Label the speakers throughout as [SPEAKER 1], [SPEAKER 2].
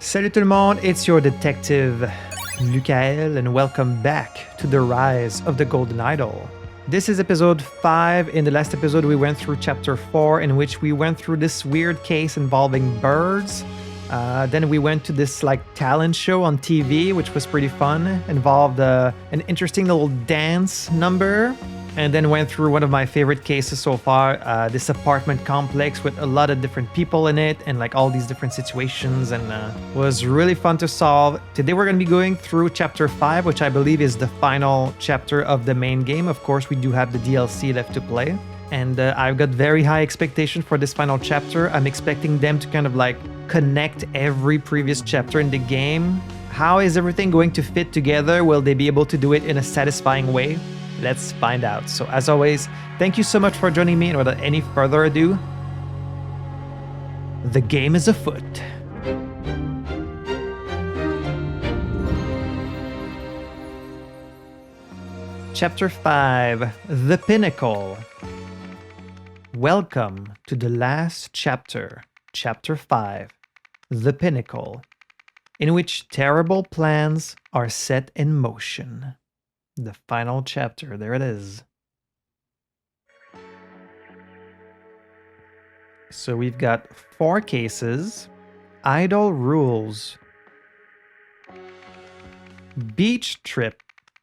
[SPEAKER 1] Salut tout le monde, it's your detective Lucael, and welcome back to the Rise of the Golden Idol. This is episode 5. In the last episode we went through chapter 4, in which we went through this weird case involving birds. Then we went to this talent show on TV, which was pretty fun. Involved an interesting little dance number. And then went through one of my favorite cases so far, this apartment complex with a lot of different people in it and all these different situations, and was really fun to solve. Today we're going to be going through chapter 5, which I believe is the final chapter of the main game. Of course, we do have the DLC left to play. And I've got very high expectation for this final chapter. I'm expecting them to kind of connect every previous chapter in the game. How is everything going to fit together? Will they be able to do it in a satisfying way? Let's find out. So as always, thank you so much for joining me, and without any further ado, the game is afoot. Chapter 5, The Pinnacle. Welcome to the last chapter, Chapter 5, The Pinnacle, in which terrible plans are set in motion. The final chapter, there it is. So we've got 4 cases. Idol rules. Beach trip.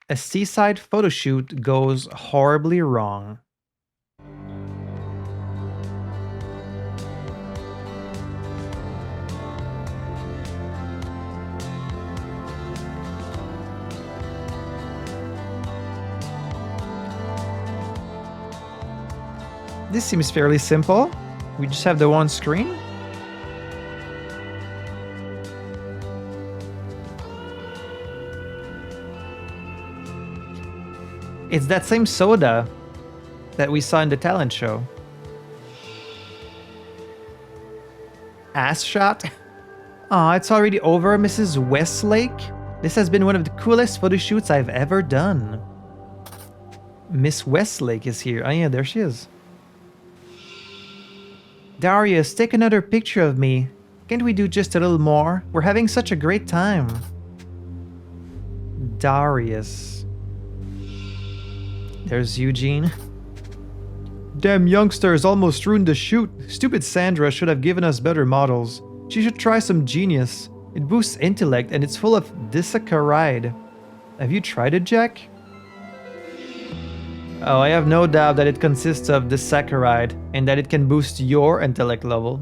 [SPEAKER 1] A seaside photo shoot goes horribly wrong. This seems fairly simple. We just have the one screen. It's that same soda that we saw in the talent show. Ass shot. Aw, it's already over, Mrs. Westlake. This has been one of the coolest photo shoots I've ever done. Miss Westlake is here. Oh yeah, there she is. Darius, take another picture of me. Can't we do just a little more? We're having such a great time. Darius. There's Eugene. Damn youngsters almost ruined the shoot. Stupid Sandra should have given us better models. She should try some genius. It boosts intellect and it's full of disaccharide. Have you tried it, Jack? Oh, I have no doubt that it consists of disaccharide and that it can boost your intellect level.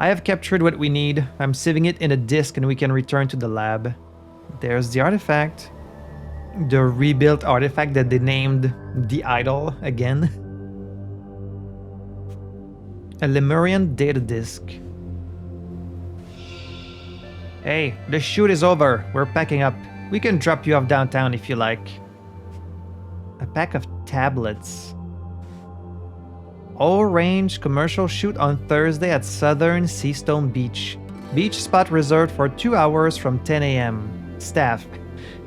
[SPEAKER 1] I have captured what we need. I'm saving it in a disk and we can return to the lab. There's the artifact. The rebuilt artifact that they named the Idol again. A Lemurian data disk. Hey, the shoot is over. We're packing up. We can drop you off downtown if you like. A pack of tablets. All range commercial shoot on Thursday at Southern Seastone Beach. Beach spot reserved for 2 hours from 10 a.m. Staff.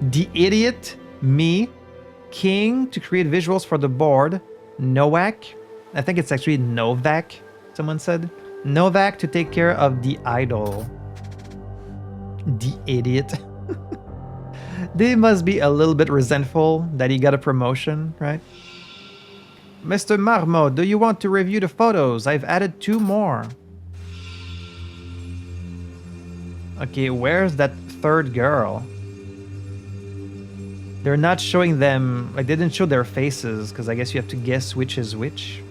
[SPEAKER 1] The idiot, me, King to create visuals for the board, Nowak, I think it's actually Novak, someone said. Novak to take care of the Idol. The idiot. They must be a little bit resentful that he got a promotion, right? Mr. Marmot, do you want to review the photos? I've added 2 more. Okay, where's that third girl? They're not showing them, they didn't show their faces, because I guess you have to guess which is which.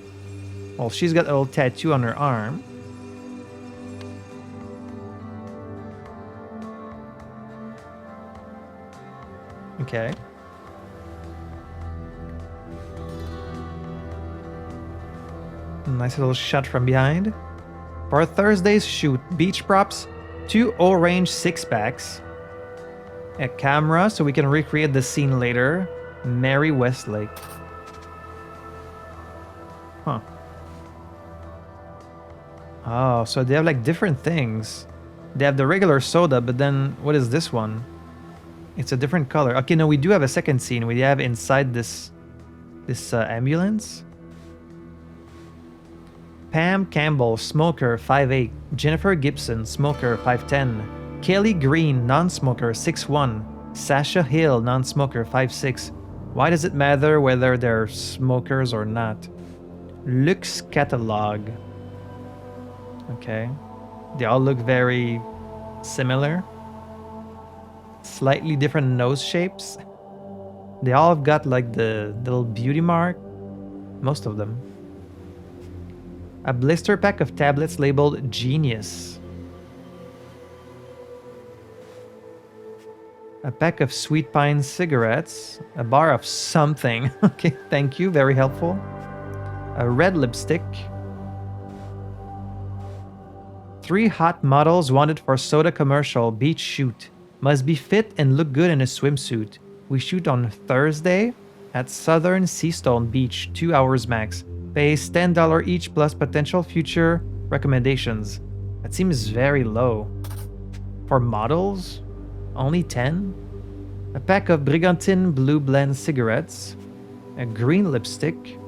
[SPEAKER 1] Well, she's got a little tattoo on her arm. Okay. Nice little shot from behind. For Thursday's shoot, beach props, 2 O-range 6-packs, a camera so we can recreate the scene later, Mary Westlake. Huh. Oh, so they have different things. They have the regular soda, but then what is this one? It's a different color. Okay, no, we do have a second scene. We have inside this This ambulance. Pam Campbell, smoker, 5'8". Jennifer Gibson, smoker, 5'10". Kelly Green, non-smoker, 6'1". Sasha Hill, non-smoker, 5'6". Why does it matter whether they're smokers or not? Looks catalog. Okay. They all look very similar. Slightly different nose shapes. They all have got like the little beauty mark. Most of them. A blister pack of tablets labeled Genius. A pack of Sweet Pine cigarettes. A bar of something. Okay, thank you. Very helpful. A red lipstick. 3 hot models wanted for soda commercial beach shoot. Must be fit and look good in a swimsuit. We shoot on Thursday at Southern Seastone Beach, 2 hours max. Pays $10 each plus potential future recommendations. That seems very low. For models, only 10? A pack of Brigantine Blue Blend cigarettes. A green lipstick.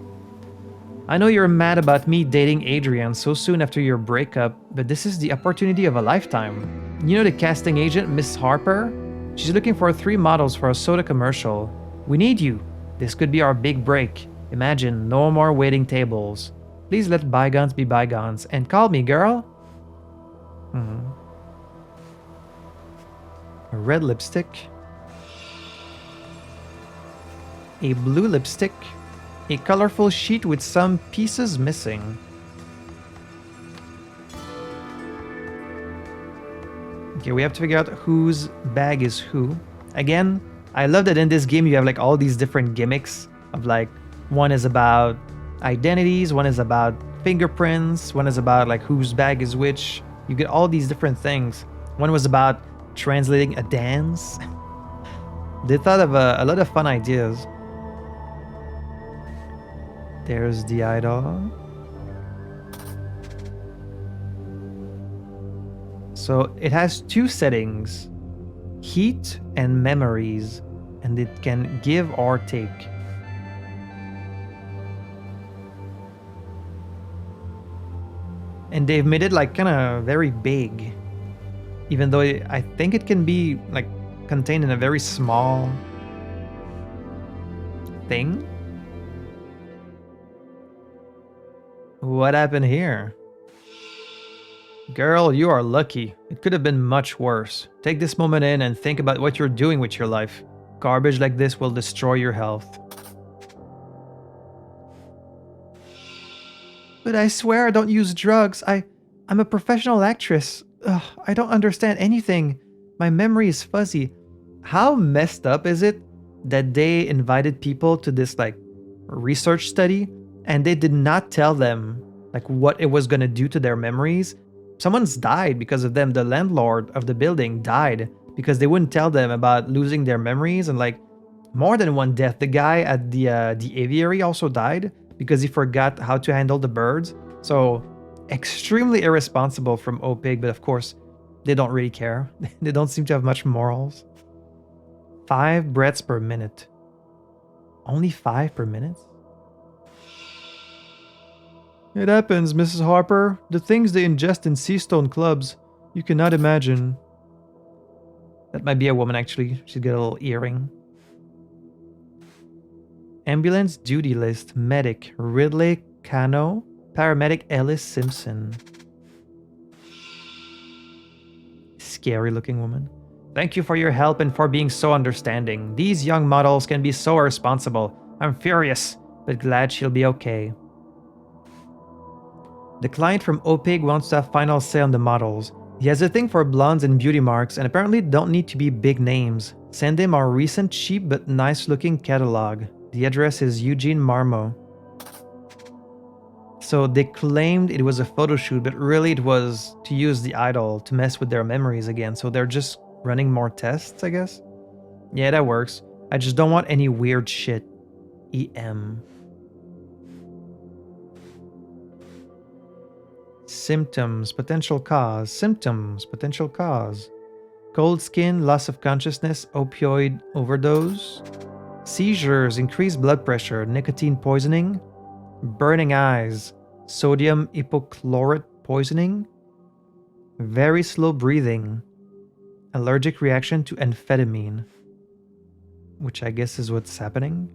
[SPEAKER 1] I know you're mad about me dating Adrian so soon after your breakup, but this is the opportunity of a lifetime. You know the casting agent, Miss Harper? She's looking for 3 models for a soda commercial. We need you. This could be our big break. Imagine no more waiting tables. Please let bygones be bygones and call me, girl. A red lipstick. A blue lipstick. A colorful sheet with some pieces missing. Okay, we have to figure out whose bag is who. Again, I love that in this game you have like all these different gimmicks of like, one is about identities, one is about fingerprints, one is about like whose bag is which. You get all these different things. One was about translating a dance. They thought of a lot of fun ideas. There's the idol. So it has 2 settings, heat and memories, and it can give or take. And they've made it like kind of very big, even though I think it can be like contained in a very small thing. What happened here? Girl, you are lucky. It could have been much worse. Take this moment in and think about what you're doing with your life. Garbage like this will destroy your health. But I swear I don't use drugs. I'm a professional actress. Ugh, I don't understand anything. My memory is fuzzy. How messed up is it that they invited people to this like research study and they did not tell them like what it was going to do to their memories? Someone's died because of them. The landlord of the building died because they wouldn't tell them about losing their memories, and like more than one death. The guy at the aviary also died because he forgot how to handle the birds. So extremely irresponsible from OPIG, but of course they don't really care. They don't seem to have much morals. 5 breaths per minute. Only 5 per minute? It happens, Mrs. Harper. The things they ingest in Seastone clubs, you cannot imagine. That might be a woman, actually. She's got a little earring. Ambulance duty list. Medic Ridley Cano. Paramedic Ellis Simpson. Scary looking woman. Thank you for your help and for being so understanding. These young models can be so irresponsible. I'm furious, but glad she'll be okay. The client from OPIG wants to have final say on the models. He has a thing for blondes and beauty marks and apparently don't need to be big names. Send him our recent cheap but nice looking catalog. The address is Eugene Marmo. So they claimed it was a photo shoot, but really it was to use the idol to mess with their memories again. So they're just running more tests, I guess? Yeah, that works. I just don't want any weird shit. EM. Symptoms, potential cause. Symptoms, potential cause. Cold skin, loss of consciousness, opioid overdose. seizures, increased blood pressure, nicotine poisoning, burning eyes, sodium hypochlorite poisoning, very slow breathing, allergic reaction to amphetamine, which I guess is what's happening.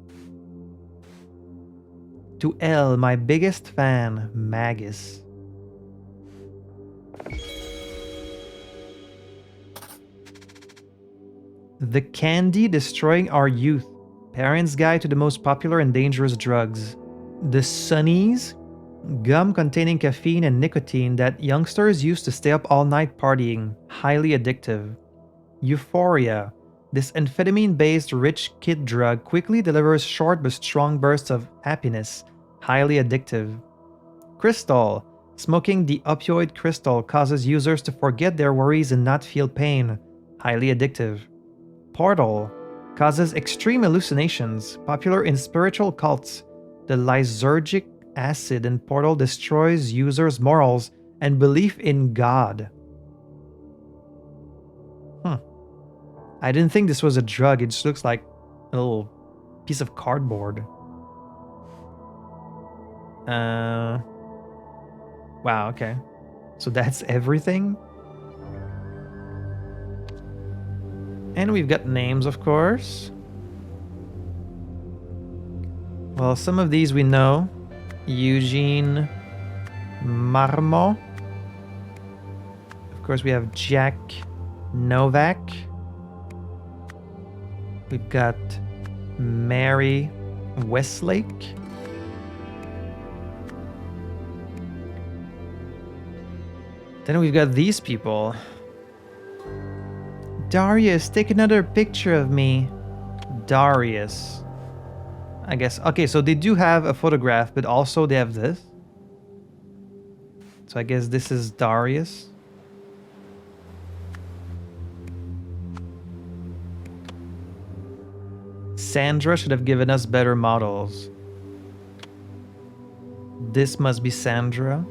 [SPEAKER 1] To L, my biggest fan, Magus. The Candy Destroying Our Youth, Parents' Guide to the Most Popular and Dangerous Drugs. The Sunnies, gum containing caffeine and nicotine that youngsters use to stay up all night partying, highly addictive. Euphoria, this amphetamine-based rich kid drug quickly delivers short but strong bursts of happiness, highly addictive. Crystal, smoking the opioid crystal causes users to forget their worries and not feel pain, highly addictive. Portal, causes extreme hallucinations, popular in spiritual cults. The lysergic acid in Portal destroys users' morals and belief in God. I didn't think this was a drug, it just looks like a little piece of cardboard. Wow, okay. So that's everything? And we've got names, of course. Well, some of these we know. Eugene Marmo. Of course, we have Jack Novak. We've got Mary Westlake. Then we've got these people. Darius, take another picture of me. Darius. I guess. Okay, so they do have a photograph, but also they have this. So I guess this is Darius. Sandra should have given us better models. This must be Sandra.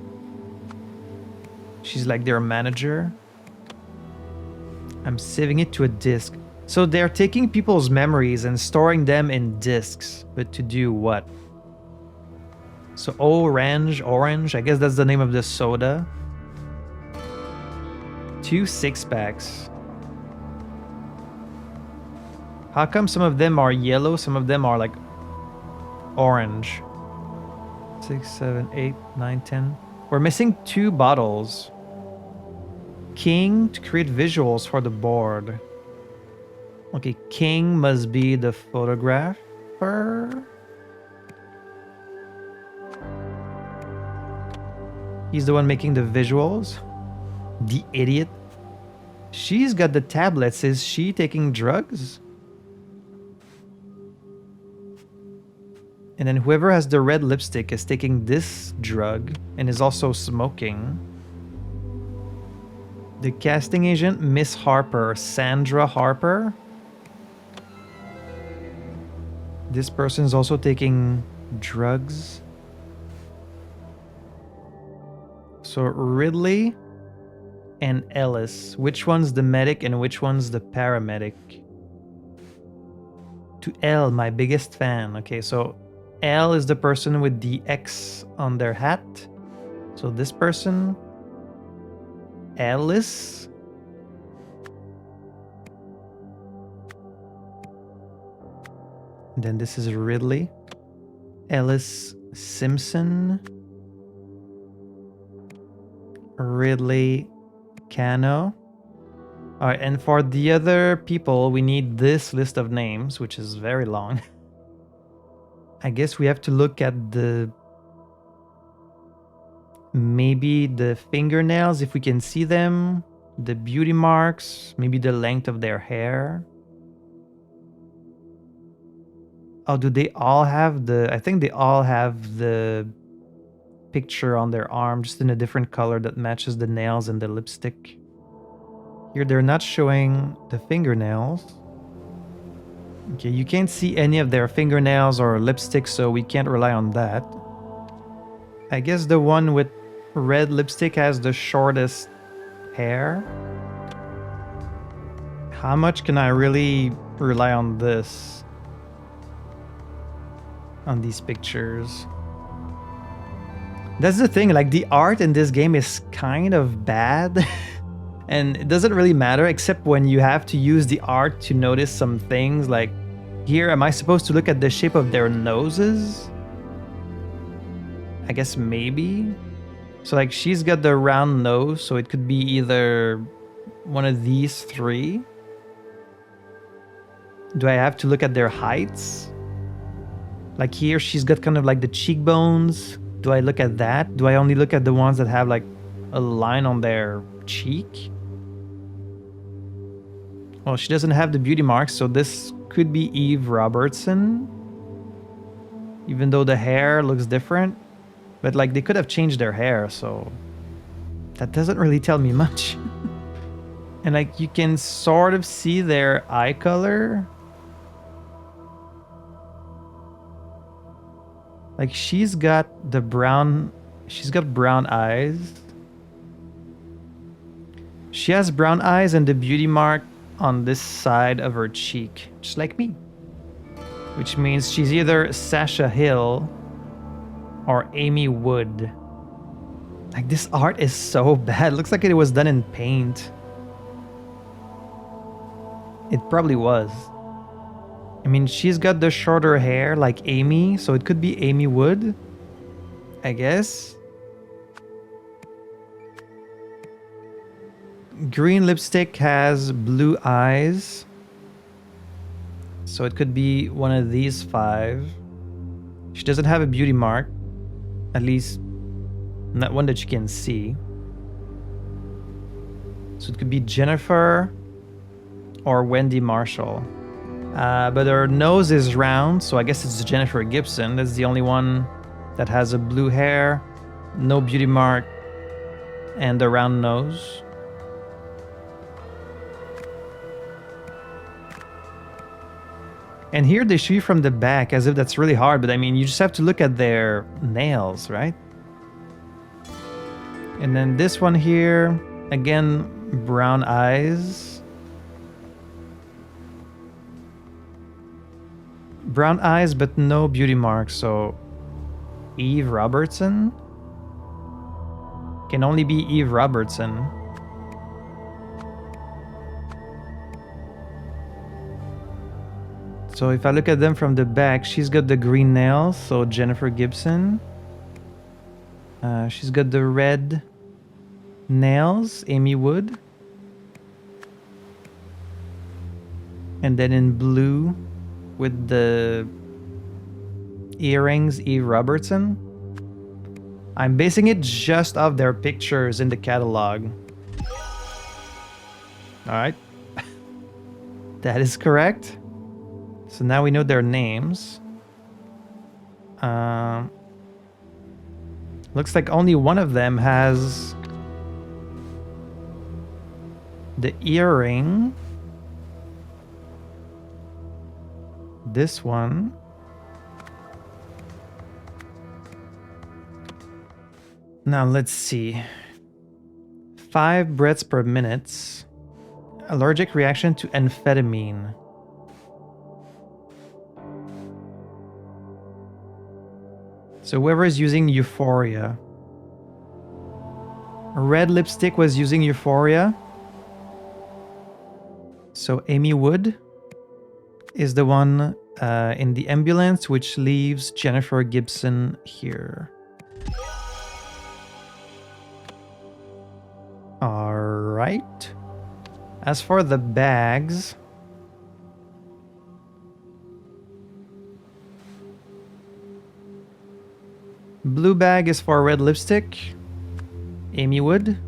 [SPEAKER 1] She's like their manager. I'm saving it to a disk. So they're taking people's memories and storing them in disks. But to do what? So orange, I guess that's the name of the soda. 2 6-packs. How come some of them are yellow, some of them are like orange? 6, 7, 8, 9, 10. We're missing 2 bottles. King to create visuals for the board. Okay, King must be the photographer. He's the one making the visuals. The idiot. She's got the tablets. Is she taking drugs? And then whoever has the red lipstick is taking this drug and is also smoking. The casting agent, Miss Harper, Sandra Harper. This person is also taking drugs. So Ridley and Ellis. Which one's the medic and which one's the paramedic? To L, my biggest fan. Okay, so L is the person with the X on their hat. So this person, Ellis. And then this is Ridley. Ellis Simpson. Ridley Cano. Alright, and for the other people, we need this list of names, which is very long. I guess we have to look at maybe the fingernails, if we can see them, the beauty marks, maybe the length of their hair. Oh, do they all have I think they all have the picture on their arm, just in a different color that matches the nails and the lipstick. Here they're not showing the fingernails. Okay, you can't see any of their fingernails or lipstick, so we can't rely on that. I guess the one with red lipstick has the shortest hair. How much can I really rely on this? on these pictures. That's the thing, like the art in this game is kind of bad. And it doesn't really matter except when you have to use the art to notice some things. Like here, am I supposed to look at the shape of their noses? I guess maybe. So like she's got the round nose, so it could be either one of these three. Do I have to look at their heights? Like here, she's got kind of like the cheekbones. Do I look at that? Do I only look at the ones that have like a line on their cheek? Well, she doesn't have the beauty marks, so this could be Eve Robertson. Even though the hair looks different. But like they could have changed their hair, so that doesn't really tell me much. And like you can sort of see their eye color. Like she's got brown eyes. She has brown eyes and the beauty mark on this side of her cheek, just like me. Which means she's either Sasha Hill or Amy Wood. Like this art is so bad. It looks like it was done in paint. It probably was. I mean, she's got the shorter hair like Amy, so it could be Amy Wood, I guess. Green lipstick has blue eyes, so it could be one of these five. She doesn't have a beauty mark, at least not one that you can see. So it could be Jennifer or Wendy Marshall. But her nose is round, so I guess it's Jennifer Gibson. That's the only one that has a blue hair, no beauty mark, and a round nose. And here they show you from the back as if that's really hard, but I mean, you just have to look at their nails, right? And then this one here, again, brown eyes. Brown eyes, but no beauty marks, so Eve Robertson? Can only be Eve Robertson. So if I look at them from the back, she's got the green nails, so Jennifer Gibson. She's got the red nails, Amy Wood. And then in blue with the earrings, Eve Robertson. I'm basing it just off their pictures in the catalog. Alright. That is correct. So now we know their names. Looks like only one of them has the earring. This one. Now let's see. 5 breaths per minute. Allergic reaction to amphetamine. So whoever is using Euphoria. Red lipstick was using Euphoria. So Amy Wood is the one in the ambulance, which leaves Jennifer Gibson here. All right. As for the bags, blue bag is for red lipstick, Amy Wood.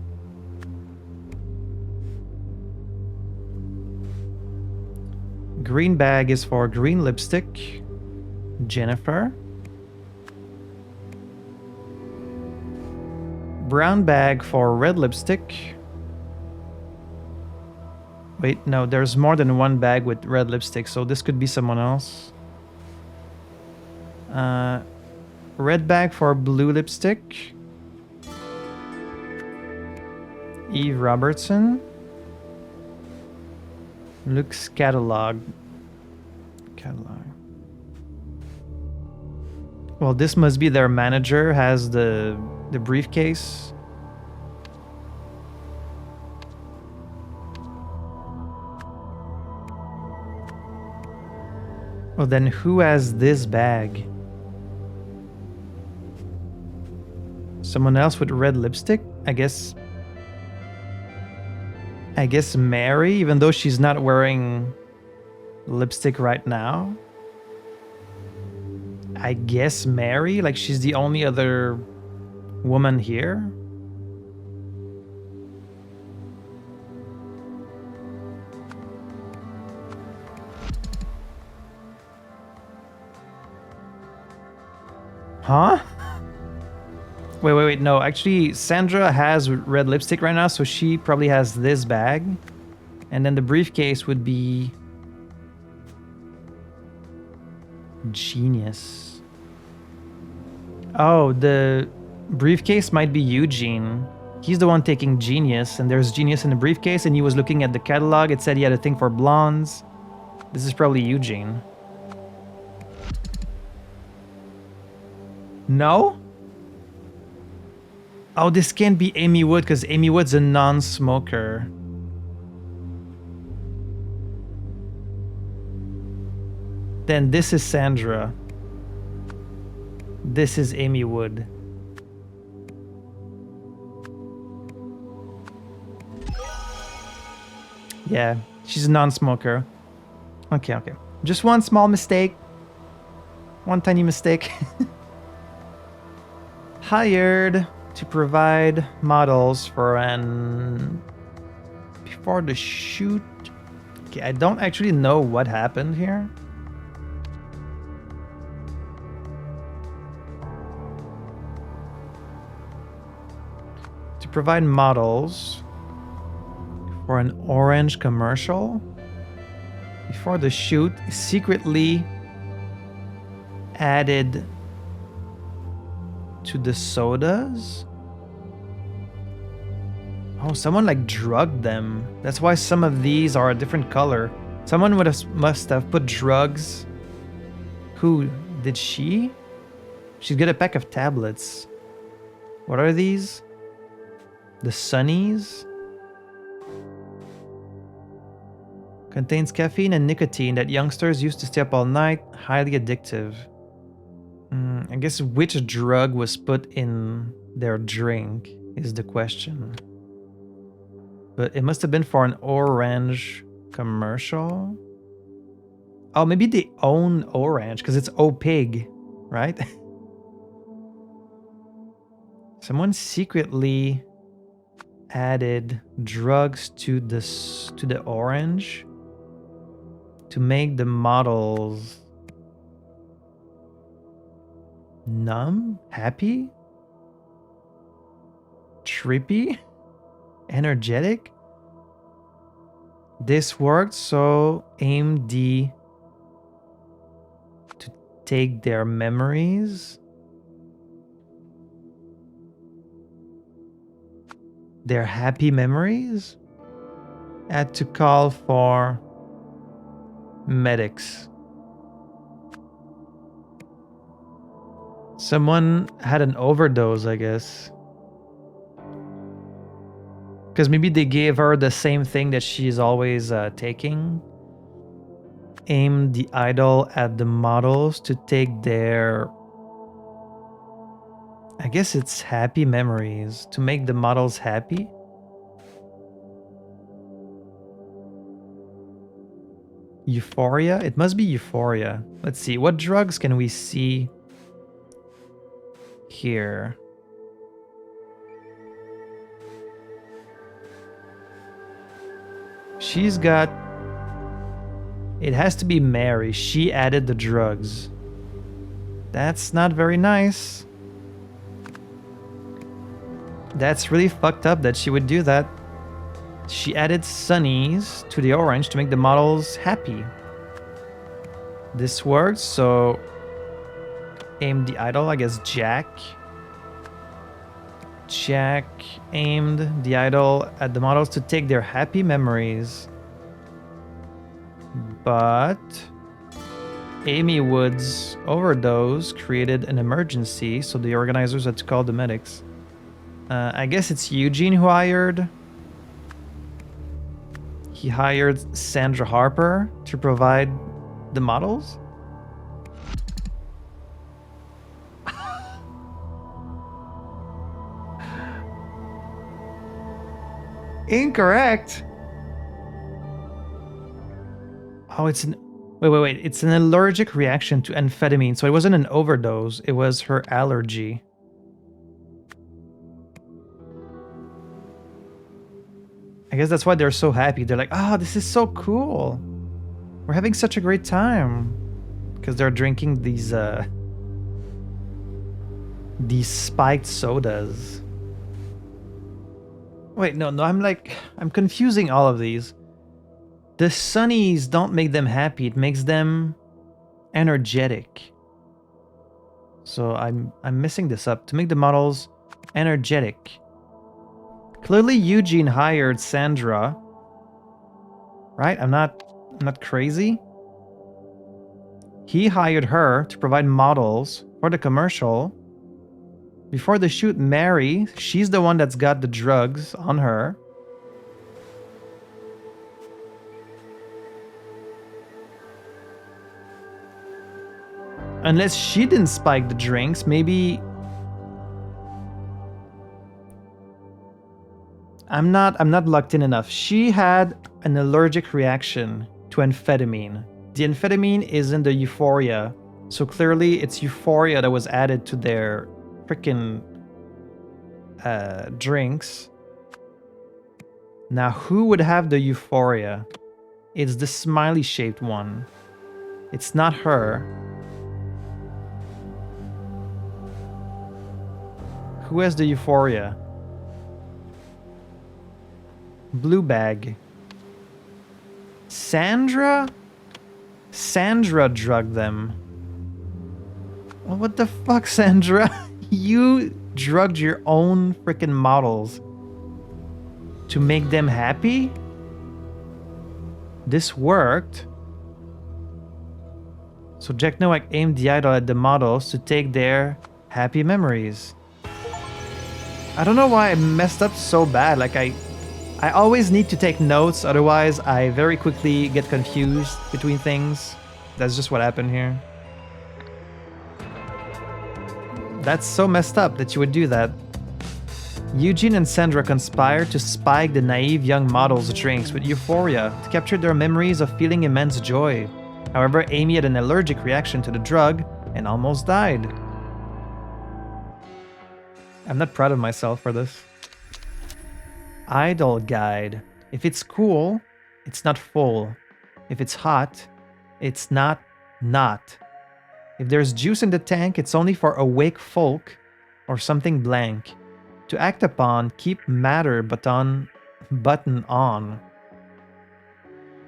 [SPEAKER 1] Green bag is for green lipstick, Jennifer. Brown bag for red lipstick. Wait, no, there's more than one bag with red lipstick, so this could be someone else. Red bag for blue lipstick, Eve Robertson. Looks catalog. Well, this must be their manager, has the briefcase. Well, then who has this bag? Someone else with red lipstick? I guess Mary, even though she's not wearing lipstick right now. I guess Mary, like she's the only other woman here. Huh? Wait. No, actually, Sandra has red lipstick right now, so she probably has this bag. And then the briefcase would be... Genius. Oh, the briefcase might be Eugene. He's the one taking Genius, and there's Genius in the briefcase, and he was looking at the catalog. It said he had a thing for blondes. This is probably Eugene. No? Oh, this can't be Amy Wood because Amy Wood's a non-smoker. Then this is Sandra. This is Amy Wood. Yeah, she's a non-smoker. Okay. Just one small mistake. One tiny mistake. Hired to provide models for before the shoot. Okay, I don't actually know what happened here. To provide models for an orange commercial before the shoot, secretly added to the sodas. Oh, someone like drugged them. That's why some of these are a different color. Someone must have put drugs. Who did she? She's got a pack of tablets. What are these? The Sunnies? Contains caffeine and nicotine that youngsters used to stay up all night. Highly addictive. I guess which drug was put in their drink is the question. But it must have been for an orange commercial. Oh, maybe they own Orange because it's OPIG, right? Someone secretly added drugs to the Orange to make the models numb, happy, trippy, energetic. This worked, so AMD to take their memories, their happy memories, had to call for medics. Someone had an overdose, I guess. Because maybe they gave her the same thing that she's always taking. Aim the idol at the models to take their... I guess it's happy memories. To make the models happy. Euphoria? It must be Euphoria. Let's see. What drugs can we see here? She's got... It has to be Mary. She added the drugs. That's not very nice. That's really fucked up that she would do that. She added Sunnies to the Orange to make the models happy. This works, so... Aim the idol, I guess Jack. Jack aimed the idol at the models to take their happy memories. But Amy Wood's overdose created an emergency, so the organizers had to call the medics. I guess it's Eugene who hired. He hired Sandra Harper to provide the models. Incorrect. Oh, it's an... Wait. It's an allergic reaction to amphetamine. So it wasn't an overdose. It was her allergy. I guess that's why they're so happy. They're like, oh, this is so cool. We're having such a great time. Because they're drinking these spiked sodas. Wait, no, I'm confusing all of these. The sunnies don't make them happy, it makes them energetic. So I'm messing this up. To make the models energetic. Clearly Eugene hired Sandra. Right? I'm not crazy. He hired her to provide models for the commercial. Before the shoot, Mary, she's the one that's got the drugs on her. Unless she didn't spike the drinks, maybe... I'm not locked in enough. She had an allergic reaction to amphetamine. The amphetamine is in the euphoria. So clearly it's euphoria that was added to their freaking drinks. Now, who would have the euphoria? It's the smiley-shaped one. It's not her. Who has the euphoria? Blue bag. Sandra? Sandra drugged them. Well, what the fuck, Sandra? You drugged your own freaking models to make them happy? This worked. So Jack Nowak aimed the idol at the models to take their happy memories. I don't know why I messed up so bad. Like I always need to take notes, otherwise I very quickly get confused between things. That's just what happened here. That's so messed up that you would do that. Eugene and Sandra conspired to spike the naive young models' drinks with euphoria to capture their memories of feeling immense joy. However, Amy had an allergic reaction to the drug and almost died. I'm not proud of myself for this. Idol guide. If it's cool, it's not full. If it's hot, it's not. If there's juice in the tank, it's only for awake folk or something blank. To act upon, keep matter button on.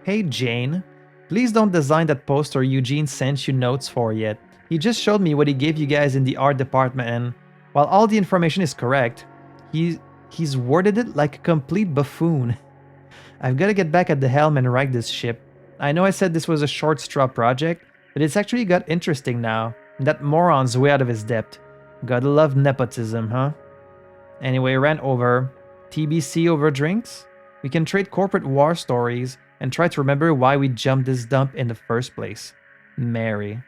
[SPEAKER 1] Hey Jane, please don't design that poster Eugene sent you notes for yet. He just showed me what he gave you guys in the art department, and while all the information is correct, he's worded it like a complete buffoon. I've got to get back at the helm and right this ship. I know I said this was a short straw project, but it's actually got interesting now. That moron's way out of his depth. Gotta love nepotism, huh? Anyway, ran over. TBC over drinks? We can trade corporate war stories and try to remember why we jumped this dump in the first place. Mary.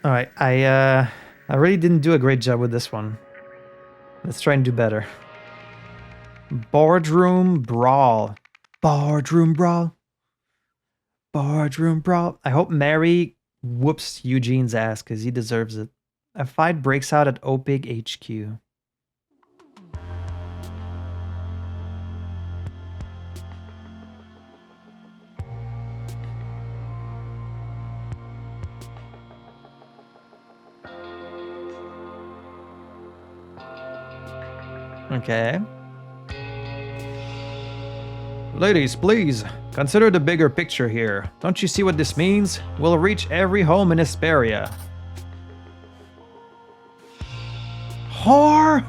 [SPEAKER 1] Alright, I really didn't do a great job with this one. Let's try and do better. Boardroom brawl. Boardroom brawl. Boardroom brawl. I hope Mary whoops Eugene's ass because he deserves it. A fight breaks out at OPIG HQ. Okay. Ladies, please, consider the bigger picture here. Don't you see what this means? We'll reach every home in Hesperia. Whore!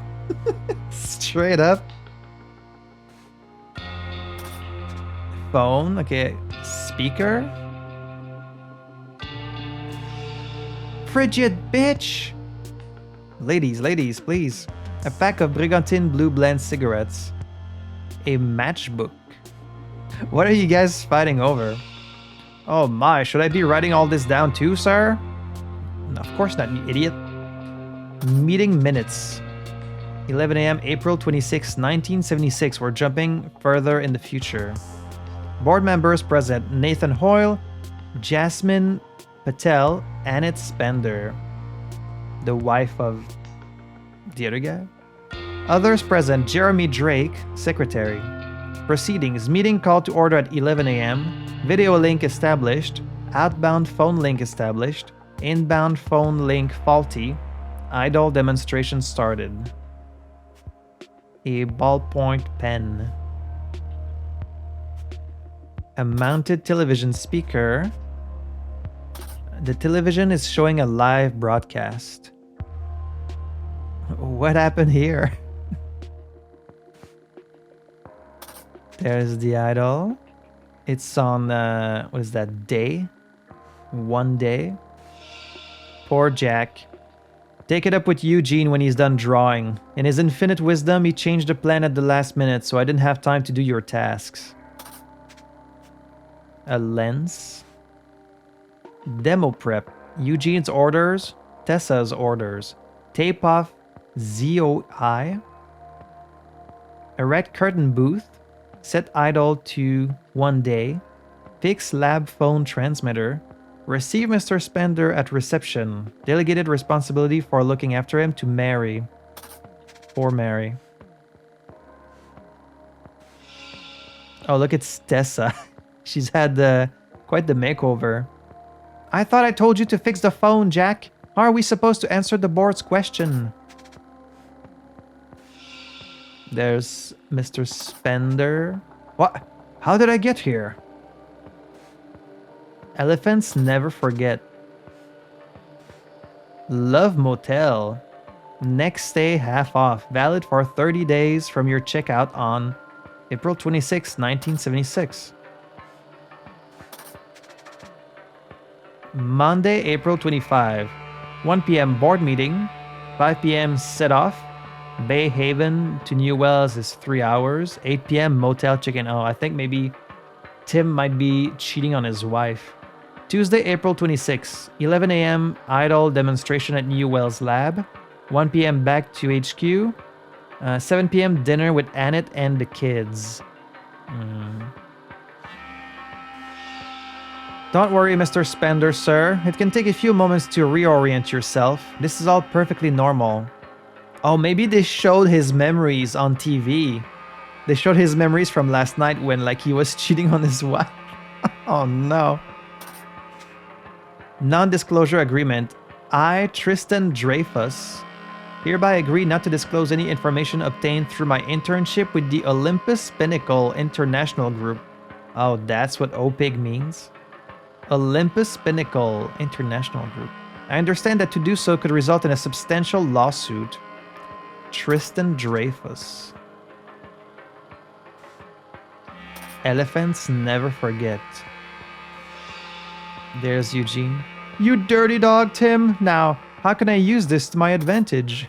[SPEAKER 1] Straight up. Phone, okay. speaker? Frigid bitch! Ladies, please. A pack of Brigantine Blue Blend cigarettes. A matchbook. What are you guys fighting over? Oh my, should I be writing all this down too, sir? No, of course not, you idiot. Meeting minutes. 11 a.m. April 26, 1976. We're jumping further in the future. Board members present: Nathan Hoyle, Jasmine Patel, Annette Spender, the wife of the other guy. Others present: Jeremy Drake, secretary. Proceedings: meeting called to order at 11 a.m. Video link established. Outbound phone link established. Inbound phone link faulty. Idle demonstration started. A ballpoint pen. A mounted television speaker. The television is showing a live broadcast. What happened here? There's the idol. It's on, what is that, day? 1 day. Poor Jack. Take it up with Eugene when he's done drawing. In his infinite wisdom, he changed the plan at the last minute, so I didn't have time to do your tasks. A lens. Demo prep. Eugene's orders. Tessa's orders. Tape off ZOI. A red curtain booth. Set idle to 1 day. Fix lab phone transmitter. Receive Mr. Spender at reception. Delegated responsibility for looking after him to Mary. Poor Mary. Oh, look, it's Tessa. She's had quite the makeover. I thought I told you to fix the phone, Jack. How are we supposed to answer the board's question? There's Mr. Spender. What? How did I get here? Elephants never forget. Love Motel. Next stay half off. Valid for 30 days from your checkout on April 26, 1976. Monday, April 25. 1 p.m. board meeting. 5 p.m. set off. Bay Haven to New Wells is 3 hours. 8 p.m. motel check-in. Oh, I think maybe Tim might be cheating on his wife. Tuesday, April 26. 11 a.m. idle demonstration at New Wells Lab. 1 p.m. back to HQ. 7 p.m. dinner with Annette and the kids. Don't worry, Mr. Spender, sir. It can take a few moments to reorient yourself. This is all perfectly normal. Oh, maybe they showed his memories on TV. They showed his memories from last night when, like, he was cheating on his wife. Oh, no. Non-disclosure agreement. I, Tristan Dreyfus, hereby agree not to disclose any information obtained through my internship with the Olympus Pinnacle International Group. Oh, that's what OPIG means? Olympus Pinnacle International Group. I understand that to do so could result in a substantial lawsuit. Tristan Dreyfus. Elephants never forget. There's Eugene. You dirty dog, Tim. Now, how can I use this to my advantage?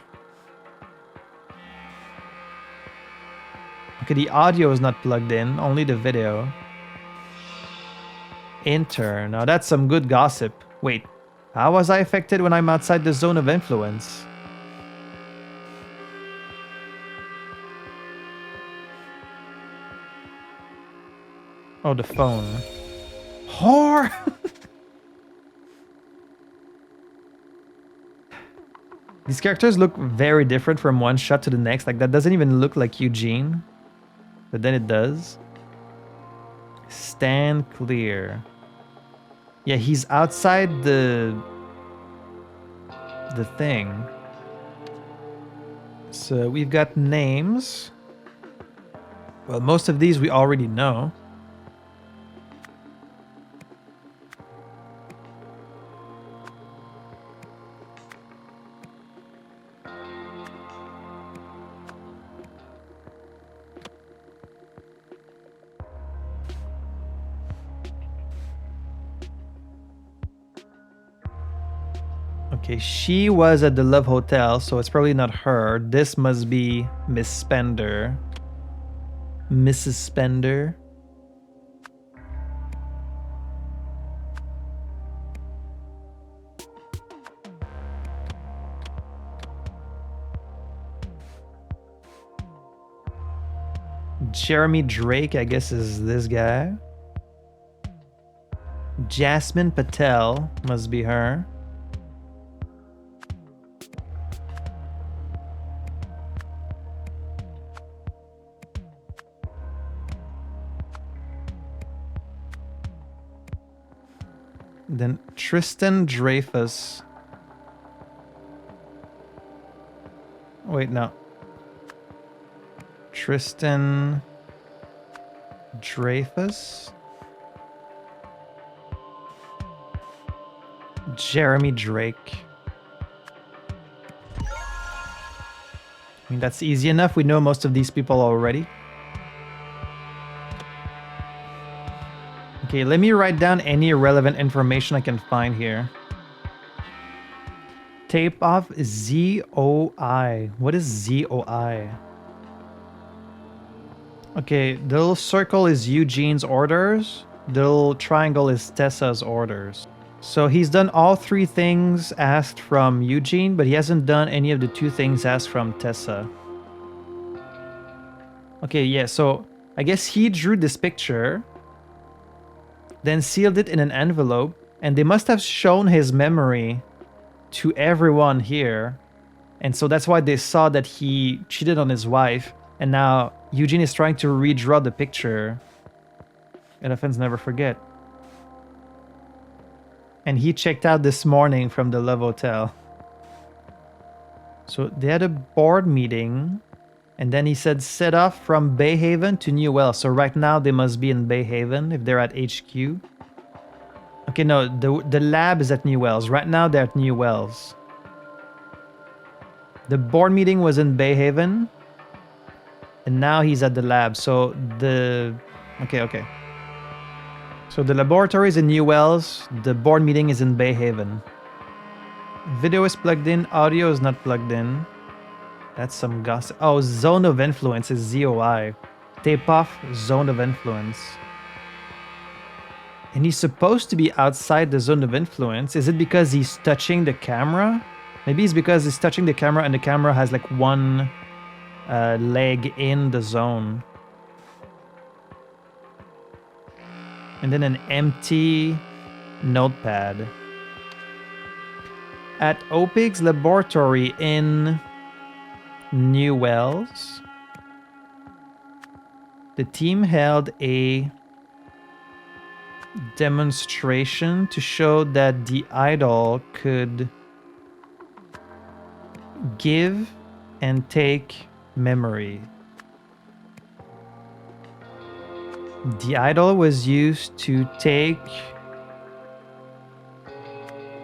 [SPEAKER 1] Okay, the audio is not plugged in, only the video. Intern. Now that's some good gossip. Wait, how was I affected when I'm outside the zone of influence? Oh, the phone. Whore! These characters look very different from one shot to the next. Like, that doesn't even look like Eugene. But then it does. Stand clear. Yeah, he's outside the thing. So we've got names. Well, most of these we already know. Okay, she was at the Love Hotel, so it's probably not her. This must be Miss Spender. Mrs. Spender. Jeremy Drake, I guess, is this guy. Jasmine Patel must be her. Then Tristan Dreyfus. Wait, no. Tristan Dreyfus? Jeremy Drake. I mean, that's easy enough. We know most of these people already. Okay, let me write down any relevant information I can find here. Tape off ZOI. What is ZOI? Okay, the little circle is Eugene's orders. The little triangle is Tessa's orders. So he's done all 3 things asked from Eugene, but he hasn't done any of the 2 things asked from Tessa. Okay, yeah, so I guess he drew this picture, then sealed it in an envelope, and they must have shown his memory to everyone here. And so that's why they saw that he cheated on his wife, and now Eugene is trying to redraw the picture. Elephants never forget. And he checked out this morning from the Love Hotel. So they had a board meeting, and then he said set off from Bay Haven to New Wells. So right now they must be in Bay Haven if they're at HQ. Okay, no, the lab is at New Wells. Right now they're at New Wells. The board meeting was in Bay Haven, and now he's at the lab. So the... Okay. So the laboratory is in New Wells, the board meeting is in Bay Haven. Video is plugged in, audio is not plugged in. That's some gossip. Oh, zone of influence is ZOI. Tape off, zone of influence. And he's supposed to be outside the zone of influence. Is it because he's touching the camera? Maybe it's because he's touching the camera and the camera has like one leg in the zone. And then an empty notepad. At OPIG's laboratory in New Wells, the team held a demonstration to show that the idol could give and take memory. The idol was used to take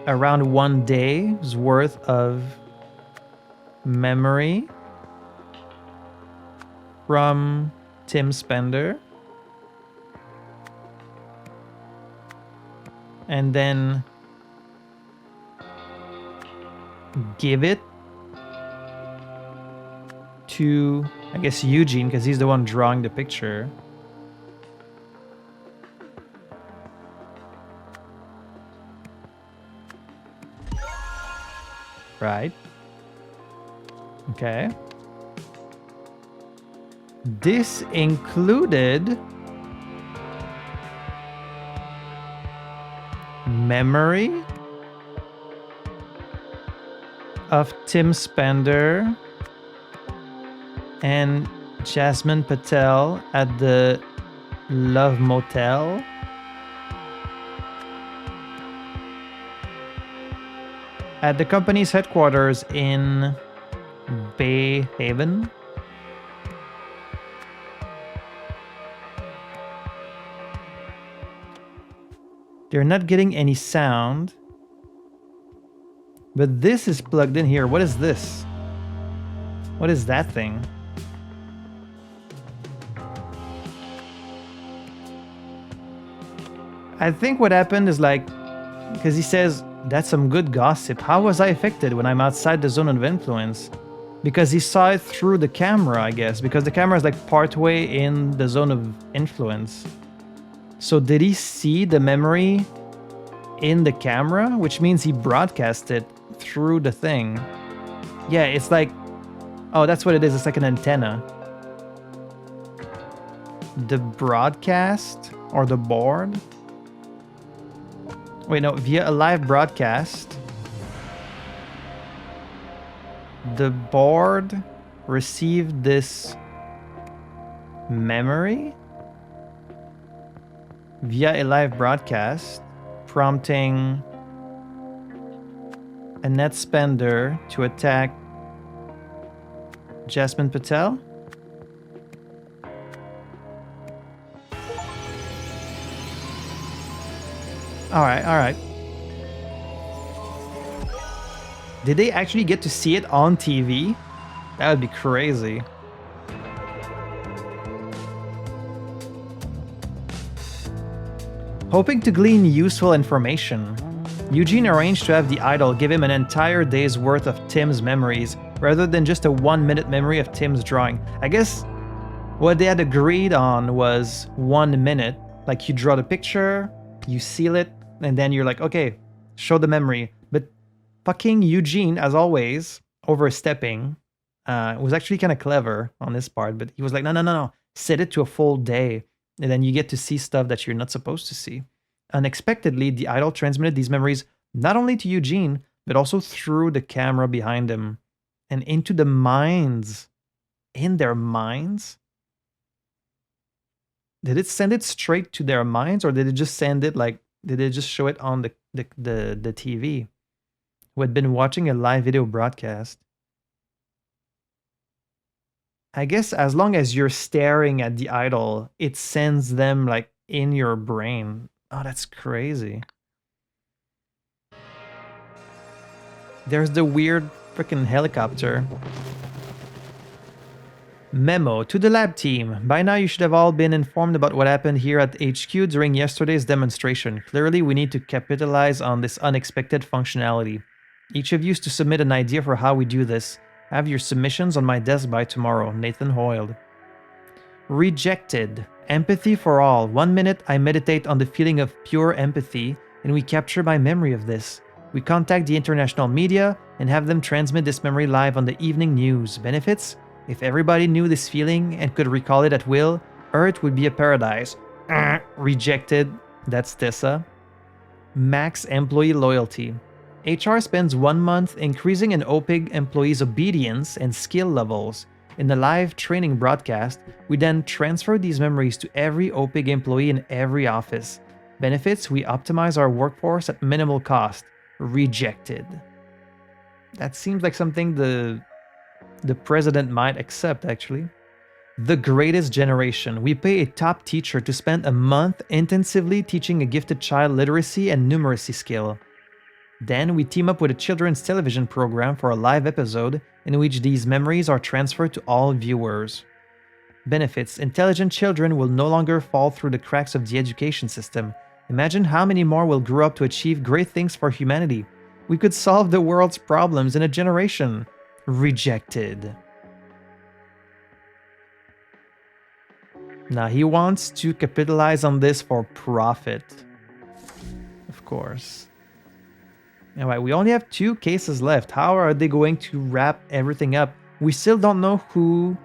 [SPEAKER 1] around 1 day's worth of memory from Tim Spender, and then give it to, I guess, Eugene, because he's the one drawing the picture. Right. Okay. This included memory of Tim Spender and Jasmine Patel at the Love Motel. At the company's headquarters in Bay Haven. They're not getting any sound. But this is plugged in here. What is this? What is that thing? I think what happened is like, because he says That's some good gossip. How was I affected when I'm outside the zone of influence? Because he saw it through the camera, I guess. Because the camera is like partway in the zone of influence. So did he see the memory in the camera? Which means he broadcast it through the thing. Yeah, it's like... Oh, that's what it is. It's like an antenna. The broadcast or the board? Wait, no. Via a live broadcast, the board received this memory via a live broadcast, prompting a net spender to attack Jasmine Patel. Alright. Did they actually get to see it on TV? That would be crazy. Hoping to glean useful information, Eugene arranged to have the idol give him an entire day's worth of Tim's memories, rather than just a 1-minute memory of Tim's drawing. I guess what they had agreed on was 1 minute. Like, you draw the picture, you seal it, and then you're like, okay, show the memory. But fucking Eugene, as always, overstepping, was actually kind of clever on this part, but he was like, no, set it to a full day, and then you get to see stuff that you're not supposed to see. Unexpectedly, the idol transmitted these memories not only to Eugene, but also through the camera behind him, and into the minds. In their minds? Did it send it straight to their minds, or did it just send it like, did it just show it on the TV? Who had been watching a live video broadcast? I guess as long as you're staring at the idol, it sends them like in your brain. Oh, that's crazy. There's the weird freaking helicopter. Memo to the lab team. By now you should have all been informed about what happened here at HQ during yesterday's demonstration. Clearly we need to capitalize on this unexpected functionality. Each of you is to submit an idea for how we do this. Have your submissions on my desk by tomorrow. Nathan Hoyle. Rejected. Empathy for all. 1 minute I meditate on the feeling of pure empathy, and we capture my memory of this. We contact the international media and have them transmit this memory live on the evening news. Benefits? If everybody knew this feeling and could recall it at will, Earth would be a paradise. Rejected. That's Tessa. Max employee loyalty. HR spends 1 month increasing an OPIG employee's obedience and skill levels. In the live training broadcast, we then transfer these memories to every OPIG employee in every office. Benefits, we optimize our workforce at minimal cost. Rejected. That seems like something the president might accept, actually. The greatest generation. We pay a top teacher to spend a month intensively teaching a gifted child literacy and numeracy skill. Then we team up with a children's television program for a live episode in which these memories are transferred to all viewers. Benefits. Intelligent children will no longer fall through the cracks of the education system. Imagine how many more will grow up to achieve great things for humanity. We could solve the world's problems in a generation. Rejected. Now he wants to capitalize on this for profit. Of course. Alright, we only have 2 cases left. How are they going to wrap everything up? We still don't know who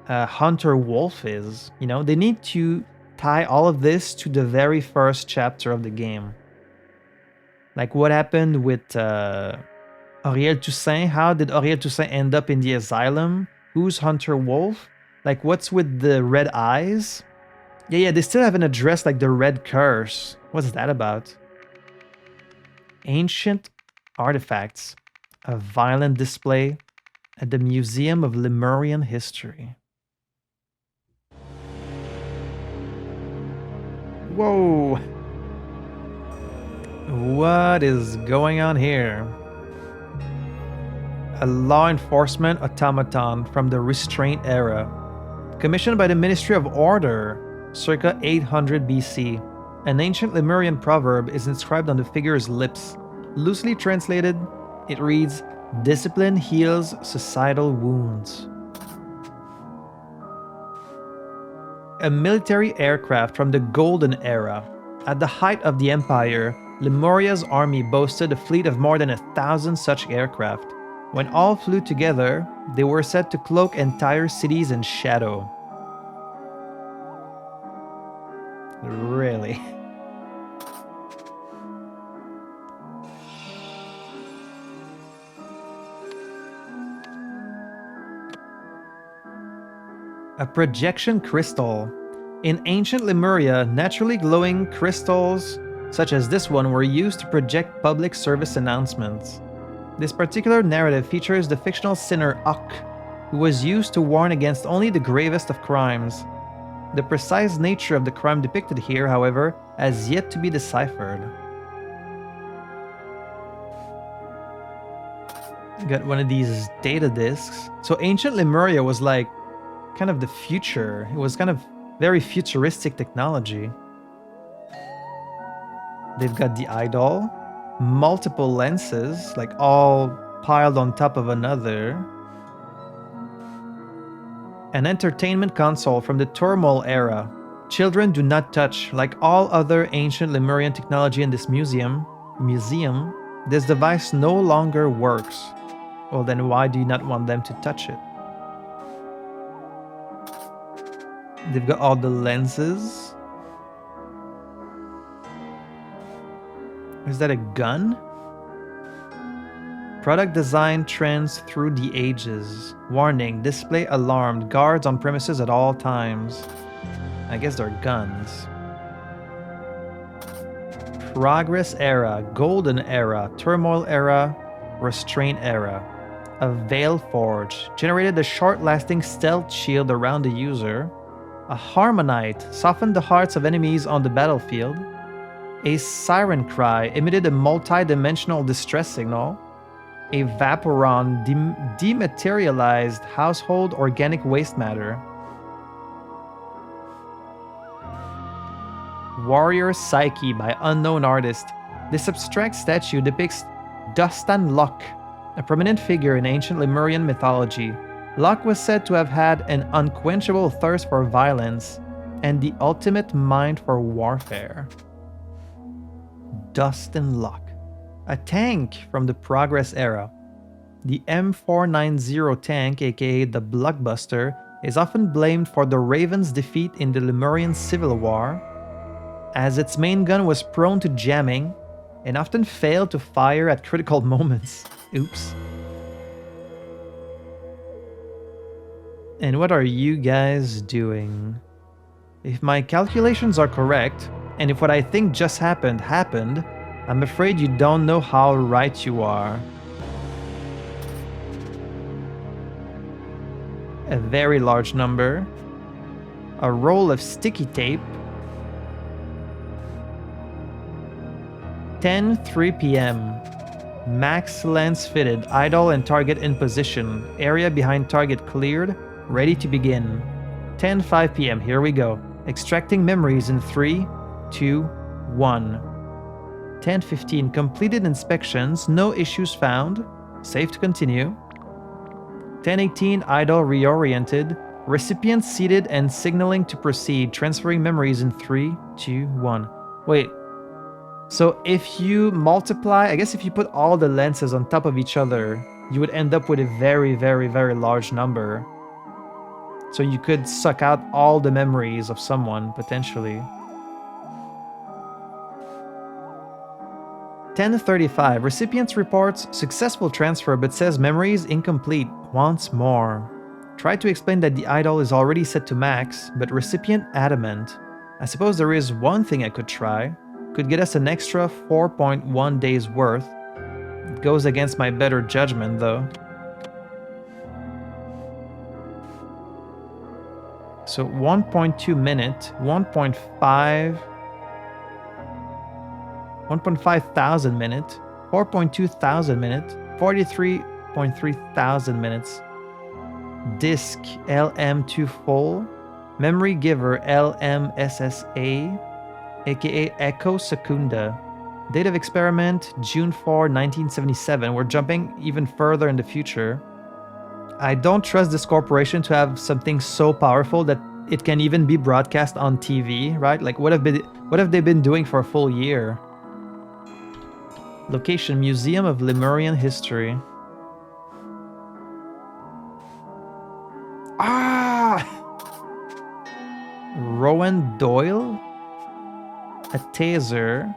[SPEAKER 1] Hunter Wolf is. You know, they need to tie all of this to the very first chapter of the game. Like what happened with Auriel Toussaint? How did Auriel Toussaint end up in the asylum? Who's Hunter Wolf? Like what's with the red eyes? Yeah, they still haven't addressed like the red curse. What's that about? Ancient artifacts. A violent display at the Museum of Lemurian History. Whoa! What is going on here? A law enforcement automaton from the Restraint era. Commissioned by the Ministry of Order, circa 800 BC. An ancient Lemurian proverb is inscribed on the figure's lips. Loosely translated, it reads, "Discipline heals societal wounds." A military aircraft from the Golden Era. At the height of the Empire, Lemuria's army boasted a fleet of more than 1,000 such aircraft. When all flew together, they were said to cloak entire cities in shadow. Really? A projection crystal. In ancient Lemuria, naturally glowing crystals such as this one were used to project public service announcements. This particular narrative features the fictional sinner Ak, who was used to warn against only the gravest of crimes. The precise nature of the crime depicted here, however, has yet to be deciphered. Got one of these data discs. So ancient Lemuria was like kind of the future. It was kind of very futuristic technology. They've got the idol, multiple lenses, like all piled on top of another. An entertainment console from the Turmoil era. Children do not touch. Like all other ancient Lemurian technology in this museum, this device no longer works. Well, then why do you not want them to touch it? They've got all the lenses. Is that a gun? Product design trends through the ages. Warning, display alarmed. Guards on premises at all times. I guess they're guns. Progress era, Golden era, Turmoil era, Restraint era. A Veil Forge generated a short-lasting stealth shield around the user. A Harmonite softened the hearts of enemies on the battlefield. A Siren Cry emitted a multi-dimensional distress signal. A Vaporon dematerialized household organic waste matter. Warrior Psyche by unknown artist. This abstract statue depicts Dostan Lok, a prominent figure in ancient Lemurian mythology. Lok was said to have had an unquenchable thirst for violence and the ultimate mind for warfare. Dostan Lok. A tank from the Progress era. The M490 tank, aka the Blockbuster, is often blamed for the Ravens' defeat in the Lemurian Civil War, as its main gun was prone to jamming and often failed to fire at critical moments. Oops. And what are you guys doing? If my calculations are correct, and if what I think just happened, I'm afraid you don't know how right you are. A very large number. A roll of sticky tape. 10:03 p.m. Max lens fitted, idle and target in position. Area behind target cleared, ready to begin. 10:05 p.m. Here we go. Extracting memories in 3, 2, 1. 10:15 completed inspections, no issues found. Safe to continue. 10:18 idle reoriented. Recipient seated and signaling to proceed, transferring memories in 3, 2, 1. Wait. So if you multiply, I guess if you put all the lenses on top of each other, you would end up with a very, very, very large number. So you could suck out all the memories of someone, potentially. 10:35, recipients reports successful transfer but says memories incomplete, wants more. Try to explain that the idol is already set to max, but recipient adamant. I suppose there is one thing I could try. Could get us an extra 4.1 days worth. It goes against my better judgment though. So 1.2 minute, 1.5 thousand minute, 4.2 thousand minute, 43.3 thousand minutes. Disk LM2 full, memory giver LMSSA, aka Echo Secunda. Date of experiment, June 4, 1977. We're jumping even further in the future. I don't trust this corporation to have something so powerful that it can even be broadcast on TV, right? Like, what have they been doing for a full year? Location, Museum of Lemurian History. Ah! Rowan Doyle? A taser.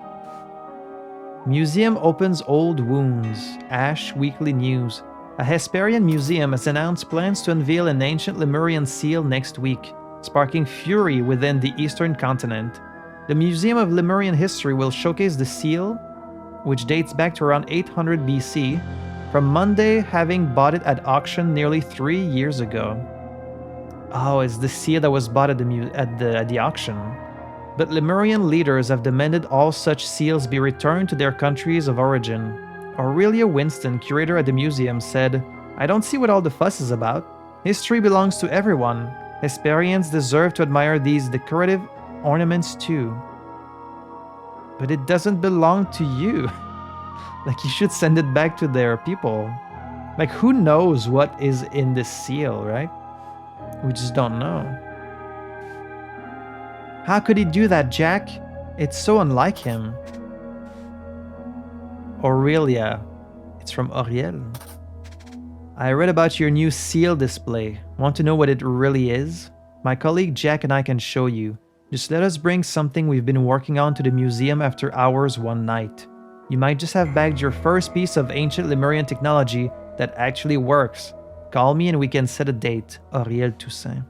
[SPEAKER 1] Museum opens old wounds. Ash Weekly News. A Hesperian museum has announced plans to unveil an ancient Lemurian seal next week, sparking fury within the eastern continent. The Museum of Lemurian History will showcase the seal, which dates back to around 800 BC, from Monday having bought it at auction nearly 3 years ago. Oh, it's the seal that was bought at the auction. But Lemurian leaders have demanded all such seals be returned to their countries of origin. Aurelia Winston, curator at the museum, said, "I don't see what all the fuss is about. History belongs to everyone. Hesperians deserve to admire these decorative ornaments too." But it doesn't belong to you. Like, you should send it back to their people. Like, who knows what is in this seal, right? We just don't know. How could he do that, Jack? It's so unlike him. Aurelia. It's from Auriel. I read about your new seal display. Want to know what it really is? My colleague Jack and I can show you. Just let us bring something we've been working on to the museum after hours one night. You might just have bagged your first piece of ancient Lemurian technology that actually works. Call me and we can set a date. Auriel Toussaint.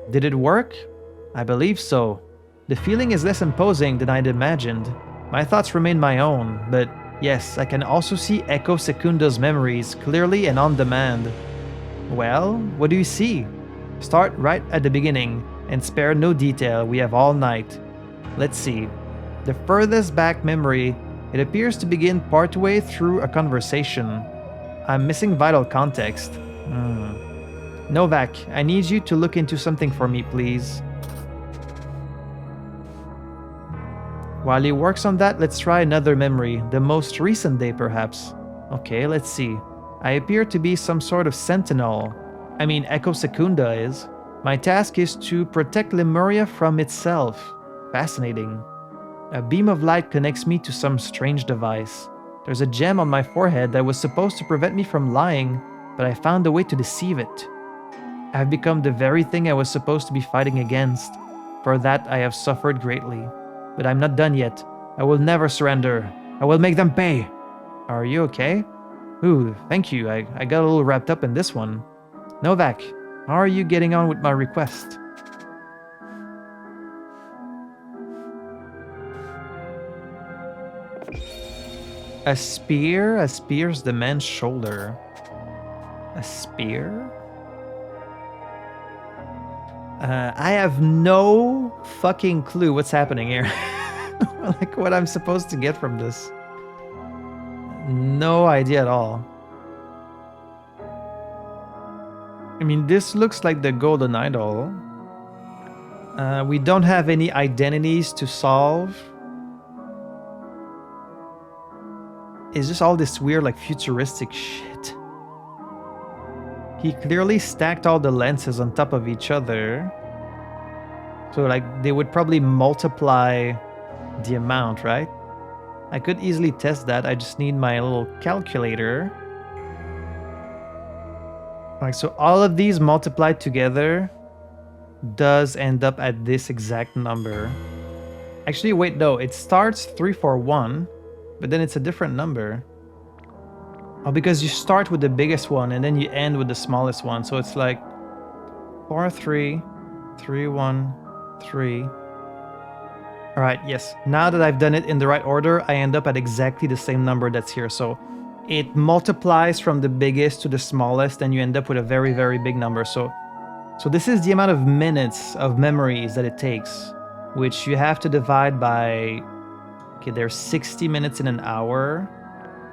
[SPEAKER 1] Did it work? I believe so. The feeling is less imposing than I'd imagined. My thoughts remain my own, but yes, I can also see Echo Secunda's memories clearly and on demand. Well, what do you see? Start right at the beginning and spare no detail. We have all night. Let's see. The furthest back memory, it appears to begin partway through a conversation. I'm missing vital context. Novak, I need you to look into something for me, please. While he works on that, let's try another memory, the most recent day perhaps. Okay, let's see. I appear to be some sort of sentinel. I mean, Echo Secunda is. My task is to protect Lemuria from itself. Fascinating. A beam of light connects me to some strange device. There's a gem on my forehead that was supposed to prevent me from lying, but I found a way to deceive it. I've become the very thing I was supposed to be fighting against. For that, I have suffered greatly. But I'm not done yet. I will never surrender. I will make them pay. Are you okay? Ooh, thank you. I got a little wrapped up in this one. Novak, how are you getting on with my request? A spear spears the man's shoulder. A spear? I have no fucking clue what's happening here. Like, what I'm supposed to get from this. No idea at all. I mean, this looks like the golden idol. We don't have any identities to solve. It's just all this weird, like, futuristic shit. He clearly stacked all the lenses on top of each other. So, like, they would probably multiply the amount, right? I could easily test that. I just need my little calculator. Alright, so all of these multiplied together does end up at this exact number. Actually, wait, no. It starts 341, but then it's a different number. Oh, because you start with the biggest one and then you end with the smallest one. So it's like 43313. All right, yes. Now that I've done it in the right order, I end up at exactly the same number that's here. So it multiplies from the biggest to the smallest and you end up with a very, very big number. So this is the amount of minutes of memories that it takes, which you have to divide by, okay, there's 60 minutes in an hour.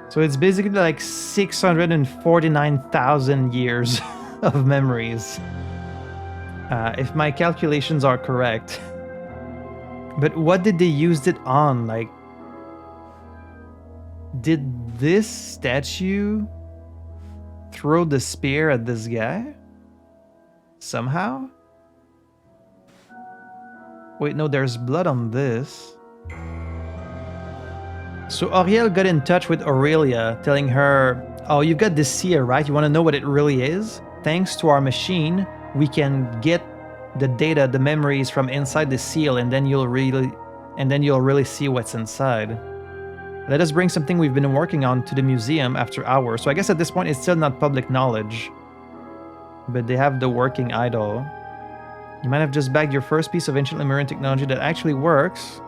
[SPEAKER 1] So it's basically like 649,000 years of memories. If my calculations are correct. But what did they use it on? Like, did this statue throw the spear at this guy? Somehow? Wait, no, there's blood on this. So Auriel got in touch with Aurelia, telling her, oh, you've got this seer, right? You want to know what it really is? Thanks to our machine, we can get the data, the memories from inside the seal, and then you'll really see what's inside. Let us bring something we've been working on to the museum after hours. So I guess at this point it's still not public knowledge. But they have the working idol. You might have just bagged your first piece of ancient Lemurian technology that actually works.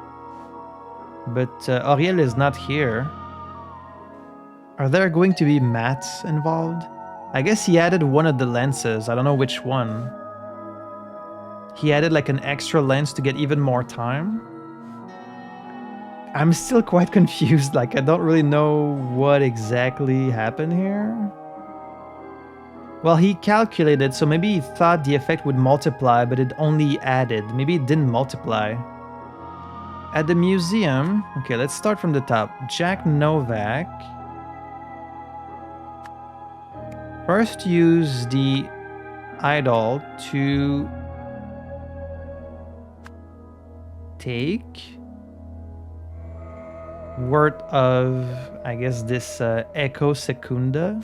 [SPEAKER 1] But Auriel is not here. Are there going to be mats involved? I guess he added one of the lenses. I don't know which one. He added like an extra lens to get even more time. I'm still quite confused. Like, I don't really know what exactly happened here. Well, he calculated, so maybe he thought the effect would multiply, but it only added. Maybe it didn't multiply. At the museum, okay, let's start from the top. Jack Novak. First, use the idol to take word of, I guess, this Echo Secunda.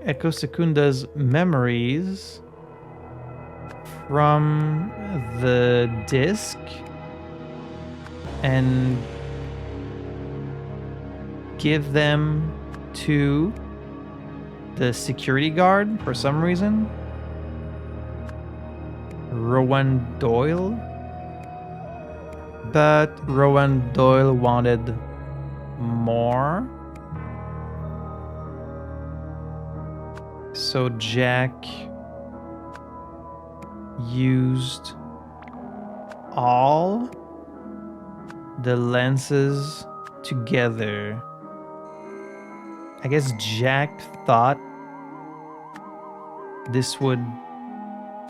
[SPEAKER 1] Echo Secunda's memories from the disc and give them to the security guard for some reason. Rowan Doyle. But Rowan Doyle wanted more. So Jack used all the lenses together. I guess Jack thought this would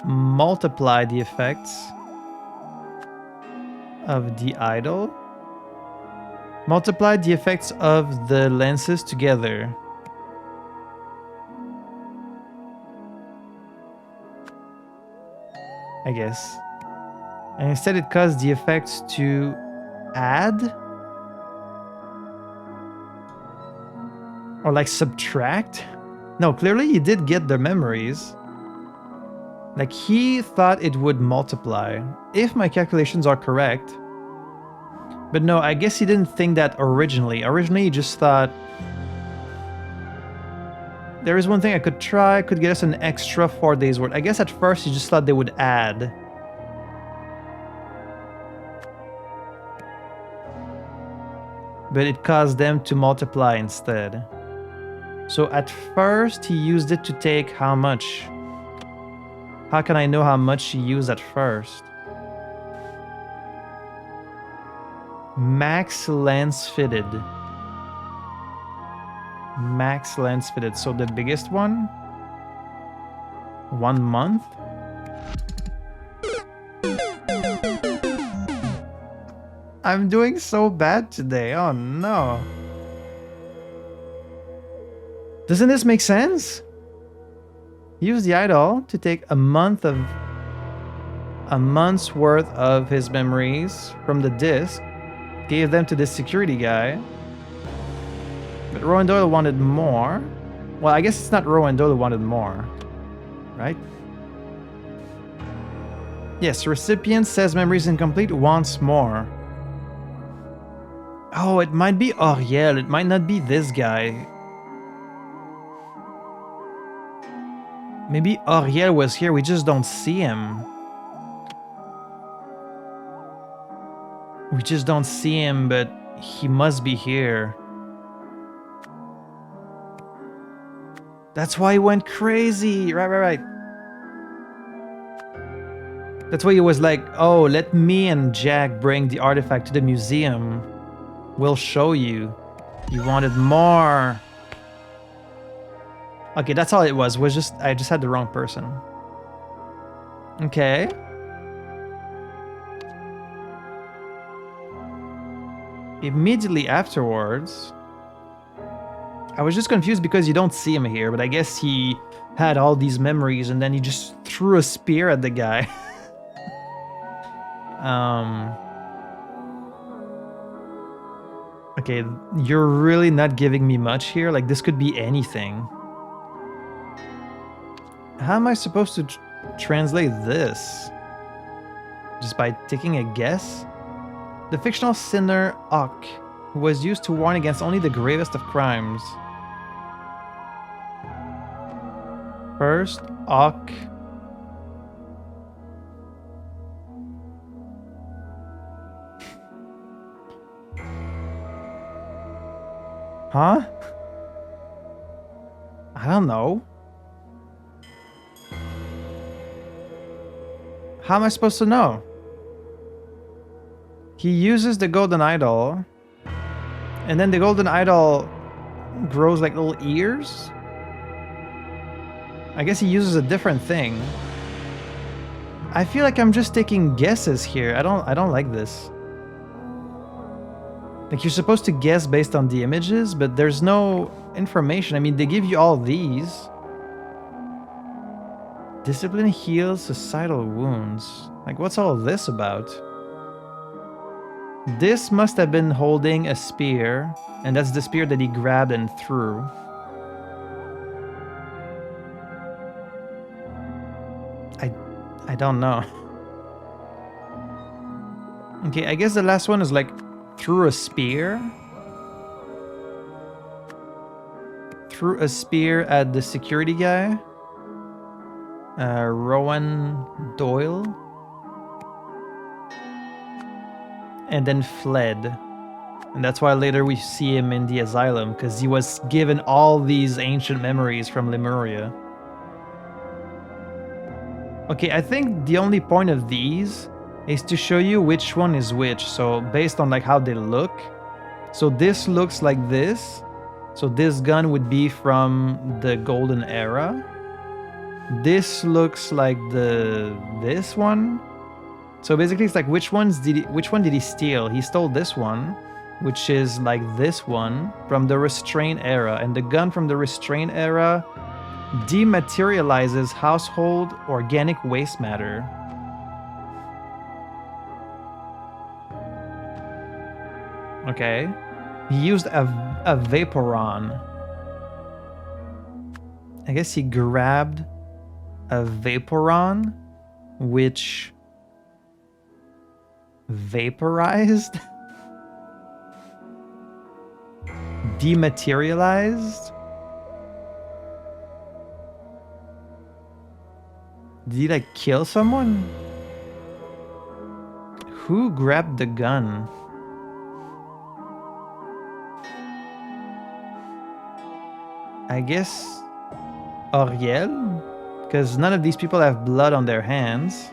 [SPEAKER 1] multiply the effects of the idol. Multiply the effects of the lenses together. I guess. And instead it caused the effects to add? Or like subtract? No, clearly he did get the memories. Like he thought it would multiply, if my calculations are correct. But no, I guess he didn't think that originally. Originally he just thought, there is one thing I could try, could get us an extra 4 days worth. I guess at first he just thought they would add. But it caused them to multiply instead. So at first he used it to take how much? How can I know how much he used at first? Max lens fitted. Max lens fitted. So the biggest one? 1 month? I'm doing so bad today. Oh no. Doesn't this make sense? Use the idol to take a month's worth of his memories from the disc, gave them to this security guy. But Rowan Doyle wanted more. Well, I guess it's not Rowan Doyle wanted more, right? Yes, recipient says memories incomplete, wants more. Oh, it might be Auriel. It might not be this guy. Maybe Auriel was here, we just don't see him. We just don't see him, but he must be here. That's why he went crazy. Right. That's why he was like, oh, let me and Jack bring the artifact to the museum. We'll show you. You wanted more. Okay, that's all it was. I just had the wrong person. Okay. Immediately afterwards, I was just confused because you don't see him here, but I guess he had all these memories and then he just threw a spear at the guy. Okay, you're really not giving me much here. Like, this could be anything. How am I supposed to translate this? Just by taking a guess? The fictional sinner Ock, who was used to warn against only the gravest of crimes. First, Ock. Huh? I don't know. How am I supposed to know? He uses the golden idol, and then the golden idol grows like little ears. I guess he uses a different thing. I feel like I'm just taking guesses here. I don't like this. Like, you're supposed to guess based on the images, but there's no information. I mean, they give you all these. Discipline heals societal wounds. Like, what's all this about? This must have been holding a spear, and that's the spear that he grabbed and threw. I don't know. Okay, I guess the last one is like threw a spear. Threw a spear at the security guy. Rowan Doyle. And then fled. And that's why later we see him in the asylum, because he was given all these ancient memories from Lemuria. Okay, I think the only point of these is to show you which one is which. So based on like how they look. So this looks like this. So this gun would be from the golden era. This looks like this one. So basically it's like which one did he steal? He stole this one, which is like this one from the restraint era, and the gun from the restraint era dematerializes household organic waste matter. Okay. He used a Vaporon. I guess he grabbed a Vaporon, which vaporized? Dematerialized? Did he like kill someone? Who grabbed the gun? I guess Auriel? Because none of these people have blood on their hands.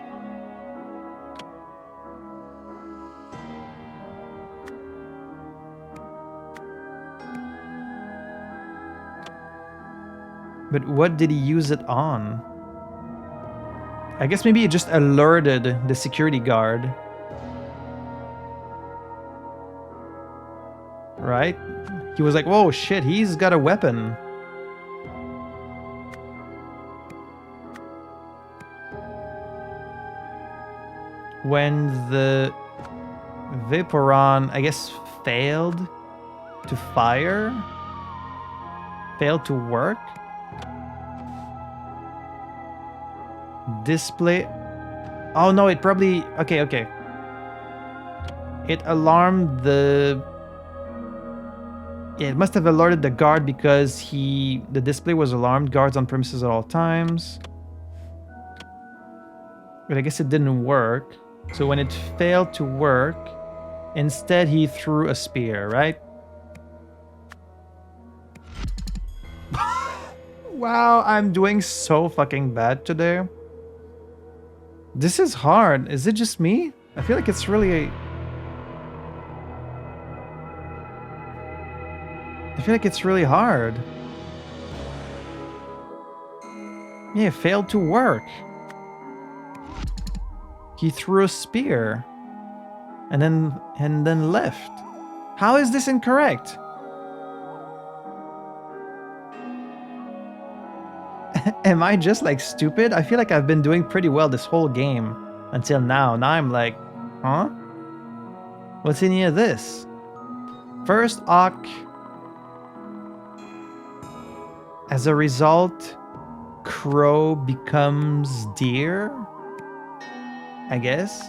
[SPEAKER 1] But what did he use it on? I guess maybe it just alerted the security guard. Right? He was like, whoa, shit, he's got a weapon. When the Vaporon, I guess, failed to fire? Failed to work? Display. Oh no, it probably. Okay. It alarmed the. Yeah, it must have alerted the guard because the display was alarmed. Guards on premises at all times. But I guess it didn't work. So when it failed to work, instead he threw a spear, right? Wow, I'm doing so fucking bad today. This is hard. Is it just me? I feel like it's really... I feel like it's really hard. Yeah, it failed to work. He threw a spear and then left. How is this incorrect? Am I just like stupid? I feel like I've been doing pretty well this whole game until now. Now I'm like, huh? What's in here this? First Ock. As a result, crow becomes deer, I guess.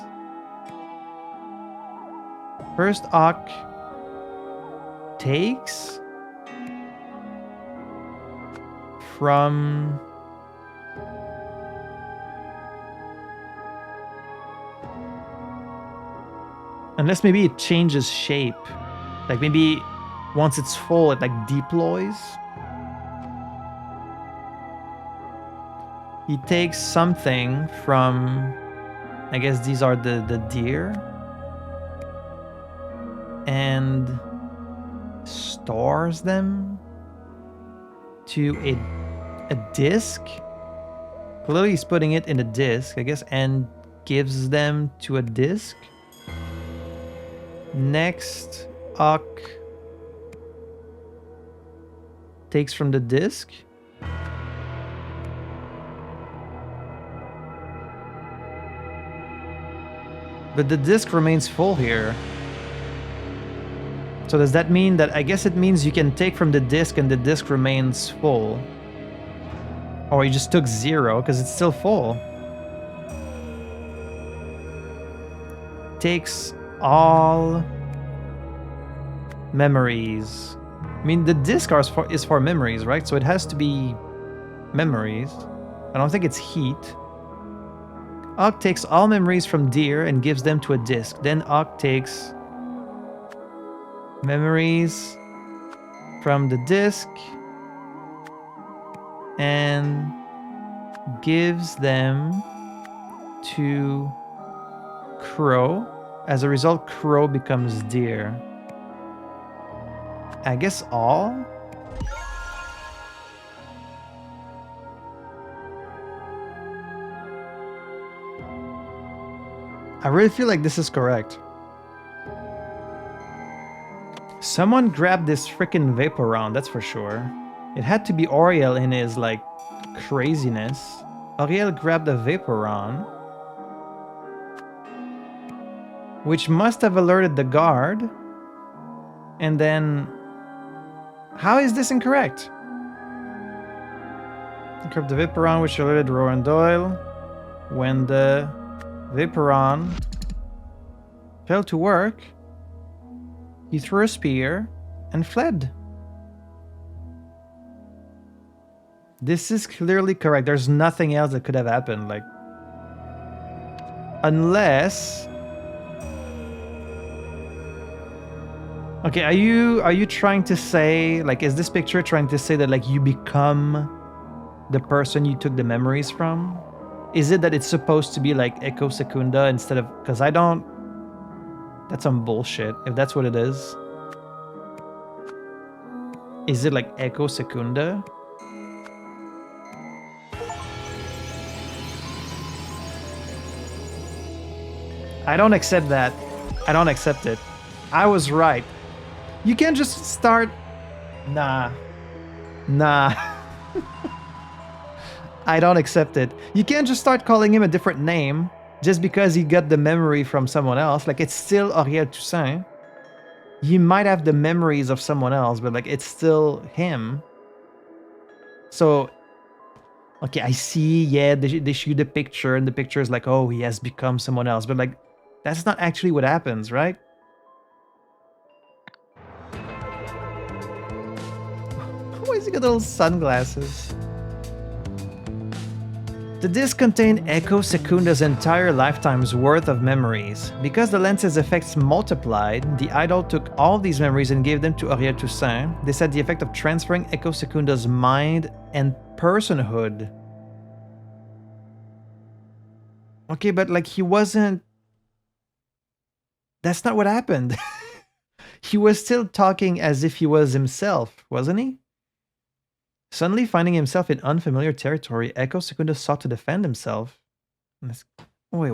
[SPEAKER 1] First Ock takes from unless maybe it changes shape. Like maybe once it's full, it like deploys. He takes something from, I guess these are the deer, and stores them to a disc. Clearly he's putting it in a disc, I guess, and gives them to a disc. Next, Ock takes from the disc. But the disc remains full here. So does that mean that, I guess it means you can take from the disc and the disc remains full. Or you just took 0 because it's still full. Takes all memories. I mean, the disc is for memories, right? So it has to be memories. I don't think it's heat. Ock takes all memories from deer and gives them to a disc. Then Ock takes memories from the disc and gives them to crow. As a result, crow becomes deer. I guess all? I really feel like this is correct. Someone grabbed this freaking Vaporon, that's for sure. It had to be Oriel in his, like, craziness. Oriel grabbed a Vaporon, which must have alerted the guard. And then... how is this incorrect? Grabbed the Vaporon, which alerted Rowan Doyle. When the Vaporon failed to work, he threw a spear and fled. This is clearly correct. There's nothing else that could have happened, like... unless... okay, are you trying to say, like, is this picture trying to say that, like, you become the person you took the memories from? Is it that it's supposed to be like Echo Secunda instead of... because I don't... that's some bullshit, if that's what it is. Is it like Echo Secunda? I don't accept that. I don't accept it. I was right. You can't just start... nah. I don't accept it. You can't just start calling him a different name just because he got the memory from someone else. Like, it's still Auriel Toussaint. He might have the memories of someone else, but, like, it's still him. So, okay, I see, yeah, they shoot the picture, and the picture is like, oh, he has become someone else. But, like, that's not actually what happens, right? Why has he got little sunglasses? The disc contained Echo Secunda's entire lifetime's worth of memories. Because the lens's effects multiplied, the idol took all these memories and gave them to Auriel Toussaint. This had the effect of transferring Echo Secunda's mind and personhood. Okay, but like he wasn't... that's not what happened. He was still talking as if he was himself, wasn't he? Suddenly finding himself in unfamiliar territory, Echo Secunda sought to defend himself. Wait.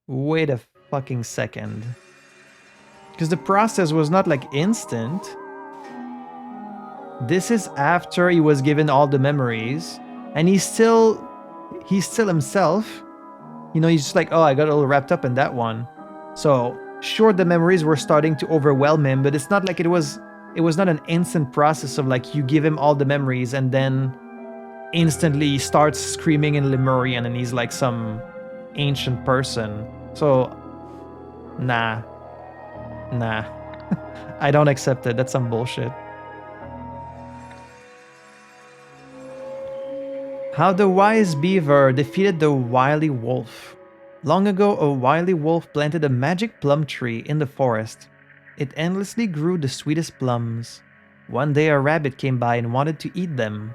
[SPEAKER 1] Wait a fucking second. Because the process was not like instant. This is after he was given all the memories, and he's still himself. You know, he's just like, oh, I got a little wrapped up in that one. So sure, the memories were starting to overwhelm him, but it's not like it was not an instant process of like you give him all the memories and then instantly he starts screaming in Lemurian and he's like some ancient person. So nah. I don't accept it. That's some bullshit. How the wise beaver defeated the wily wolf. Long ago, a wily wolf planted a magic plum tree in the forest. It endlessly grew the sweetest plums. One day a rabbit came by and wanted to eat them.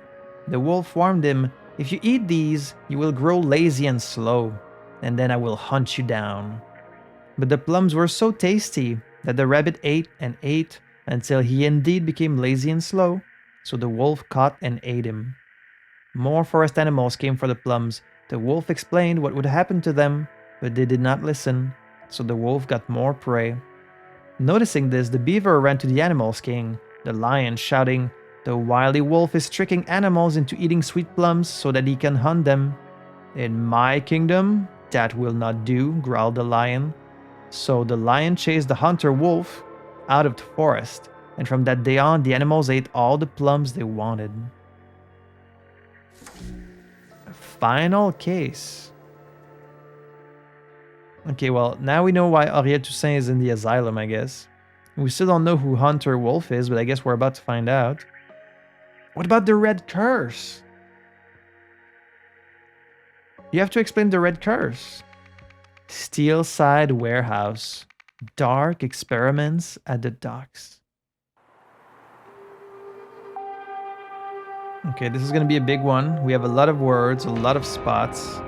[SPEAKER 1] The wolf warned him, "If you eat these, you will grow lazy and slow, and then I will hunt you down." But the plums were so tasty that the rabbit ate and ate until he indeed became lazy and slow, so the wolf caught and ate him. More forest animals came for the plums. The wolf explained what would happen to them, but they did not listen, so the wolf got more prey. Noticing this, the beaver ran to the animals' king, the lion, shouting, "The wily wolf is tricking animals into eating sweet plums so that he can hunt them." "In my kingdom, that will not do," growled the lion. So the lion chased the hunter wolf out of the forest, and from that day on, the animals ate all the plums they wanted. Final case. Okay, well, now we know why Henriette Toussaint is in the asylum, I guess. We still don't know who Hunter Wolf is, but I guess we're about to find out. What about the red curse? You have to explain the red curse. Steelside warehouse. Dark experiments at the docks. Okay, this is going to be a big one. We have a lot of words, a lot of spots.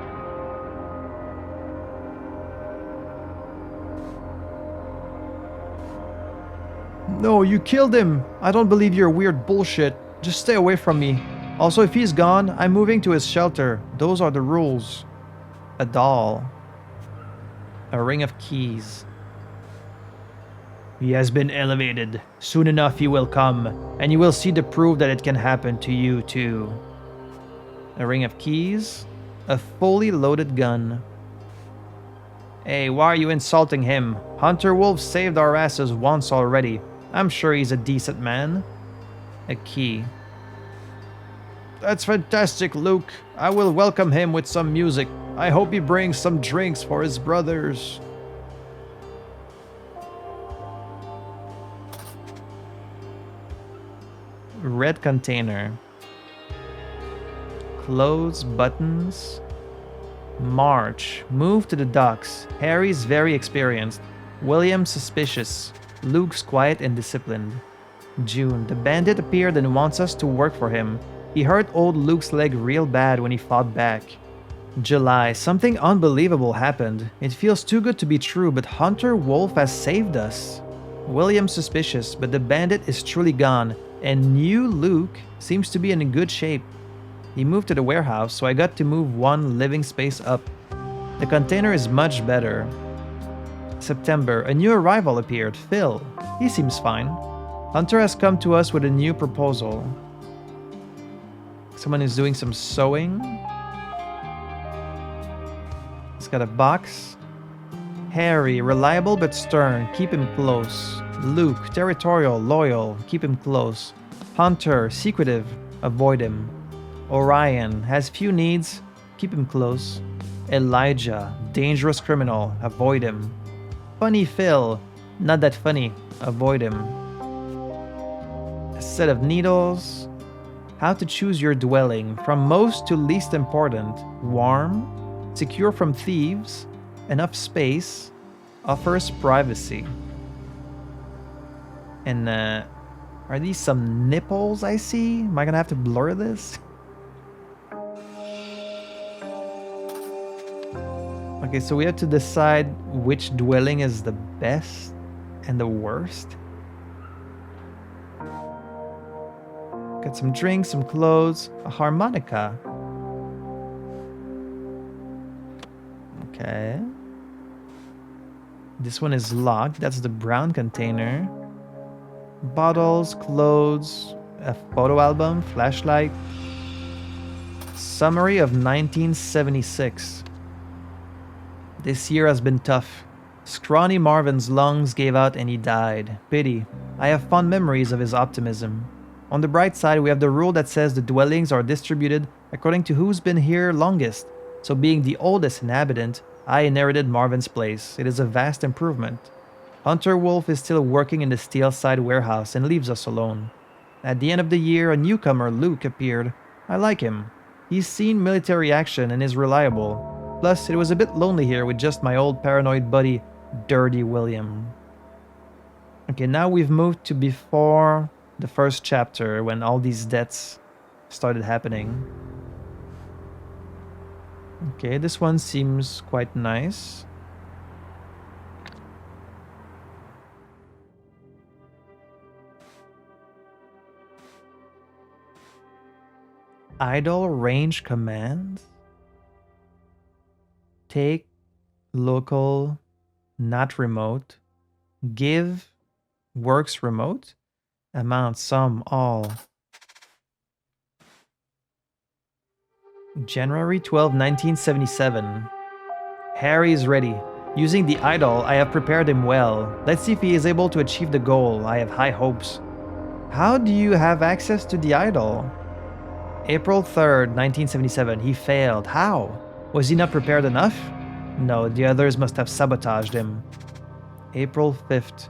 [SPEAKER 1] No, you killed him. I don't believe your weird bullshit. Just stay away from me. Also, if he's gone, I'm moving to his shelter. Those are the rules. A doll. A ring of keys. He has been elevated. Soon enough he will come, and you will see the proof that it can happen to you too. A ring of keys. A fully loaded gun. Hey, why are you insulting him? Hunter Wolf saved our asses once already. I'm sure he's a decent man. A key. That's fantastic, Luke. I will welcome him with some music. I hope he brings some drinks for his brothers. Red container. Clothes, buttons. March. Move to the docks. Harry's very experienced. William suspicious. Luke's quiet and disciplined. June. The bandit appeared and wants us to work for him. He hurt old Luke's leg real bad when he fought back. July. Something unbelievable happened. It feels too good to be true, but Hunter Wolf has saved us. William suspicious, but the bandit is truly gone, and new Luke seems to be in good shape. He moved to the warehouse, so I got to move one living space up. The container is much better. September. A new arrival appeared, Phil. He seems fine. Hunter has come to us with a new proposal. Someone is doing some sewing. He's got a box. Harry, reliable but stern, keep him close. Luke, territorial, loyal, keep him close. Hunter, secretive, avoid him. Orion, has few needs, keep him close. Elijah, dangerous criminal, avoid him. Funny Phil, not that funny, avoid him. A set of needles. How to choose your dwelling, from most to least important. Warm, secure from thieves, enough space, offers privacy. And are these some nipples I see? Am I gonna have to blur this? Okay, so we have to decide which dwelling is the best and the worst. Got some drinks, some clothes, a harmonica. Okay. This one is locked. That's the brown container. Bottles, clothes, a photo album, flashlight. Summary of 1976. This year has been tough. Scrawny Marvin's lungs gave out and he died. Pity. I have fond memories of his optimism. On the bright side, we have the rule that says the dwellings are distributed according to who's been here longest. So being the oldest inhabitant, I inherited Marvin's place. It is a vast improvement. Hunter Wolf is still working in the Steelside warehouse and leaves us alone. At the end of the year, a newcomer, Luke, appeared. I like him. He's seen military action and is reliable. Plus, it was a bit lonely here with just my old paranoid buddy, Dirty William. Okay, now we've moved to before the first chapter when all these deaths started happening. Okay, this one seems quite nice. Idle range commands. Take, local, not remote. Give, works remote. Amount, sum, all. January 12, 1977. Harry is ready. Using the idol, I have prepared him well. Let's see if he is able to achieve the goal. I have high hopes. How do you have access to the idol? April 3rd, 1977. He failed. How? Was he not prepared enough? No, the others must have sabotaged him. April 5th.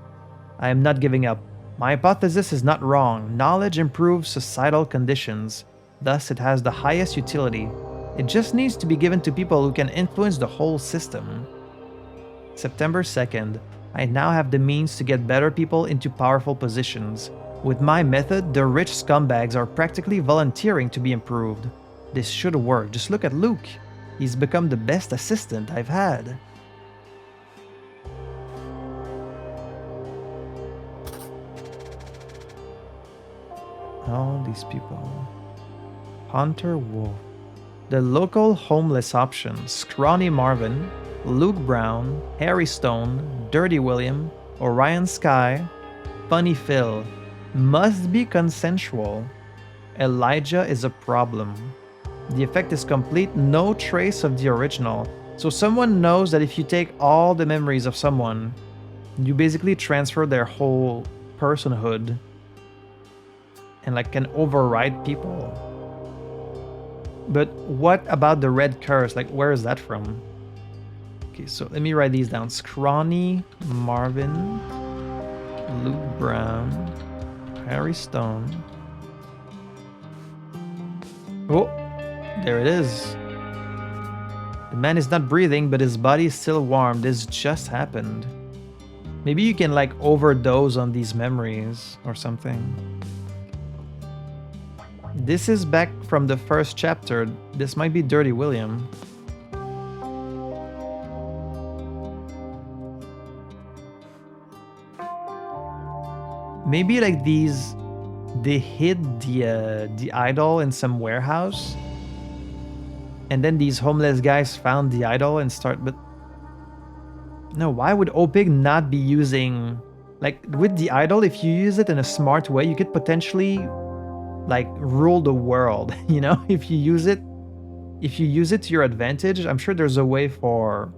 [SPEAKER 1] I am not giving up. My hypothesis is not wrong. Knowledge improves societal conditions. Thus, it has the highest utility. It just needs to be given to people who can influence the whole system. September 2nd. I now have the means to get better people into powerful positions. With my method, the rich scumbags are practically volunteering to be improved. This should work. Just look at Luke. He's become the best assistant I've had. All these people. Hunter Wolf. The local homeless options: Scrawny Marvin, Luke Brown, Harry Stone, Dirty William, Orion Sky, Funny Phil. Must be consensual. Elijah is a problem. The effect is complete, no trace of the original. So someone knows that if you take all the memories of someone, you basically transfer their whole personhood and like can override people. But what about the red curse? Like, where is that from? Okay, so let me write these down. Scrawny Marvin, Luke Brown, Harry Stone. Oh, there it is. The man is not breathing, but his body is still warm. This just happened. Maybe you can like overdose on these memories or something. This is back from the first chapter. This might be Dirty William. Maybe like these, they hid the idol in some warehouse, and then these homeless guys found the idol and but no, why would OPIG not be using, like with the idol, if you use it in a smart way, you could potentially like rule the world, you know, if you use it to your advantage. I'm sure there's a way for,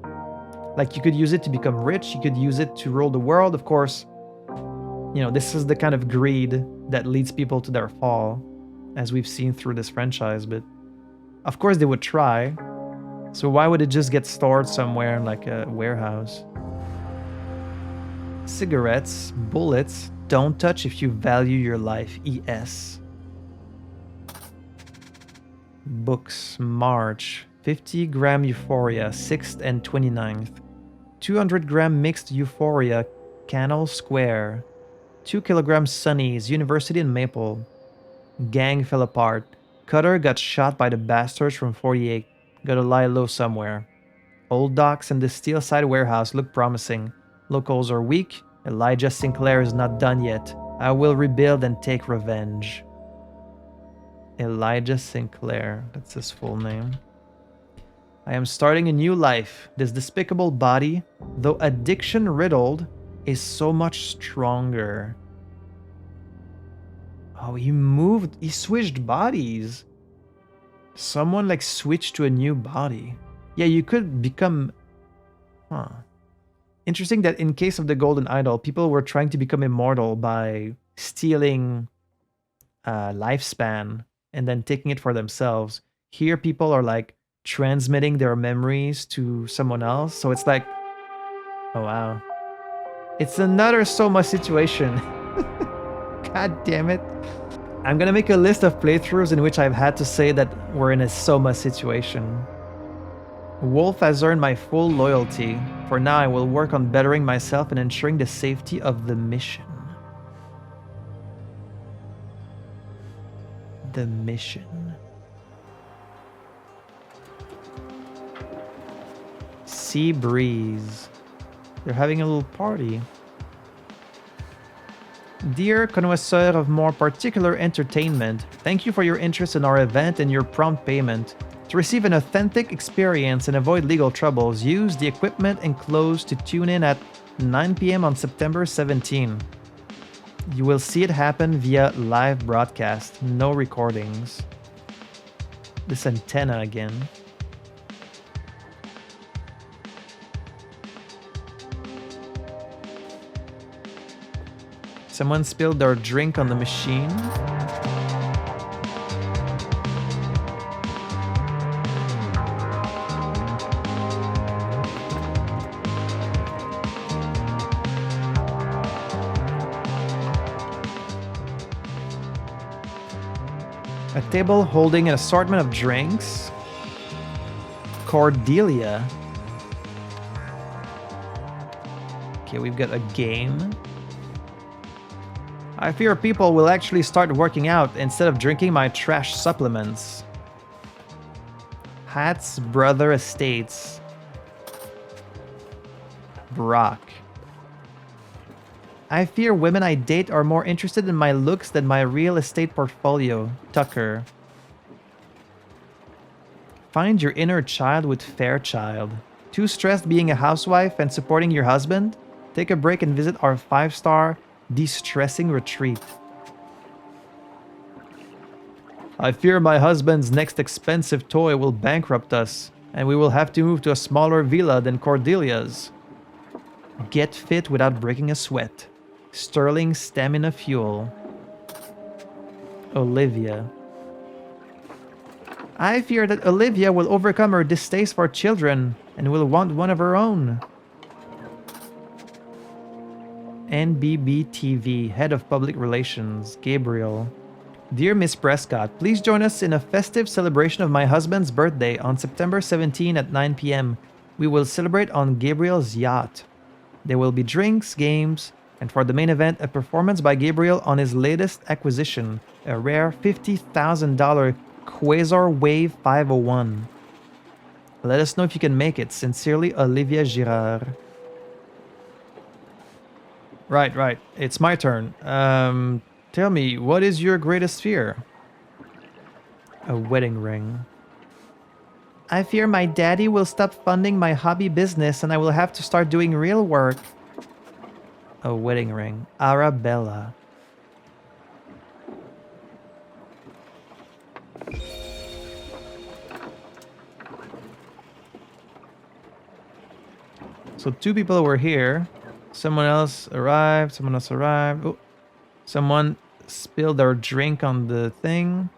[SPEAKER 1] like, you could use it to become rich, you could use it to rule the world. Of course, you know, this is the kind of greed that leads people to their fall, as we've seen through this franchise, but of course they would try. So why would it just get stored somewhere in like a warehouse? Cigarettes, bullets, don't touch if you value your life. ES. Books, March. 50-gram Euphoria, 6th and 29th. 200-gram mixed Euphoria, Canal Square. 2 kilograms Sunnies, University and Maple. Gang fell apart. Cutter got shot by the bastards from 48. Gotta lie low somewhere. Old docks and the Steelside warehouse look promising. Locals are weak. Elijah Sinclair is not done yet. I will rebuild and take revenge. Elijah Sinclair, that's his full name. I am starting a new life. This despicable body, though addiction-riddled, is so much stronger. Oh, he switched bodies. Someone like switched to a new body. Yeah, you could become... Huh. Interesting that in case of the Golden Idol, people were trying to become immortal by stealing lifespan and then taking it for themselves. Here, people are like transmitting their memories to someone else. So it's like, oh wow. It's another Soma situation. God damn it. I'm gonna make a list of playthroughs in which I've had to say that we're in a Soma situation. Wolf has earned my full loyalty. For now, I will work on bettering myself and ensuring the safety of the mission. The mission. Sea breeze. They're having a little party. Dear connoisseur of more particular entertainment, thank you for your interest in our event and your prompt payment. To receive an authentic experience and avoid legal troubles, use the equipment enclosed to tune in at 9 p.m. on September 17. You will see it happen via live broadcast, no recordings. This antenna again. Someone spilled their drink on the machine. A table holding an assortment of drinks. Cordelia. Okay, we've got a game. I fear people will actually start working out instead of drinking my trash supplements. Hat's Brother Estates. Brock. I fear women I date are more interested in my looks than my real estate portfolio. Tucker. Find your inner child with Fairchild. Too stressed being a housewife and supporting your husband? Take a break and visit our 5-star de-stressing retreat. I fear my husband's next expensive toy will bankrupt us, and we will have to move to a smaller villa than Cordelia's. Get fit without breaking a sweat. Sterling Stamina Fuel. Olivia. I fear that Olivia will overcome her distaste for children and will want one of her own. NBBTV, Head of Public Relations, Gabriel. Dear Miss Prescott, please join us in a festive celebration of my husband's birthday on September 17 at 9 p.m. We will celebrate on Gabriel's yacht. There will be drinks, games, and for the main event, a performance by Gabriel on his latest acquisition, a rare $50,000 Quasar Wave 501. Let us know if you can make it. Sincerely, Olivia Girard. Right. It's my turn. Tell me, what is your greatest fear? A wedding ring. I fear my daddy will stop funding my hobby business and I will have to start doing real work. A wedding ring. Arabella. So 2 people were here. Someone else arrived. Oh, someone spilled their drink on the thing.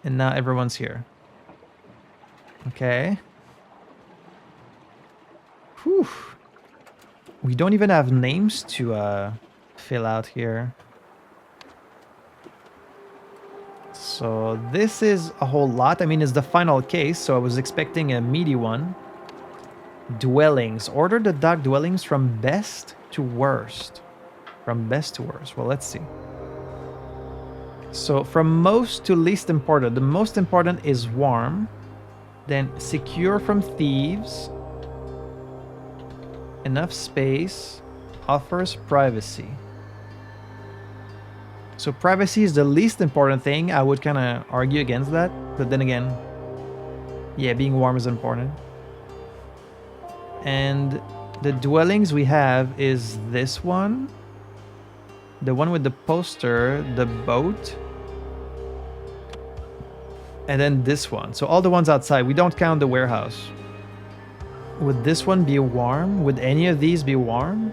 [SPEAKER 1] And now everyone's here. Okay. Whew. We don't even have names to fill out here. So this is a whole lot. I mean, it's the final case, so I was expecting a meaty one. Dwellings. Order the dock dwellings from best to worst. From best to worst. Well, let's see. So from most to least important. The most important is warm. Then secure from thieves. Enough space. Offers privacy. So privacy is the least important thing. I would kind of argue against that. But then again, Yeah, being warm is important. And the dwellings we have is this one. The one with the poster, the boat. And then this one. So all the ones outside. We don't count the warehouse. Would this one be warm? Would any of these be warm?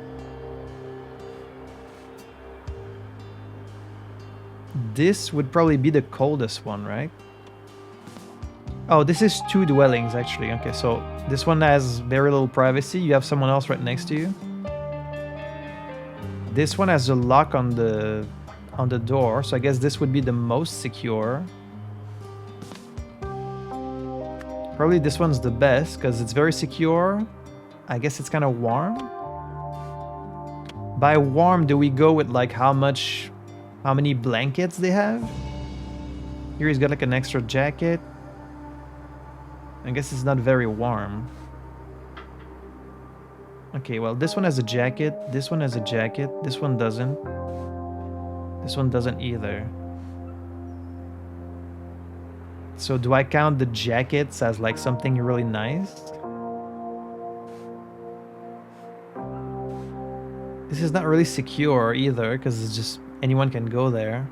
[SPEAKER 1] This would probably be the coldest one, right? Oh, this is 2 dwellings, actually. Okay, so this one has very little privacy. You have someone else right next to you. This one has a lock on the door, so I guess this would be the most secure. Probably this one's the best, because it's very secure. I guess it's kind of warm. By warm, do we go with like how many blankets they have? Here he's got like an extra jacket. I guess it's not very warm. Okay, well, this one has a jacket. This one has a jacket. This one doesn't. This one doesn't either. So do I count the jackets as like something really nice? This is not really secure either, because it's just anyone can go there.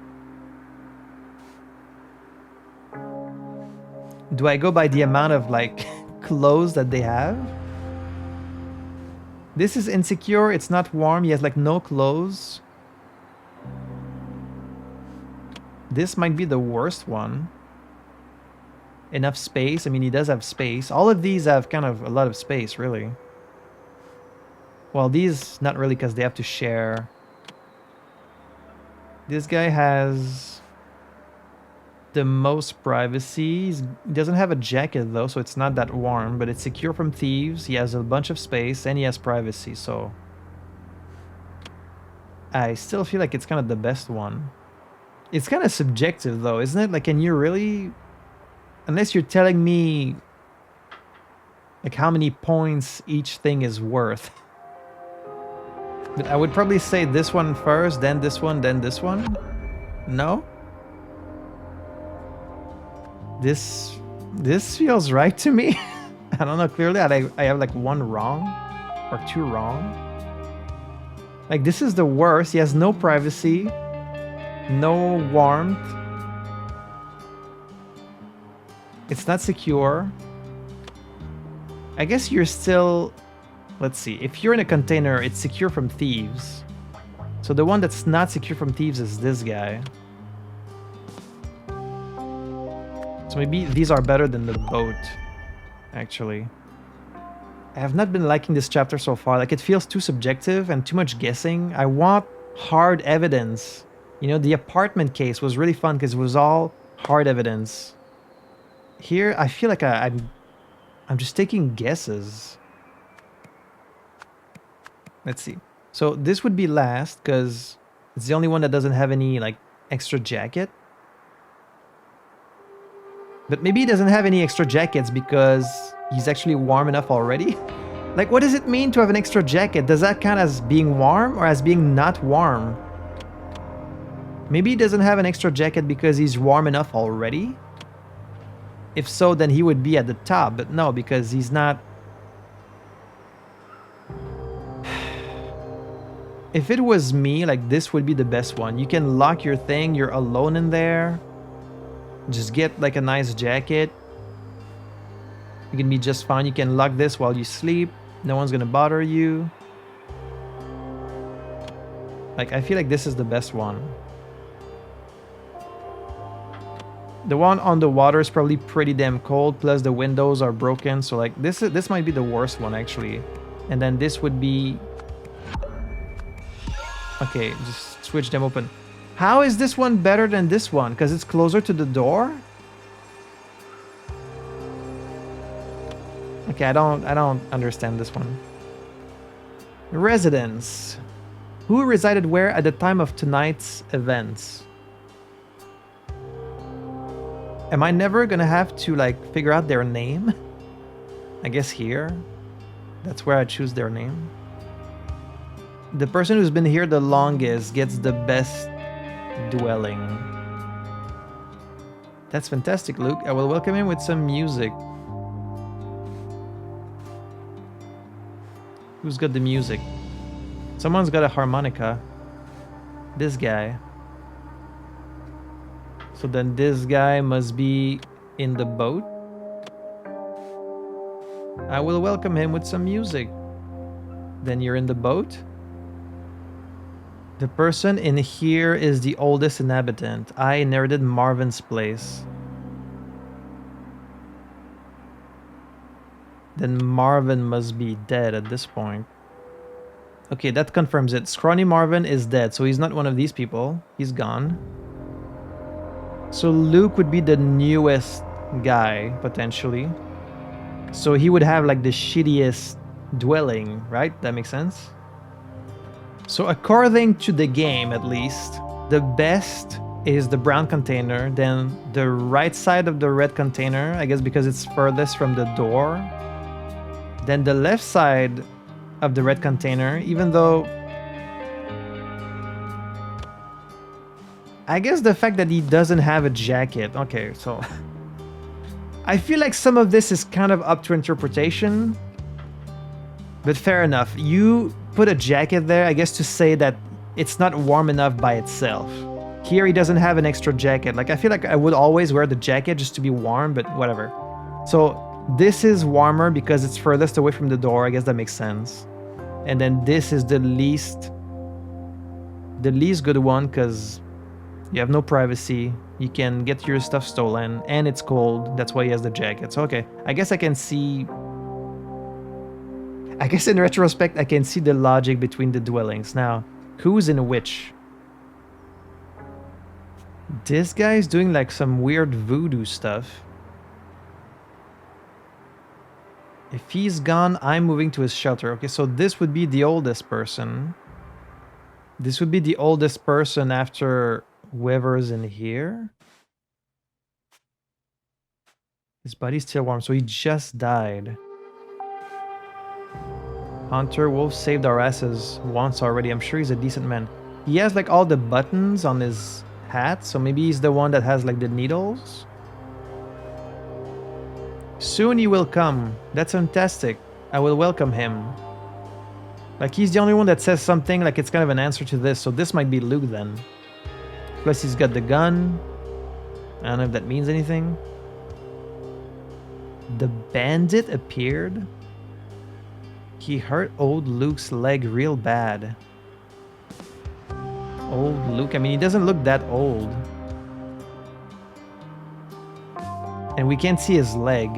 [SPEAKER 1] Do I go by the amount of like clothes that they have? This is insecure, it's not warm, he has like no clothes. This might be the worst one. Enough space, I mean he does have space. All of these have kind of a lot of space, really. Well, these not really, because they have to share. This guy has the most privacy. He doesn't have a jacket though, so it's not that warm, but it's secure from thieves. He has a bunch of space and he has privacy, so I still feel like it's kind of the best one. It's kind of subjective though, isn't it? Like, can you really, unless you're telling me like how many points each thing is worth. But I would probably say this one first, then this one, then this one. No? This feels right to me. I don't know, clearly I have like 1 wrong or 2 wrong. Like, this is the worst. He has no privacy, no warmth. It's not secure. I guess you're still, let's see, if you're in a container, it's secure from thieves. So the one that's not secure from thieves is this guy. So maybe these are better than the boat, actually. I have not been liking this chapter so far. Like, it feels too subjective and too much guessing. I want hard evidence. You know, the apartment case was really fun because it was all hard evidence. Here, I feel like I'm just taking guesses. Let's see. So this would be last because it's the only one that doesn't have any like extra jacket. But maybe he doesn't have any extra jackets because he's actually warm enough already. Like, what does it mean to have an extra jacket? Does that count as being warm or as being not warm? Maybe he doesn't have an extra jacket because he's warm enough already. If so, then he would be at the top. But no, because he's not. If it was me, like, this would be the best one. You can lock your thing. You're alone in there. Just get like a nice jacket. You can be just fine. You can lock this while you sleep. No one's gonna bother you. Like, I feel like this is the best one. The one on the water is probably pretty damn cold, plus the windows are broken, so like this might be the worst one actually. And then this would be, okay, just switch them open. How is this one better than this one? Because it's closer to the door? Okay, I don't understand this one. Residence. Who resided where at the time of tonight's events? Am I never gonna have to like figure out their name? I guess here. That's where I choose their name. The person who's been here the longest gets the best dwelling. That's fantastic, Luke. I will welcome him with some music. Who's got the music? Someone's got a harmonica. This guy. So then this guy must be in the boat. I will welcome him with some music. Then you're in the boat. The person in here is the oldest inhabitant. I inherited Marvin's place. Then Marvin must be dead at this point. Okay, that confirms it. Scrawny Marvin is dead, so he's not one of these people. He's gone. So Luke would be the newest guy, potentially. So he would have like the shittiest dwelling, right? That makes sense? So according to the game, at least, the best is the brown container, then the right side of the red container, I guess because it's furthest from the door. Then the left side of the red container, even though I guess the fact that he doesn't have a jacket. Okay, so I feel like some of this is kind of up to interpretation, but fair enough. You put a jacket there, I guess, to say that it's not warm enough by itself. Here he doesn't have an extra jacket. Like, I feel like I would always wear the jacket just to be warm, but whatever. So this is warmer because it's furthest away from the door. I guess that makes sense. And then this is the least good one because you have no privacy. You can get your stuff stolen and it's cold. That's why he has the jacket. So, okay. I guess I can see... I guess in retrospect, I can see the logic between the dwellings. Now, who's in which? This guy's doing like some weird voodoo stuff. If he's gone, I'm moving to his shelter. Okay, so this would be the oldest person. This would be the oldest person after whoever's in here. His body's still warm, so he just died. Hunter Wolf saved our asses once already. I'm sure he's a decent man. He has like all the buttons on his hat, so maybe he's the one that has like the needles. Soon he will come. That's fantastic. I will welcome him. Like, he's the only one that says something like it's kind of an answer to this, so this might be Luke then. Plus he's got the gun. I don't know if that means anything. The bandit appeared. He hurt old Luke's leg real bad. Old Luke, I mean, he doesn't look that old. And we can't see his leg.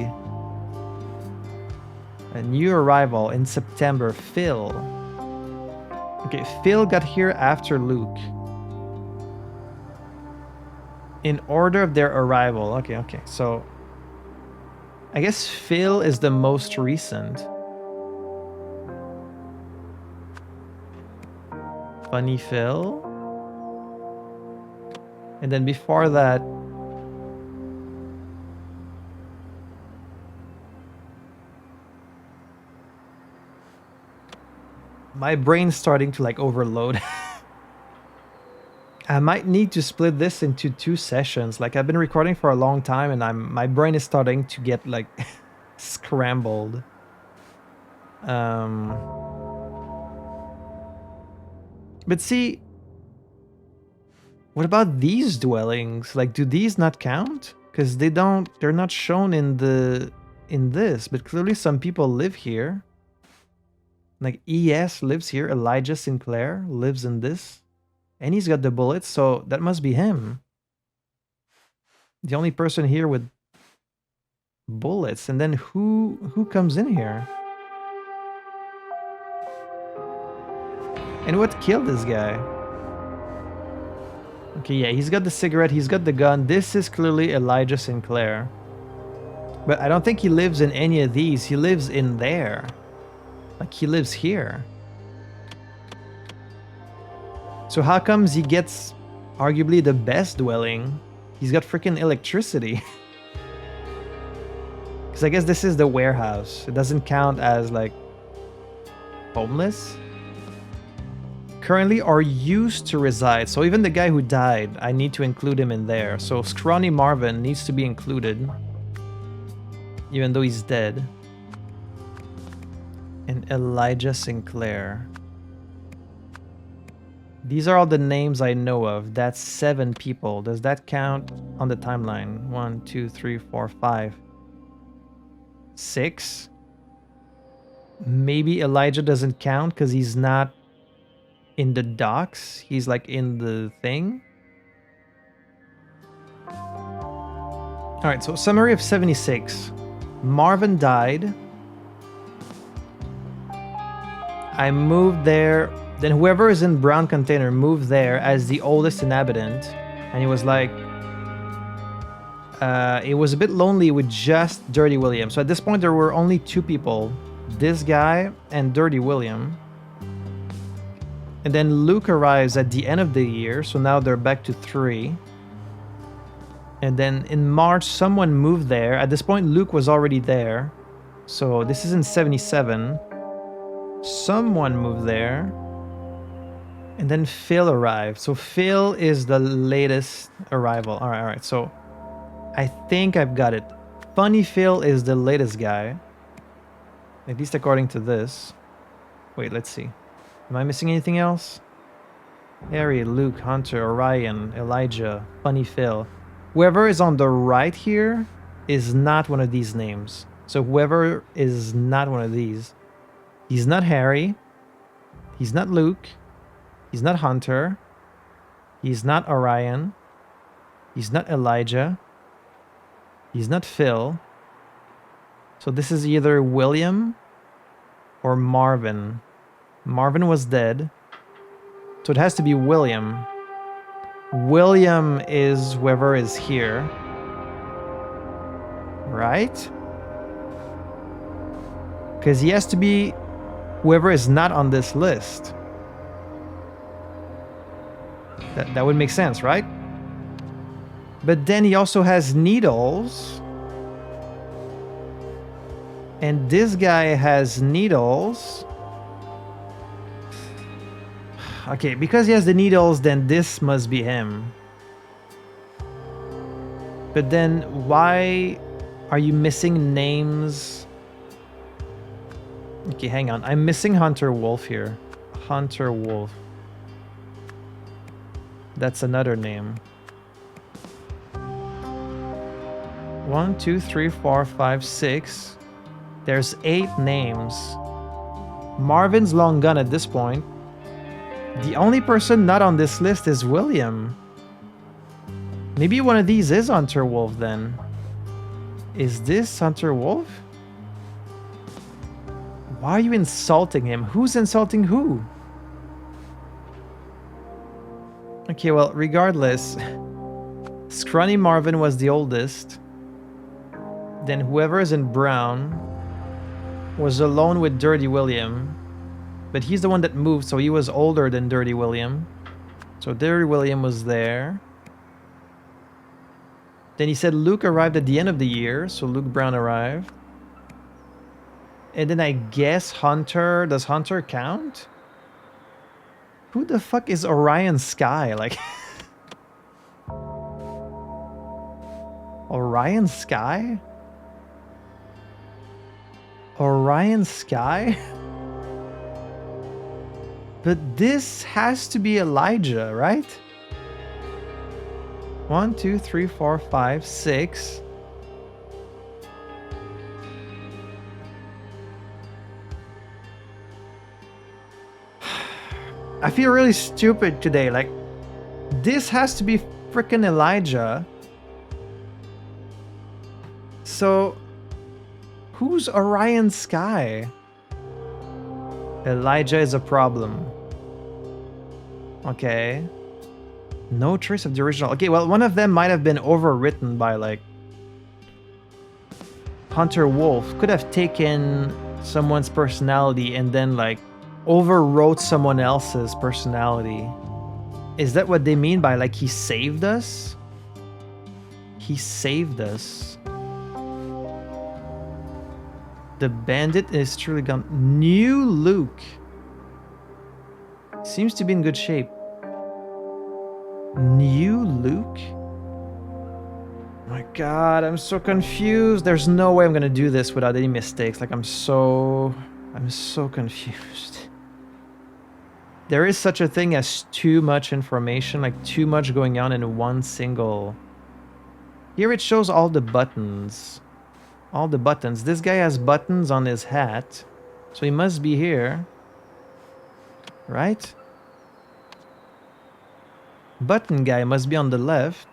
[SPEAKER 1] A new arrival in September, Phil. Okay, Phil got here after Luke. In order of their arrival. Okay, so... I guess Phil is the most recent. Funny Phil. And then before that... My brain's starting to like overload. I might need to split this into 2 sessions. Like, I've been recording for a long time and my brain is starting to get like scrambled. But see, what about these dwellings? Like, do these not count? Because they're not shown in this, but clearly some people live here. Like, ES lives here, Elijah Sinclair lives in this. And he's got the bullets, so that must be him. The only person here with bullets. And then who comes in here? And what killed this guy? Okay, yeah, he's got the cigarette, he's got the gun. This is clearly Elijah Sinclair. But I don't think he lives in any of these. He lives in there. Like, he lives here. So how comes he gets arguably the best dwelling? He's got freaking electricity. Because I guess this is the warehouse. It doesn't count as, like, homeless. Currently or used to reside. So even the guy who died, I need to include him in there. So Scrawny Marvin needs to be included. Even though he's dead. And Elijah Sinclair. These are all the names I know of. That's 7 people. Does that count on the timeline? 1, 2, 3, 4, 5, 6. Maybe Elijah doesn't count because he's not in the docks. He's like in the thing. All right, so summary of 76. Marvin died. I moved there. Then whoever is in brown container moved there as the oldest inhabitant. And he was like, it was a bit lonely with just Dirty William. So at this point, there were only 2 people. This guy and Dirty William. And then Luke arrives at the end of the year. So now they're back to 3. And then in March, someone moved there. At this point, Luke was already there. So this is in 77. Someone moved there. And then Phil arrived. So Phil is the latest arrival. All right. So I think I've got it. Funny Phil is the latest guy. At least according to this. Wait, let's see. Am I missing anything else? Harry, Luke, Hunter, Orion, Elijah, Funny Phil. Whoever is on the right here is not one of these names. So whoever is not one of these, he's not Harry. He's not Luke. He's not Hunter. He's not Orion. He's not Elijah. He's not Phil. So this is either William or Marvin. Marvin was dead. So it has to be William. William is whoever is here. Right? Because he has to be whoever is not on this list. That would make sense, right? But then he also has needles. And this guy has needles. Okay, because he has the needles, then this must be him. But then why are you missing names? Okay, hang on. I'm missing Hunter Wolf here. Hunter Wolf. That's another name. 1, 2, 3, 4, 5, 6. There's 8 names. Marvin's long gone at this point. The only person not on this list is William. Maybe one of these is Hunter Wolf then. Is this Hunter Wolf? Why are you insulting him? Who's insulting who? Okay, well, regardless, Scrawny Marvin was the oldest. Then whoever is in brown was alone with Dirty William. But he's the one that moved, so he was older than Dirty William. So Dirty William was there. Then he said Luke arrived at the end of the year, so Luke Brown arrived. And then I guess Hunter... Does Hunter count? Who the fuck is Orion Sky? Like... Orion Sky? Orion Sky? But this has to be Elijah, right? 1, 2, 3, 4, 5, 6. I feel really stupid today. Like, this has to be freaking Elijah. So, who's Orion Sky? Elijah is a problem. Okay. No trace of the original. Okay, well, one of them might have been overwritten by, like... Hunter Wolf could have taken someone's personality and then, like, overwrote someone else's personality. Is that what they mean by, like, he saved us? He saved us. The bandit is truly gone. New Luke. Seems to be in good shape. New Luke? My god, I'm so confused. There's no way I'm gonna do this without any mistakes. Like, I'm so I'm so confused. There is such a thing as too much information, like too much going on in one single... Here it shows all the buttons. All the buttons. This guy has buttons on his hat. So he must be here. Right? Button guy must be on the left.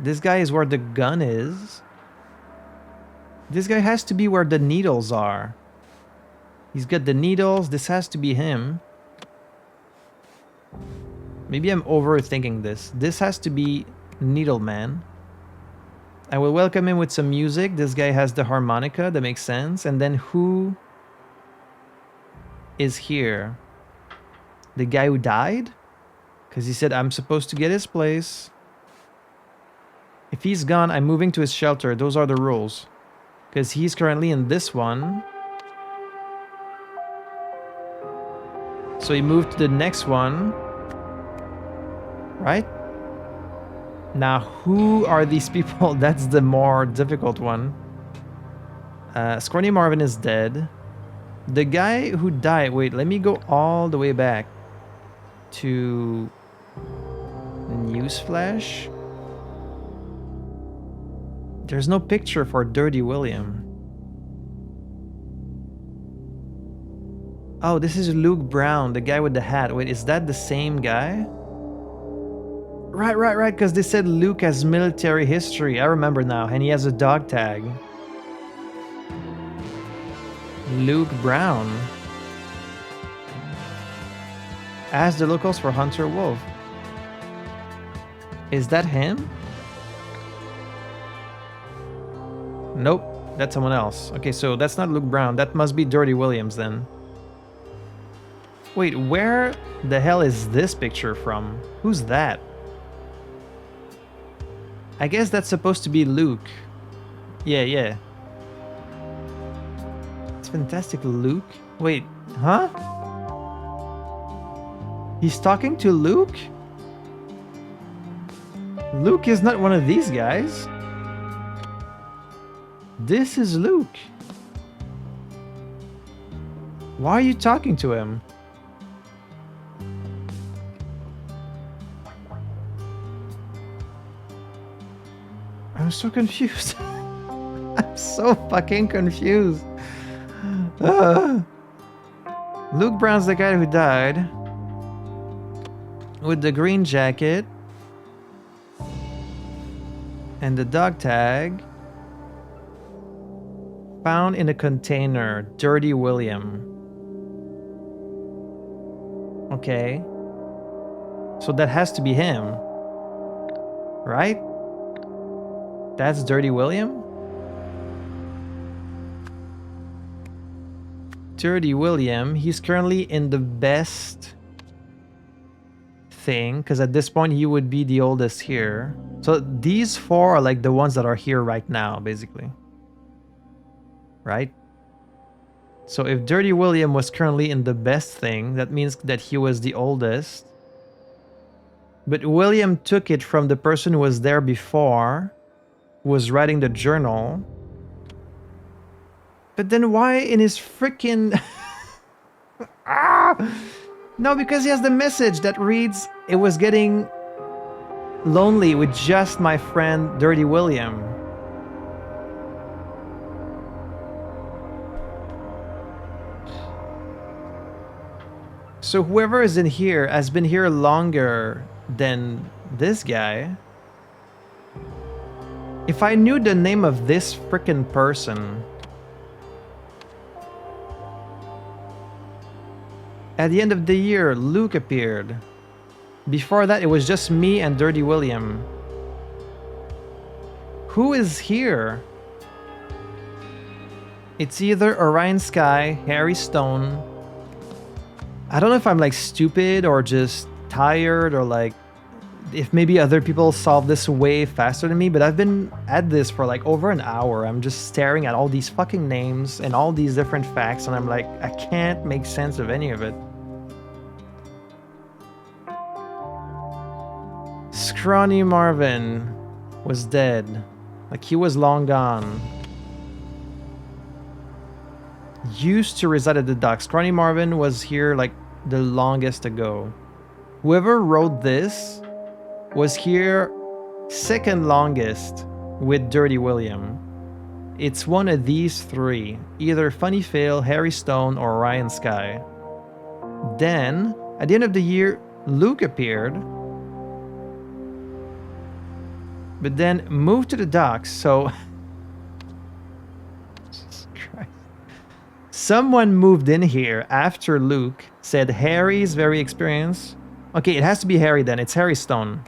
[SPEAKER 1] This guy is where the gun is. This guy has to be where the needles are. He's got the needles. This has to be him. Maybe I'm overthinking this. This has to be Needle Man. I will welcome him with some music. This guy has the harmonica. That makes sense. And then who is here? The guy who died? Because he said, I'm supposed to get his place. If he's gone, I'm moving to his shelter. Those are the rules. Because he's currently in this one. So he moved to the next one. Right? Now, who are these people? That's the more difficult one. Scrawny Marvin is dead. The guy who died... Wait, let me go all the way back to Newsflash. There's no picture for Dirty William. Oh, this is Luke Brown, the guy with the hat. Wait, is that the same guy? Right, because they said Luke has military history. I remember now, and he has a dog tag. Luke Brown. Ask the locals for Hunter Wolf. Is that him? Nope, that's someone else. Okay, so that's not Luke Brown. That must be Dirty Williams then. Wait, where the hell is this picture from? Who's that? I guess that's supposed to be Luke. Yeah. It's fantastic, Luke. Wait, huh? He's talking to Luke? Luke is not one of these guys. This is Luke. Why are you talking to him? I'm so confused. I'm so fucking confused. Luke Brown's the guy who died. With the green jacket. And the dog tag. Found in a container. Dirty William. Okay. So that has to be him. Right? That's Dirty William? Dirty William, he's currently in the best thing, because at this point he would be the oldest here. So these four are like the ones that are here right now, basically. Right? So if Dirty William was currently in the best thing, that means that he was the oldest. But William took it from the person who was there before, who was writing the journal. But then why in his freaking... No, because he has the message that reads, it was getting lonely with just my friend Dirty William. So whoever is in here has been here longer than this guy. If I knew the name of this frickin' person... At the end of the year, Luke appeared. Before that, it was just me and Dirty William. Who is here? It's either Orion Sky, Harry Stone. I don't know if I'm like stupid or just tired or like if maybe other people solve this way faster than me, but I've been at this for like over an hour. I'm just staring at all these fucking names and all these different facts, and I'm like, I can't make sense of any of it. Scrawny Marvin was dead. Like, he was long gone. used to reside at the docks. Crony Marvin was here like the longest ago. Whoever wrote this was here second longest with Dirty William. It's one of these three, either Funny Phil, Harry Stone, or Ryan Sky. Then, at the end of the year, Luke appeared, but then moved to the docks, so... Jesus Christ. Someone moved in here after Luke, said Harry's very experienced. Okay, it has to be Harry then. It's Harry Stone.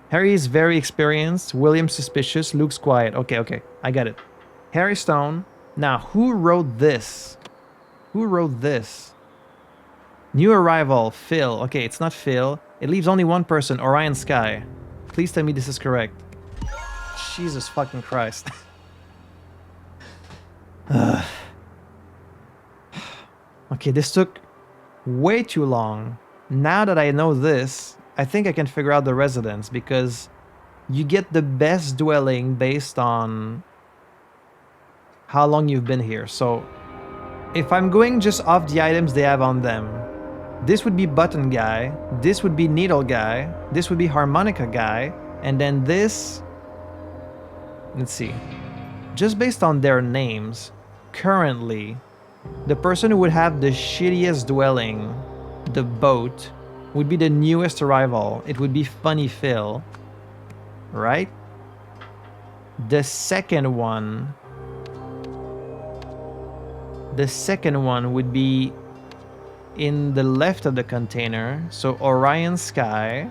[SPEAKER 1] Harry is very experienced. William's suspicious. Luke's quiet. Okay. I get it. Harry Stone. Now, who wrote this? Who wrote this? New arrival, Phil. Okay, it's not Phil. It leaves only one person, Orion Sky. Please tell me this is correct. Jesus fucking Christ. Okay, this took way too long. Now that I know this, I think I can figure out the residence, because you get the best dwelling based on how long you've been here. So if I'm going just off the items they have on them, this would be button guy, this would be needle guy, this would be harmonica guy, and then this, let's see, just based on their names, currently, the person who would have the shittiest dwelling, the boat, would be the newest arrival. It would be Funny Phil, right? The second one would be in the left of the container, so Orion Sky.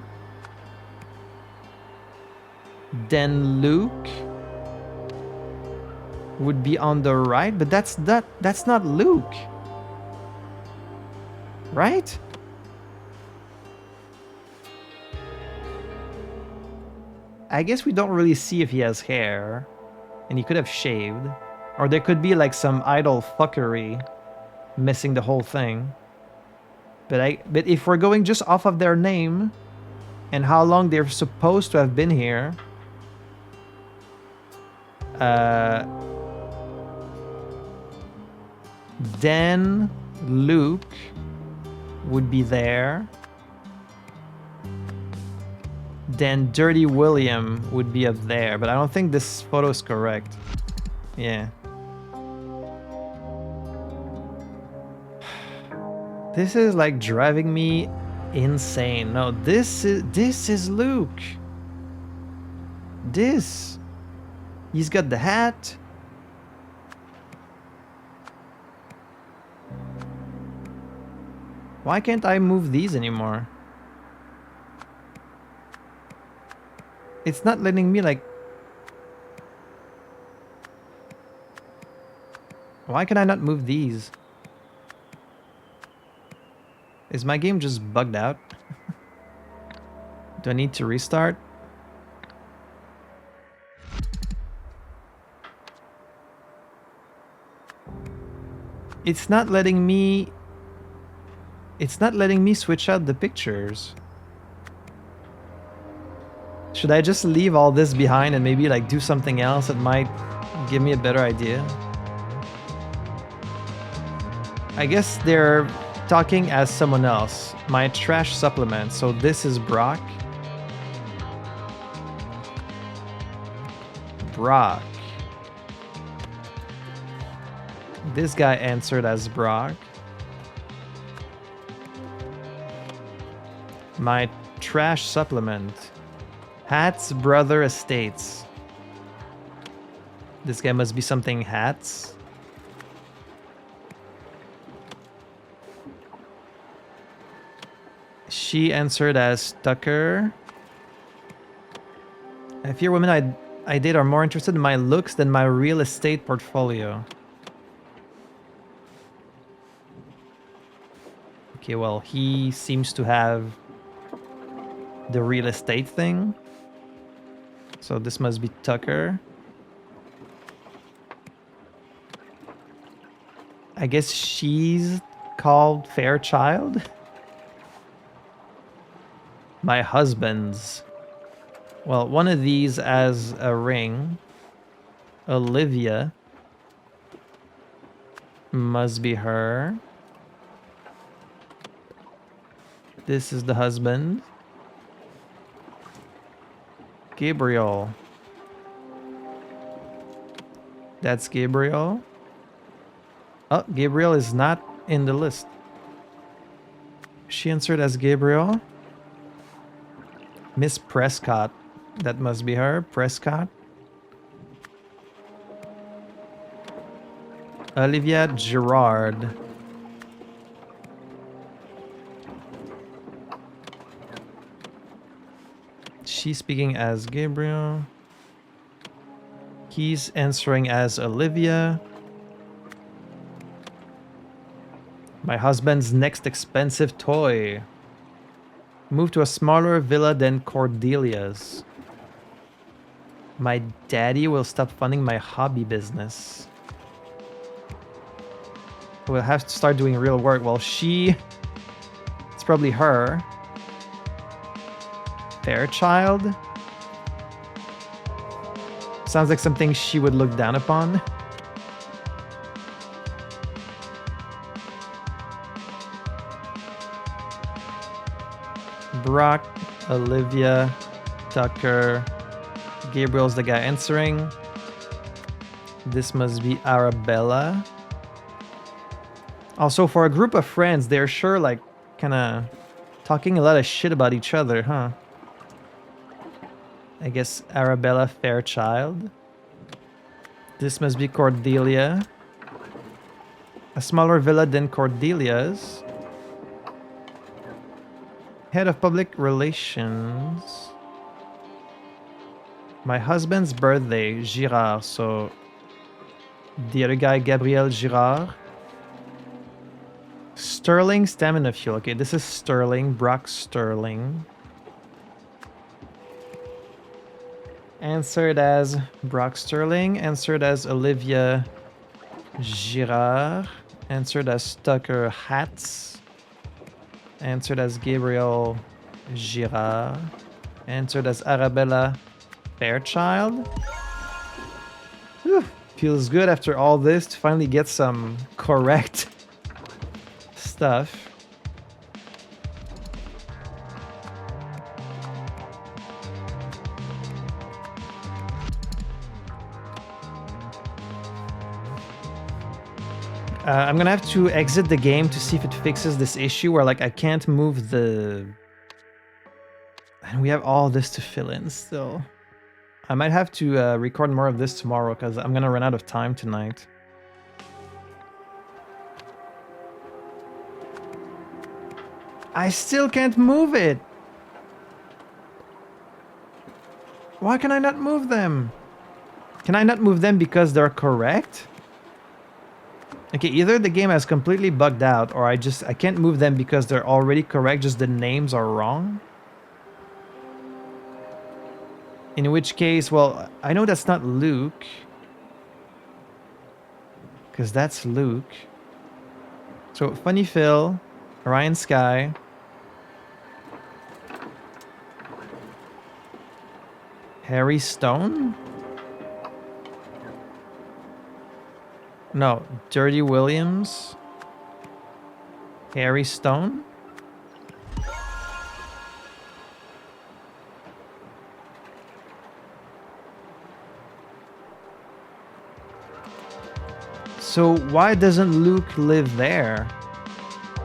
[SPEAKER 1] Then Luke would be on the right, but that's not Luke, right? I guess we don't really see if he has hair, and he could have shaved, or there could be like some idle fuckery missing the whole thing. But if we're going just off of their name and how long they're supposed to have been here, then Luke would be there. Then Dirty William would be up there, but I don't think this photo is correct. Yeah. This is like driving me insane. No, this is Luke. He's got the hat. Why can't I move these anymore? It's not letting me like... Why can I not move these? Is my game just bugged out? Do I need to restart? It's not letting me... It's not letting me switch out the pictures. Should I just leave all this behind and maybe like do something else that might give me a better idea? I guess they're talking as someone else. My trash supplement. So this is Brock. Brock. This guy answered as Brock. My trash supplement. Hats Brother Estates. This guy must be something Hats. She answered as Tucker. I fear women I date are more interested in my looks than my real estate portfolio. Okay, well, he seems to have the real estate thing. So this must be Tucker. I guess she's called Fairchild. My husband's. Well, one of these has a ring. Olivia. Must be her. This is the husband. Gabriel. That's Gabriel. Oh, Gabriel is not in the list. She answered as Gabriel. Miss Prescott. That must be her. Prescott. Olivia Gerard. She's speaking as Gabriel. He's answering as Olivia. My husband's next expensive toy. Moved to a smaller villa than Cordelia's. My daddy will stop funding my hobby business. We'll have to start doing real work. Well, she... It's probably her. Fairchild? Sounds like something she would look down upon. Brock, Olivia, Tucker, Gabriel's the guy answering. This must be Arabella. Also, for a group of friends, they're sure like kind of talking a lot of shit about each other, huh? I guess Arabella Fairchild. This must be Cordelia. A smaller villa than Cordelia's. Head of Public Relations. My husband's birthday, Girard. So the other guy, Gabriel Girard. Sterling Stamina Fuel. Okay, this is Sterling. Brock Sterling. Answered as Brock Sterling. Answered as Olivia Girard. Answered as Tucker Hatz. Answered as Gabriel Girard. Answered as Arabella Fairchild. Whew. Feels good after all this to finally get some correct stuff. I'm gonna have to exit the game to see if it fixes this issue where like I can't move the... And we have all this to fill in still. I might have to record more of this tomorrow because I'm gonna run out of time tonight. I still can't move it! Why can I not move them? Can I not move them because they're correct? Okay, either the game has completely bugged out or I can't move them because they're already correct, just the names are wrong. In which case, well, I know that's not Luke. Because that's Luke. So, Funny Phil, Ryan Sky. Harry Stone? No, Dirty Williams. Harry Stone? So why doesn't Luke live there?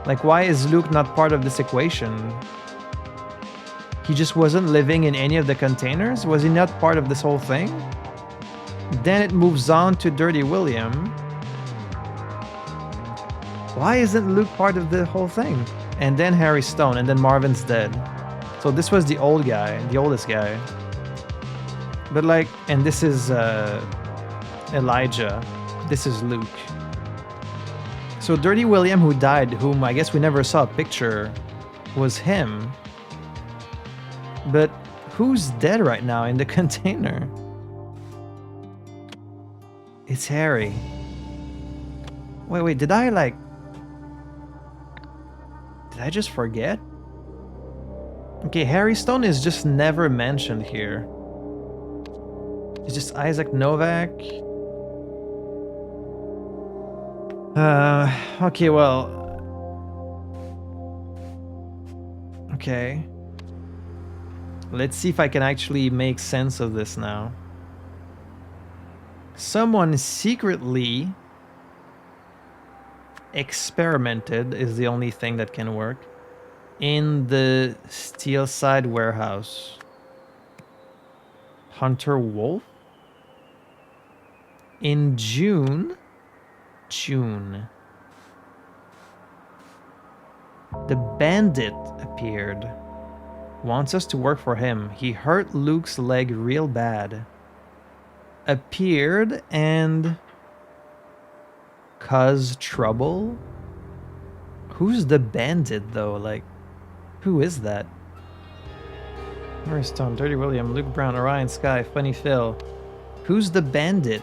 [SPEAKER 1] Like, why is Luke not part of this equation? He just wasn't living in any of the containers? Was he not part of this whole thing? Then it moves on to Dirty William. Why isn't Luke part of the whole thing? And then Harry Stone, and then Marvin's dead. So this was the old guy, the oldest guy. But like, and this is Elijah. This is Luke. So Dirty William, who died, whom I guess we never saw a picture, was him. But who's dead right now in the container? It's Harry. Wait, did I just forget? Okay, Harry Stone is just never mentioned here. It's just Isaac Novak. Okay, well... Okay. Let's see if I can actually make sense of this now. Someone secretly experimented, is the only thing that can work, in the Steelside warehouse. Hunter Wolf? In June? June. The bandit appeared. Wants us to work for him. He hurt Luke's leg real bad. Appeared and... caused trouble? Who's the bandit though? Like, who is that? Murray Stone, Dirty William, Luke Brown, Orion Sky, Funny Phil. Who's the bandit?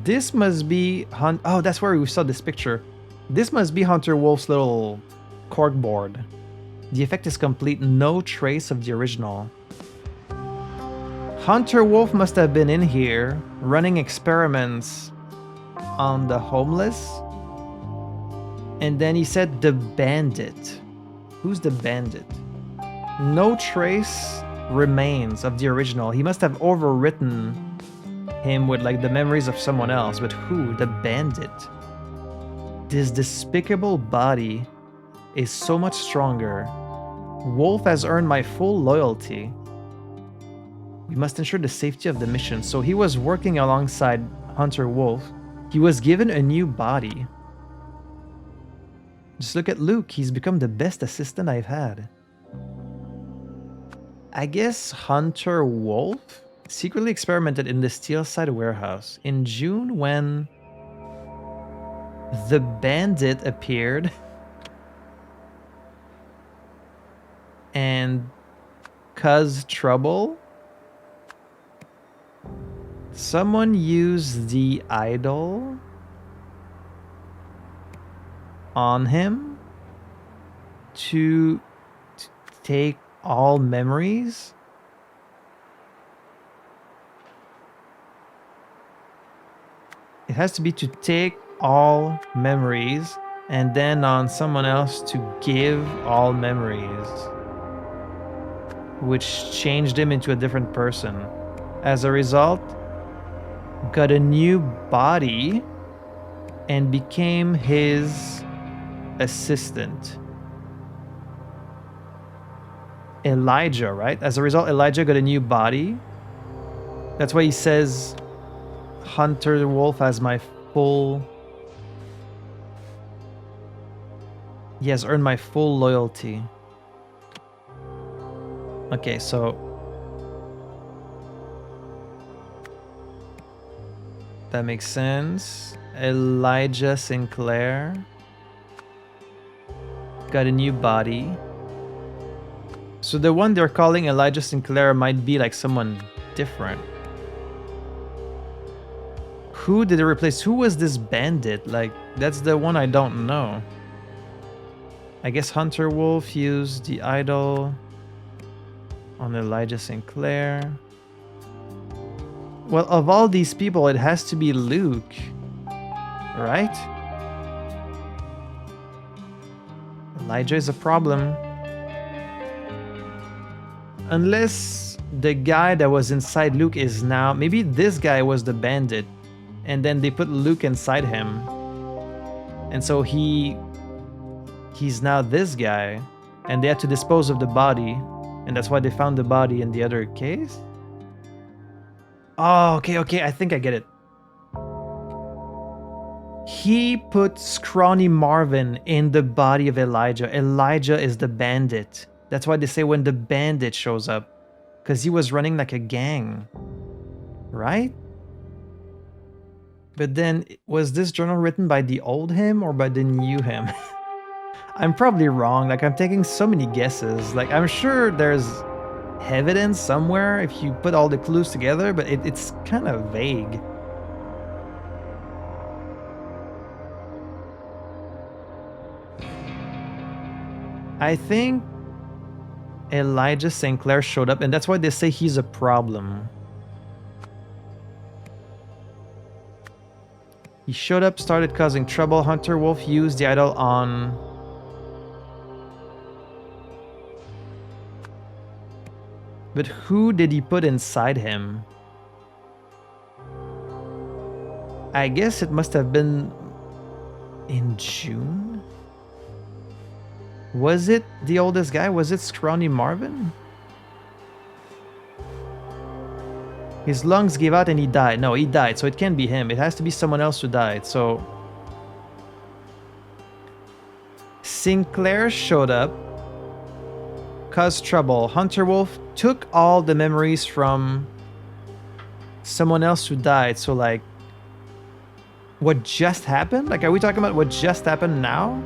[SPEAKER 1] This must be oh, that's where we saw this picture. This must be Hunter Wolf's little corkboard. The effect is complete, no trace of the original. Hunter Wolf must have been in here running experiments on the homeless. And then he said the bandit. Who's the bandit? No trace remains of the original. He must have overwritten him with like the memories of someone else. But who? The bandit. This despicable body is so much stronger. Wolf has earned my full loyalty. We must ensure the safety of the mission. So he was working alongside Hunter Wolf. He was given a new body. Just look at Luke. He's become the best assistant I've had. I guess Hunter Wolf secretly experimented in the Steelside warehouse in June when the bandit appeared and caused trouble. Someone used the idol on him to take all memories. It has to be to take all memories and then on someone else to give all memories, which changed him into a different person. As a result, got a new body and became his assistant. Elijah, right? As a result, Elijah got a new body. That's why he says Hunter Wolf has my full... He has earned my full loyalty. Okay, so... that makes sense. Elijah Sinclair got a new body. So the one they're calling Elijah Sinclair might be like someone different. Who did it replace? Who was this bandit? Like, that's the one I don't know. I guess Hunter Wolf used the idol on Elijah Sinclair. Well, of all these people, it has to be Luke, right? Elijah is a problem. Unless the guy that was inside Luke is now... Maybe this guy was the bandit, and then they put Luke inside him. And so he's now this guy, and they had to dispose of the body, and that's why they found the body in the other case? Oh, okay, I think I get it. He put Scrawny Marvin in the body of Elijah. Elijah is the bandit. That's why they say when the bandit shows up. Because he was running like a gang. Right? But then, was this journal written by the old him or by the new him? I'm probably wrong. Like, I'm taking so many guesses. Like, I'm sure there's evidence somewhere if you put all the clues together, but it's kind of vague. I think Elijah Sinclair showed up, and that's why they say he's a problem. He showed up, started causing trouble. Hunter Wolf used the idol on... But who did he put inside him? I guess it must have been in June? Was it the oldest guy? Was it Scrawny Marvin? His lungs gave out and he died. No, he died, so it can't be him. It has to be someone else who died, so... Sinclair showed up, caused trouble. Hunter Wolf took all the memories from someone else who died, so like... What just happened? Like, are we talking about what just happened now?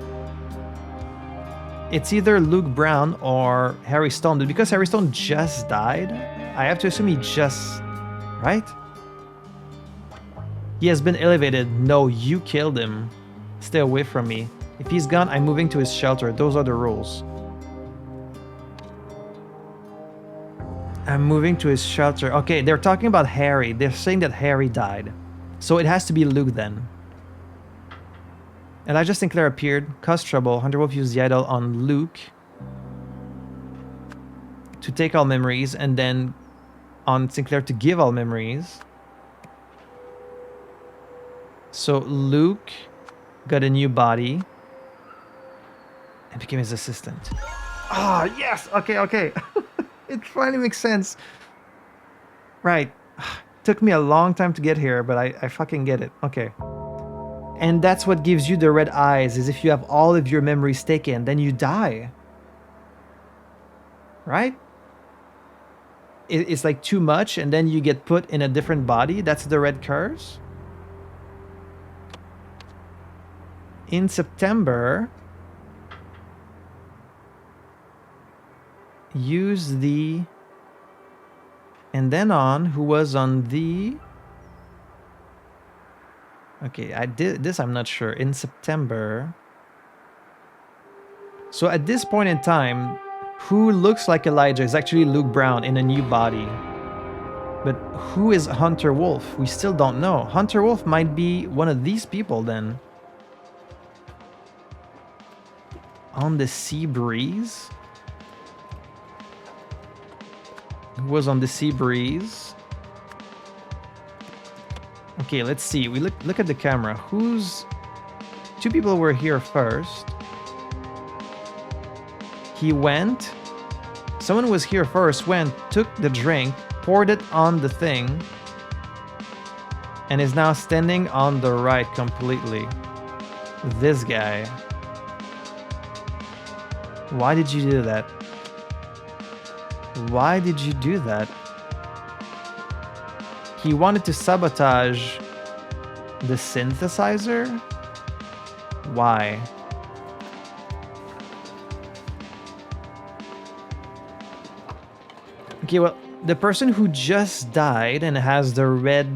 [SPEAKER 1] It's either Luke Brown or Harry Stone. But because Harry Stone just died, I have to assume he just... Right? He has been elevated. No, you killed him. Stay away from me. If he's gone, I'm moving to his shelter. Those are the rules. I'm moving to his shelter. Okay, they're talking about Harry. They're saying that Harry died. So it has to be Luke then. Elijah Sinclair appeared, caused trouble. Hunter Wolf used the idol on Luke to take all memories, and then on Sinclair to give all memories. So Luke got a new body and became his assistant. Ah, oh, yes! Okay, okay. It finally makes sense. Right. Took me a long time to get here, but I fucking get it. Okay. And that's what gives you the red eyes, is if you have all of your memories taken, then you die. Right? It's like too much, and then you get put in a different body. That's the red curse. In September, use the... And then on, who was on the... Okay, I did this, I'm not sure. In September. So at this point in time, who looks like Elijah is actually Luke Brown in a new body. But who is Hunter Wolf? We still don't know. Hunter Wolf might be one of these people then. On the Sea Breeze? Who was on the Sea Breeze? Okay, let's see. We look at the camera. Who's... Two people were here first. He went. Someone was here first, went, took the drink, poured it on the thing, and is now standing on the right completely. This guy. Why did you do that? Why did you do that? He wanted to sabotage the synthesizer? Why? Okay, well, the person who just died and has the red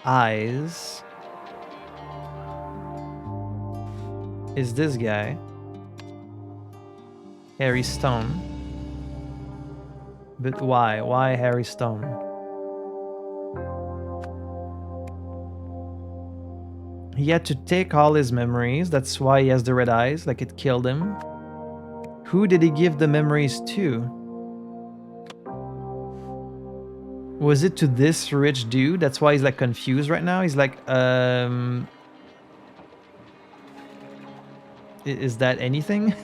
[SPEAKER 1] eyes is this guy, Harry Stone. But why? Why Harry Stone? He had to take all his memories. That's why he has the red eyes, like it killed him. Who did he give the memories to? Was it to this rich dude? That's why he's like confused right now. He's like, is that anything?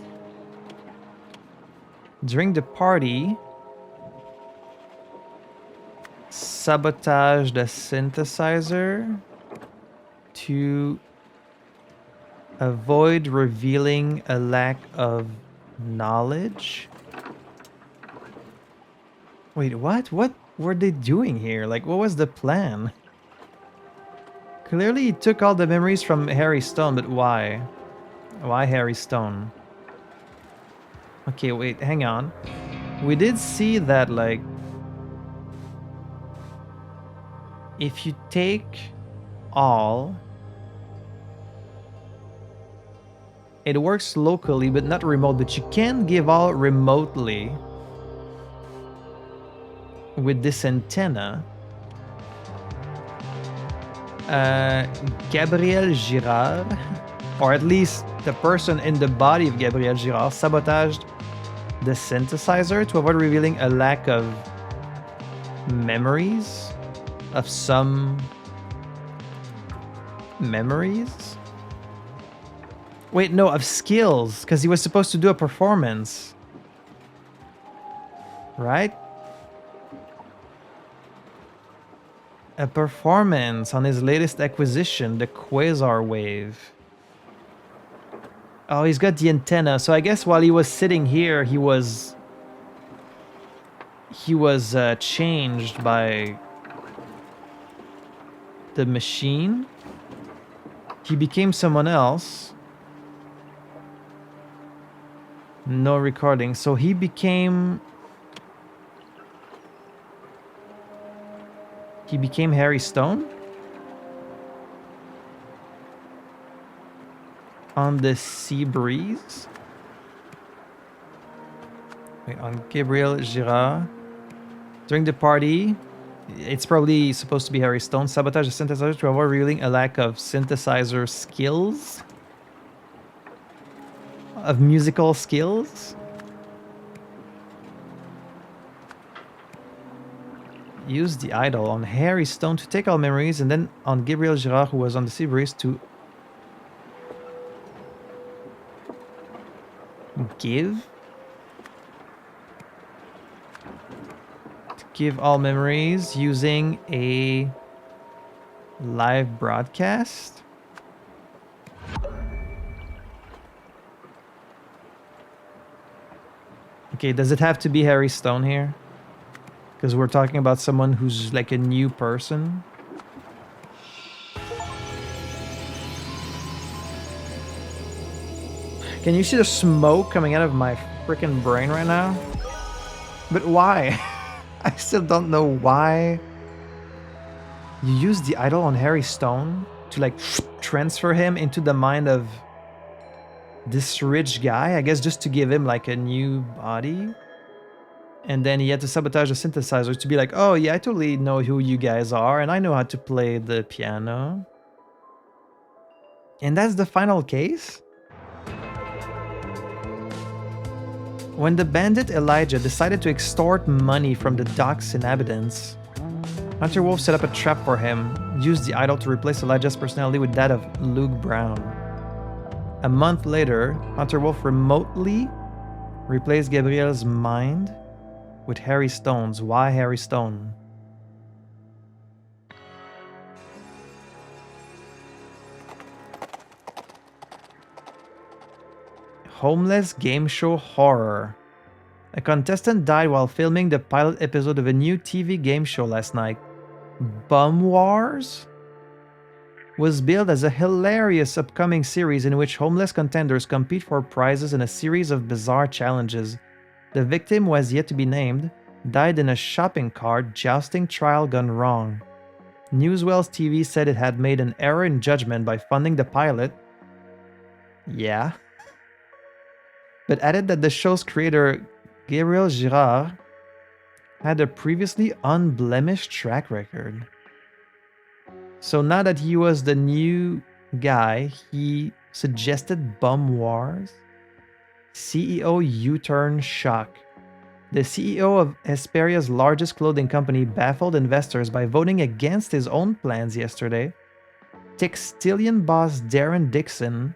[SPEAKER 1] During the party, sabotage the synthesizer to avoid revealing a lack of knowledge. Wait, what? What were they doing here? Like, what was the plan? Clearly he took all the memories from Harry Stone, but why? Why Harry Stone? Okay, wait, hang on. We did see that, like, if you take all, it works locally but not remote, but you can give all remotely with this antenna. Gabriel Girard, or at least the person in the body of Gabriel Girard, sabotaged the synthesizer to avoid revealing a lack of memories of some memories. Wait, no, of skills, because he was supposed to do a performance, right? A performance on his latest acquisition, the Quasar Wave. Oh, he's got the antenna. So I guess while he was sitting here, he was changed by the machine. He became someone else. No recording. So he became Harry Stone? On the sea breeze? Wait, on Gabriel Girard. During the party, it's probably supposed to be Harry Stone. Sabotage the synthesizer to avoid revealing a lack of synthesizer skills? Of musical skills? Use the idol on Harry Stone to take all memories, and then on Gabriel Girard, who was on the sea breeze, to give all memories using a live broadcast. Okay, does it have to be Harry Stone here? Because we're talking about someone who's like a new person. Can you see the smoke coming out of my freaking brain right now? But why? I still don't know why. You use the idol on Harry Stone to like transfer him into the mind of this rich guy, I guess, just to give him like a new body. And then he had to sabotage the synthesizer to be like, oh yeah, I totally know who you guys are and I know how to play the piano. And that's the final case? When the bandit Elijah decided to extort money from the dock's inhabitants, Hunter Wolf set up a trap for him, used the idol to replace Elijah's personality with that of Luke Brown. A month later, Hunter Wolf remotely replaced Gabriel's mind with Harry Stone's. Why Harry Stone? Homeless game show horror. A contestant died while filming the pilot episode of a new TV game show last night. Bum Wars was billed as a hilarious upcoming series in which homeless contenders compete for prizes in a series of bizarre challenges. The victim, who has yet to be named, died in a shopping cart jousting trial gone wrong. Newswells TV said it had made an error in judgment by funding the pilot. Yeah. But added that the show's creator, Gabriel Girard, had a previously unblemished track record. So now that he was the new guy, he suggested Bum Wars. CEO U-turn shock. The CEO of Hesperia's largest clothing company baffled investors by voting against his own plans yesterday. Textilian boss Darren Dixon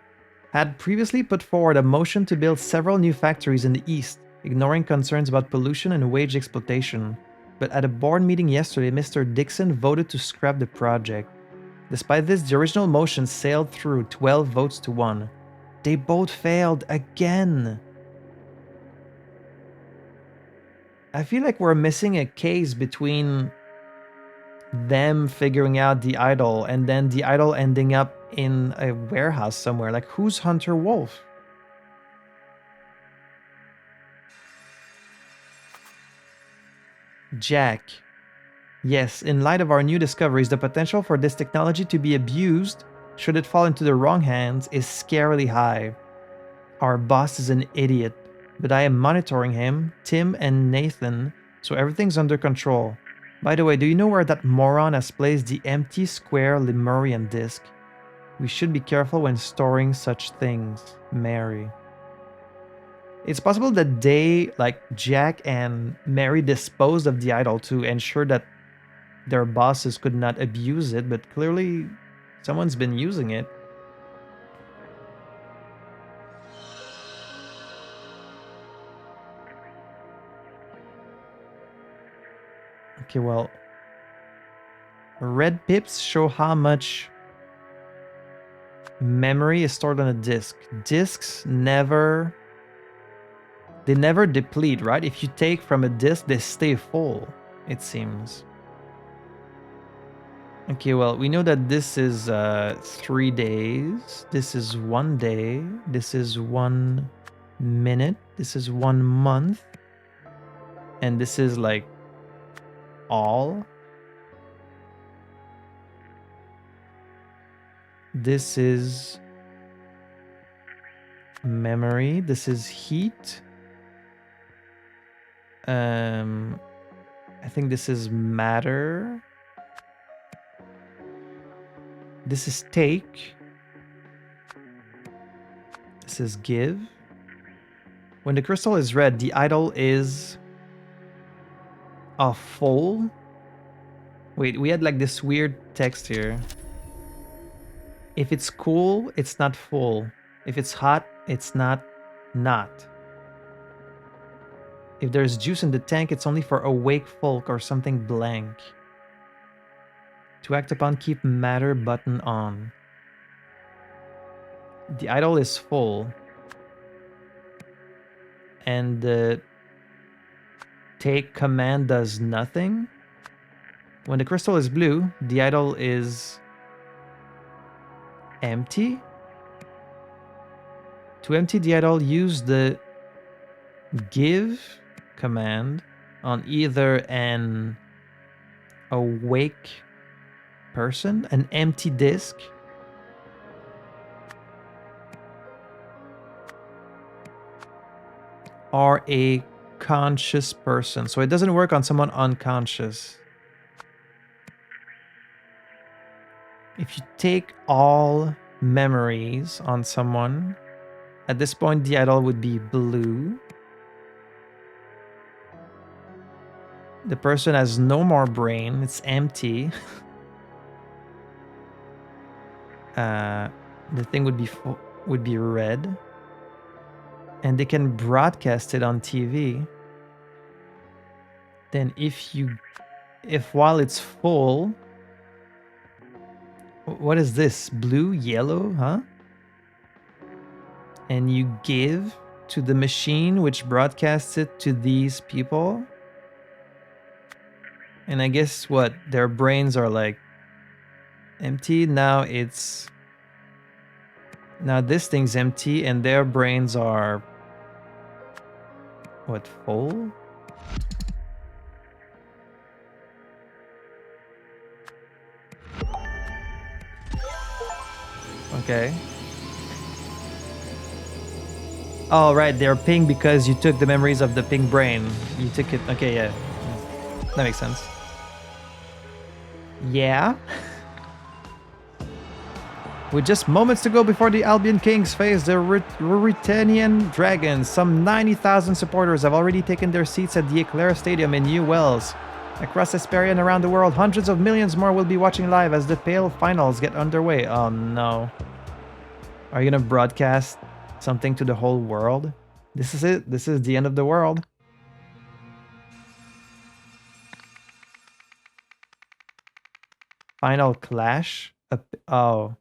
[SPEAKER 1] had previously put forward a motion to build several new factories in the East, ignoring concerns about pollution and wage exploitation. But at a board meeting yesterday, Mr. Dixon voted to scrap the project. Despite this, the original motion sailed through 12 votes to 1. They both failed again. I feel like we're missing a case between them figuring out the idol and then the idol ending up in a warehouse somewhere. Like, who's Hunter Wolf? Jack. Yes, in light of our new discoveries, the potential for this technology to be abused, should it fall into the wrong hands, is scarily high. Our boss is an idiot, but I am monitoring him, Tim and Nathan, so everything's under control. By the way, do you know where that moron has placed the empty square Lemurian disc? We should be careful when storing such things, Mary. It's possible that they, like Jack and Mary, disposed of the idol to ensure that their bosses could not abuse it, but clearly someone's been using it. Okay, well, red pips show how much memory is stored on a disk. Disks never deplete, right? If you take from a disk, they stay full, it seems. Okay, well, we know that this is 3 days. This is 1 day. This is 1 minute. This is 1 month. And this is like all. This is memory. This is heat. I think this is matter. This is take. This is give. When the crystal is red, the idol is full. Wait, we had like this weird text here. If it's cool, it's not full. If it's hot, it's not. If there's juice in the tank, it's only for awake folk or something blank. To act upon, keep matter button on. The idol is full. And the take command does nothing. When the crystal is blue, the idol is empty. To empty the idol, use the give command on either an awake person, an empty disk, or a conscious person. So it doesn't work on someone unconscious. If you take all memories on someone, at this point the idol would be blue. The person has no more brain, it's empty. The thing would be red. And they can broadcast it on TV. Then if while it's full, what is this? Blue, yellow, huh? And you give to the machine which broadcasts it to these people. And I guess what? Their brains are like empty. Now this thing's empty and their brains are what, full? Okay. Oh, right, they're pink because you took the memories of the pink brain. You took it. Okay, yeah. That makes sense. Yeah. With just moments to go before the Albion Kings face the Ruritanian Dragons, some 90,000 supporters have already taken their seats at the Eclair Stadium in New Wells. Across Hesperia and around the world, hundreds of millions more will be watching live as the Pale Finals get underway. Oh no. Are you gonna broadcast something to the whole world? This is it. This is the end of the world. Final clash? Oh.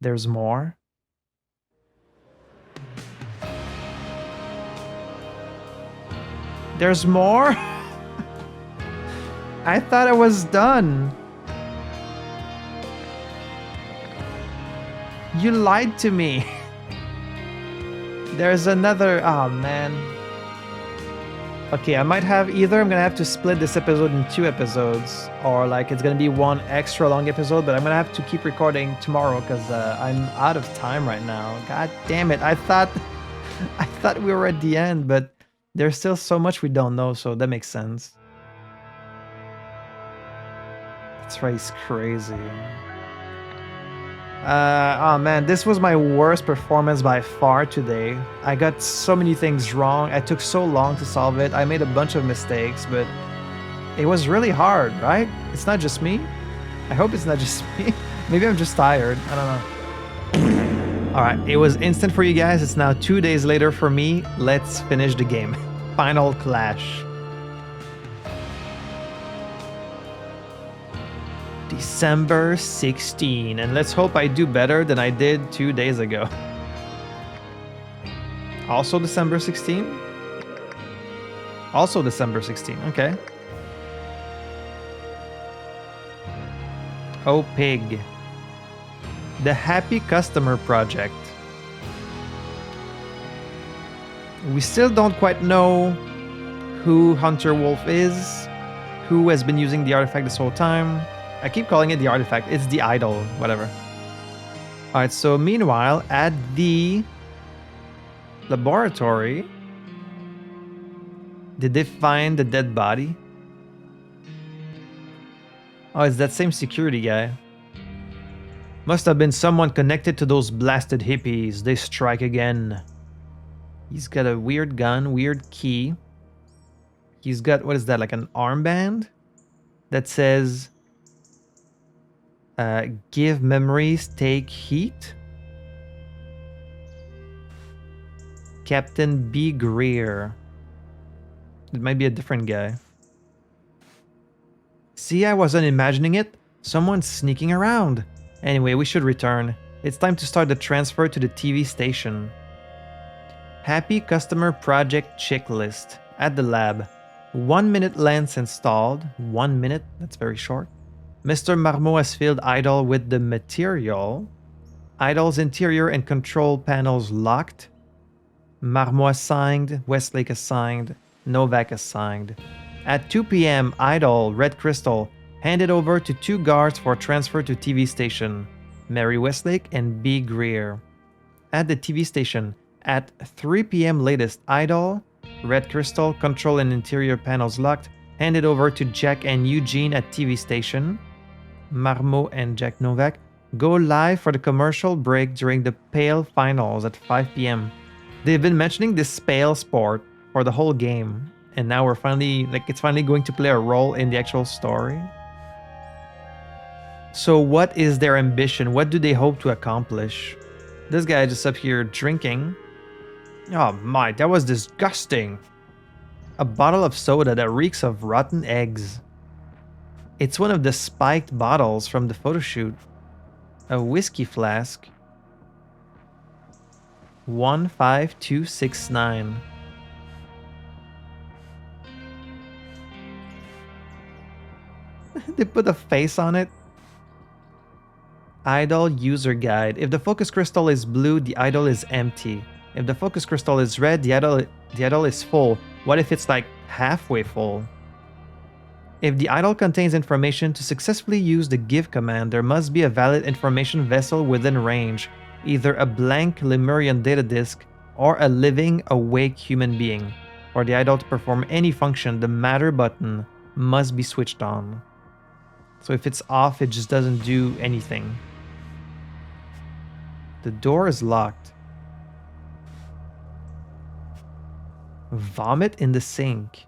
[SPEAKER 1] There's more? There's more? I thought it was done. You lied to me. There's another... Oh, man. Okay, I might have either I'm gonna have to split this episode in 2 episodes, or like it's gonna be 1 extra long episode, but I'm gonna have to keep recording tomorrow because I'm out of time right now. God damn it. I thought we were at the end, but there's still so much we don't know, so that makes sense. This race crazy. Oh man, this was my worst performance by far today. I got so many things wrong. I took so long to solve it. I made a bunch of mistakes, but it was really hard, right? It's not just me. I hope it's not just me. Maybe I'm just tired. I don't know. All right, it was instant for you guys. It's now 2 days later for me. Let's finish the game. Final clash. December 16, and let's hope I do better than I did 2 days ago. Also December 16? Also December 16, okay. OPIG. The Happy Customer Project. We still don't quite know who Hunter Wolf is, who has been using the artifact this whole time. I keep calling it the artifact. It's the idol, whatever. Alright, so meanwhile, at the laboratory, did they find the dead body? Oh, it's that same security guy. Must have been someone connected to those blasted hippies. They strike again. He's got a weird gun, weird key. He's got, what is that, like an armband? That says... give memories, take heat. Captain B. Greer. It might be a different guy. See, I wasn't imagining it. Someone's sneaking around. Anyway, we should return. It's time to start the transfer to the TV station. Happy Customer Project Checklist. At the lab. 1 minute lens installed. 1 minute? That's very short. Mr. Marmot has filled idol with the material. Idol's interior and control panels locked. Marmot assigned. Westlake assigned. Novak assigned. At 2 p.m., idol, red crystal, handed over to 2 guards for transfer to TV station. Mary Westlake and B. Greer. At the TV station, at 3 p.m. latest, idol, red crystal, control and interior panels locked, handed over to Jack and Eugene at TV station. Marmot and Jack Novak go live for the commercial break during the Pale Finals at 5 p.m. They've been mentioning this Pale sport for the whole game, and now we're finally, it's finally going to play a role in the actual story. So what is their ambition? What do they hope to accomplish? This guy just up here drinking. Oh my, that was disgusting. A bottle of soda that reeks of rotten eggs. It's one of the spiked bottles from the photo shoot. A whiskey flask. 15269. They put a face on it. Idol user guide. If the focus crystal is blue, the idol is empty. If the focus crystal is red, the idol is full. What if it's like halfway full? If the idol contains information, to successfully use the give command, there must be a valid information vessel within range, either a blank Lemurian data disk or a living, awake human being. For the idol to perform any function, the matter button must be switched on. So if it's off, it just doesn't do anything. The door is locked. Vomit in the sink.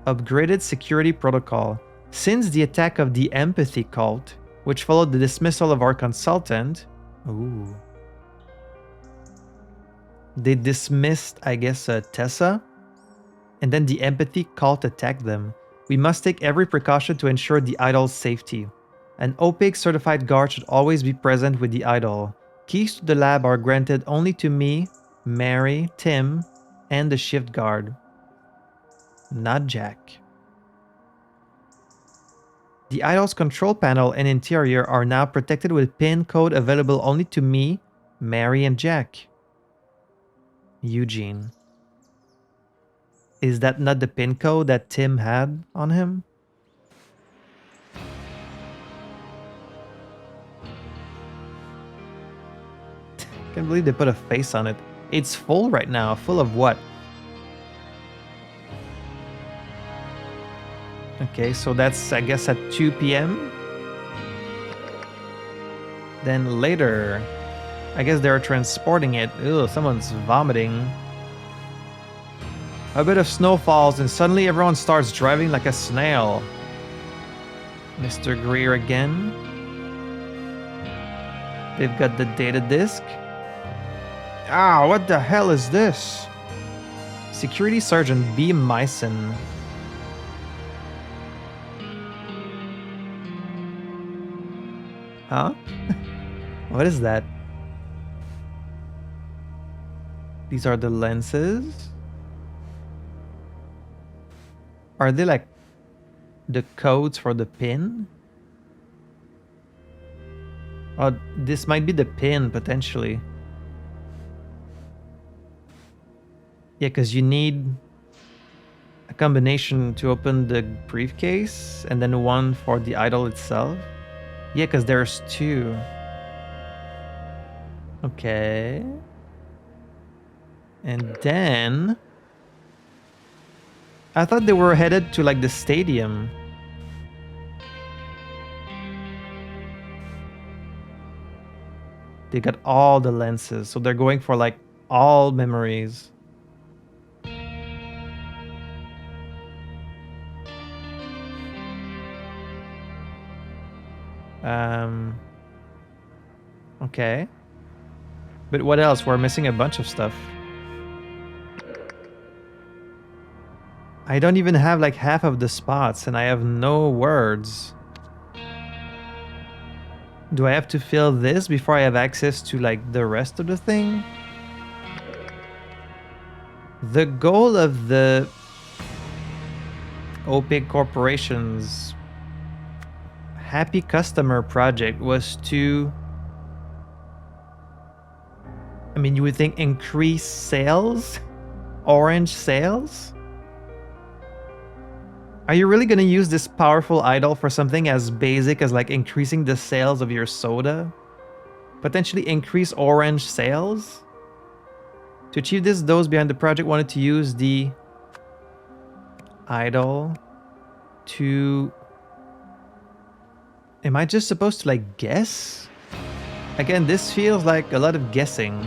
[SPEAKER 1] Upgraded security protocol. Since the attack of the empathy cult, which followed the dismissal of our consultant... Ooh. They dismissed, I guess, Tessa? And then the empathy cult attacked them. We must take every precaution to ensure the idol's safety. An OPIG certified guard should always be present with the idol. Keys to the lab are granted only to me, Mary, Tim, and the shift guard. Not Jack. The idol's control panel and interior are now protected with PIN code available only to me, Mary, and Jack. Eugene. Is that not the PIN code that Tim had on him? Can't believe they put a face on it. It's full right now. Full of what? Okay, so that's, I guess, at 2 p.m. Then later, I guess they're transporting it. Ugh, someone's vomiting. A bit of snow falls and suddenly everyone starts driving like a snail. Mr. Greer again. They've got the data disk. Ah, what the hell is this? Security Sergeant B. Myson. Huh? What is that? These are the lenses. Are they like the codes for the pin? Oh, this might be the pin potentially. Yeah, because you need a combination to open the briefcase and then one for the idol itself. Yeah, because there's two. Okay. And then I thought they were headed to like the stadium. They got all the lenses, so they're going for like all memories. Okay. But what else? We're missing a bunch of stuff. I don't even have like half of the spots and I have no words. Do I have to fill this before I have access to like the rest of the thing? The goal of the OPIG Corporation's Happy Customer project was to, I mean, you would think increase sales? Orange sales? Are you really gonna use this powerful idol for something as basic as like increasing the sales of your soda? Potentially increase orange sales? To achieve this, those behind the project wanted to use the idol to... Am I just supposed to like guess? Again, this feels like a lot of guessing.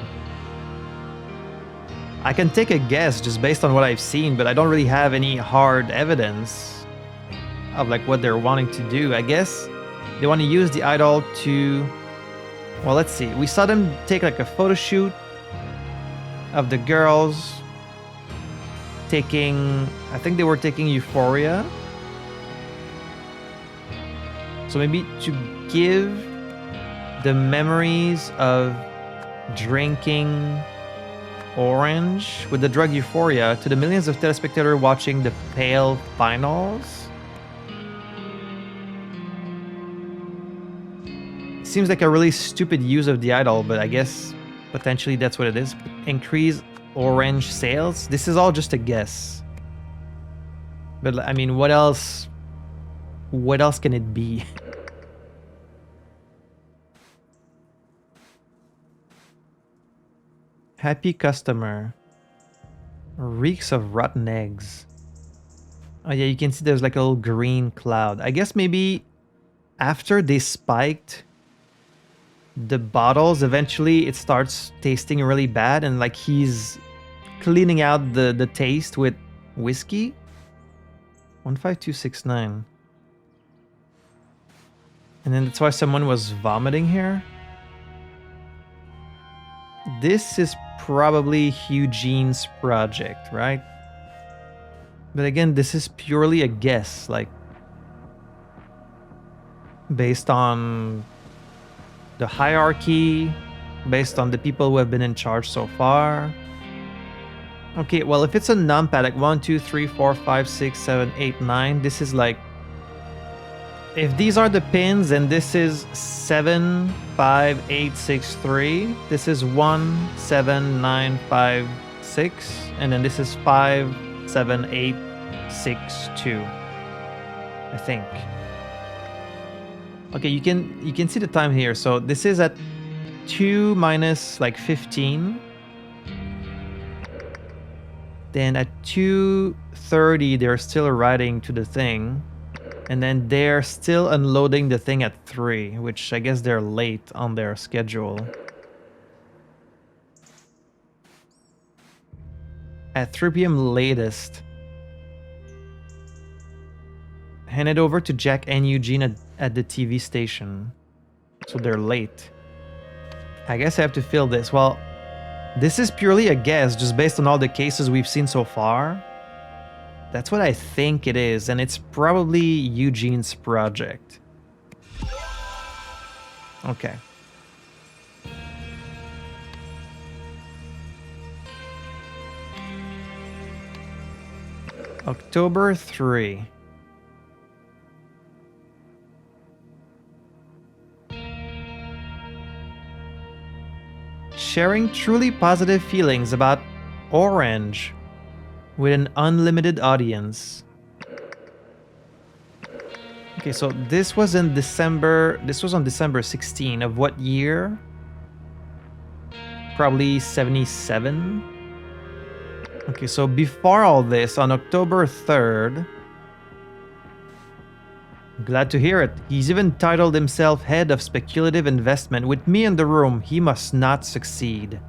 [SPEAKER 1] I can take a guess just based on what I've seen, but I don't really have any hard evidence of like what they're wanting to do. I guess they want to use the idol to... Well, let's see. We saw them take like a photo shoot of the girls taking... I think they were taking Euphoria. So maybe to give the memories of drinking orange with the drug Euphoria to the millions of telespectators watching the Pale finals. Seems like a really stupid use of the idol, but I guess potentially that's what it is. Increase orange sales. This is all just a guess. But I mean, what else? What else can it be? Happy customer. Reeks of rotten eggs. Oh yeah, you can see there's like a little green cloud. I guess maybe after they spiked the bottles, eventually it starts tasting really bad and like he's cleaning out the taste with whiskey. 15269. And then that's why someone was vomiting here. This is probably Eugene's project, right? But again, this is purely a guess, like based on the hierarchy, based on the people who have been in charge so far. Okay, well, if it's a numpad, like 1, 2, 3, 4, 5, 6, 7, 8, 9, this is like... If these are the pins, and this is 7, 5, 8, 6, 3. This is 1, 7, 9, 5, 6. And then this is 5, 7, 8, 6, 2. I think. Okay, you can see the time here. So this is at 2 minus like 15. Then at 2:30, they're still writing to the thing. And then they're still unloading the thing at 3, which I guess they're late on their schedule. At 3 p.m. latest. Hand it over to Jack and Eugene at the TV station. So they're late. I guess I have to fill this. Well, this is purely a guess just based on all the cases we've seen so far. That's what I think it is, and it's probably Eugene's project. Okay. October 3. Sharing truly positive feelings about Orange with an unlimited audience. Okay, so this was in December. This was on December 16 of what year? Probably 77. Okay, so before all this, on October 3rd, glad to hear it. He's even titled himself head of speculative investment. With me in the room, he must not succeed.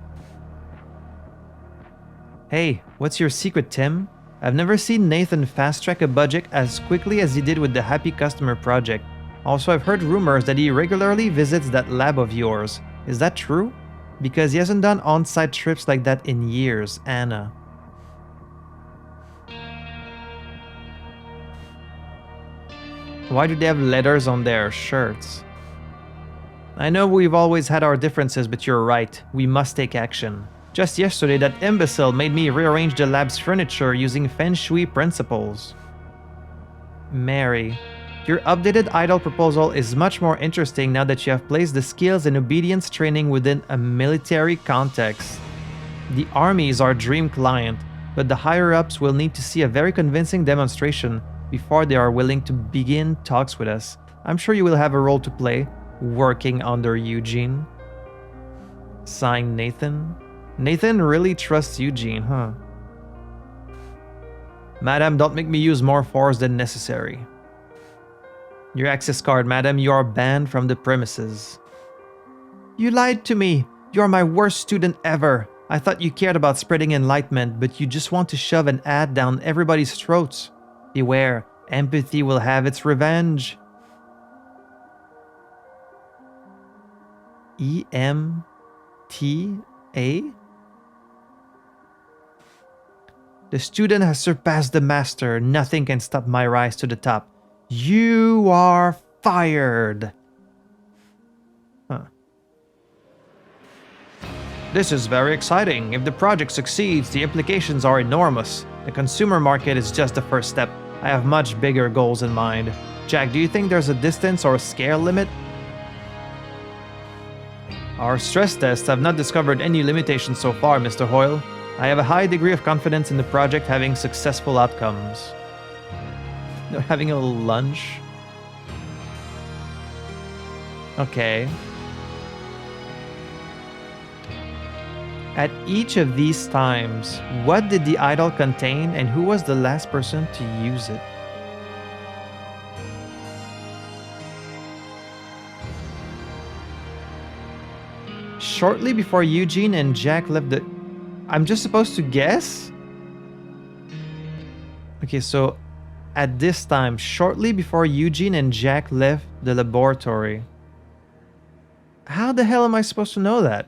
[SPEAKER 1] Hey, what's your secret, Tim? I've never seen Nathan fast-track a budget as quickly as he did with the Happy Customer project. Also, I've heard rumors that he regularly visits that lab of yours. Is that true? Because he hasn't done on-site trips like that in years, Anna. Why do they have letters on their shirts? I know we've always had our differences, but you're right. We must take action. Just yesterday, that imbecile made me rearrange the lab's furniture using Feng Shui principles. Mary, your updated idol proposal is much more interesting now that you have placed the skills and obedience training within a military context. The army is our dream client, but the higher-ups will need to see a very convincing demonstration before they are willing to begin talks with us. I'm sure you will have a role to play, working under Eugene. Signed, Nathan. Nathan really trusts Eugene, huh? Madam, don't make me use more force than necessary. Your access card, madam. You are banned from the premises. You lied to me. You are my worst student ever. I thought you cared about spreading enlightenment, but you just want to shove an ad down everybody's throats. Beware, empathy will have its revenge. E-M-T-A? The student has surpassed the master. Nothing can stop my rise to the top. You are fired. Huh. This is very exciting. If the project succeeds, the implications are enormous. The consumer market is just the first step. I have much bigger goals in mind. Jack, do you think there's a distance or a scale limit? Our stress tests have not discovered any limitations so far, Mr. Hoyle. I have a high degree of confidence in the project having successful outcomes. They're having a little lunch. Okay. At each of these times, what did the idol contain and who was the last person to use it? Shortly before Eugene and Jack left the... I'm just supposed to guess? Okay, so at this time, shortly before Eugene and Jack left the laboratory. How the hell am I supposed to know that?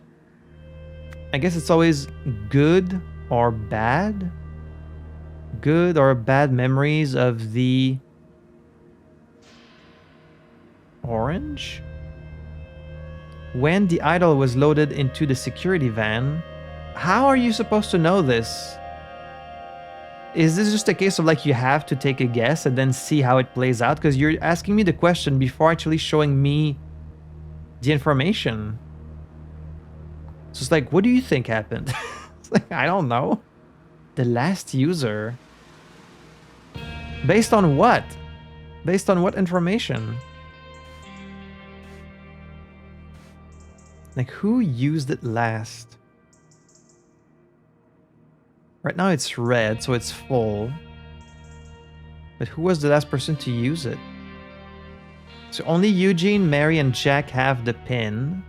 [SPEAKER 1] I guess it's always good or bad? Good or bad memories of the Orange? When the idol was loaded into the security van, how are you supposed to know this? Is this just a case of like you have to take a guess and then see how it plays out? Because you're asking me the question before actually showing me the information. So it's like, what do you think happened? It's like, I don't know. The last user. Based on what? Based on what information? Like, who used it last? Right now it's red, so it's full. But who was the last person to use it? So only Eugene, Mary, and Jack have the pin.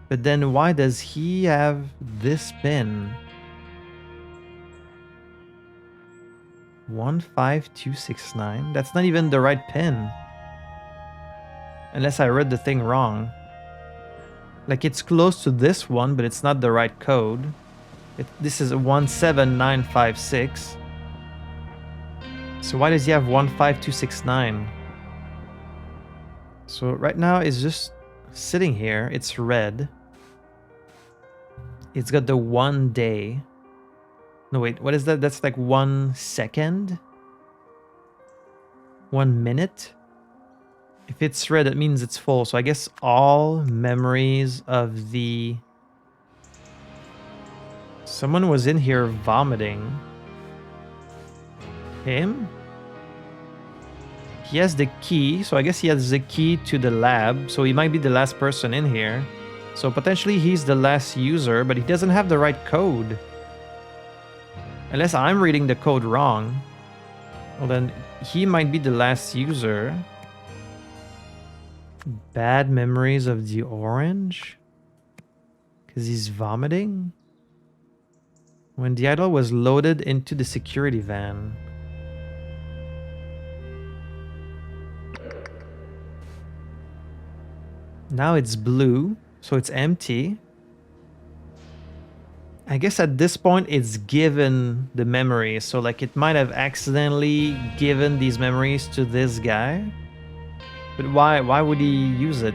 [SPEAKER 1] But then why does he have this pin? 15269? That's not even the right pin. Unless I read the thing wrong. Like, it's close to this one, but it's not the right code. This is 17956. So why does he have 15269? So right now it's just sitting here. It's red. It's got the 1 day. No, wait, what is that? That's like 1 second? 1 minute? If it's red, it means it's full. So I guess all memories of the... Someone was in here vomiting. Him? He has the key, so I guess he has the key to the lab. So he might be the last person in here. So potentially he's the last user, but he doesn't have the right code. Unless I'm reading the code wrong. Well, then he might be the last user. Bad memories of the orange? Because he's vomiting? When the idol was loaded into the security van. Now it's blue, so it's empty. I guess at this point it's given the memories, so like it might have accidentally given these memories to this guy. But why would he use it?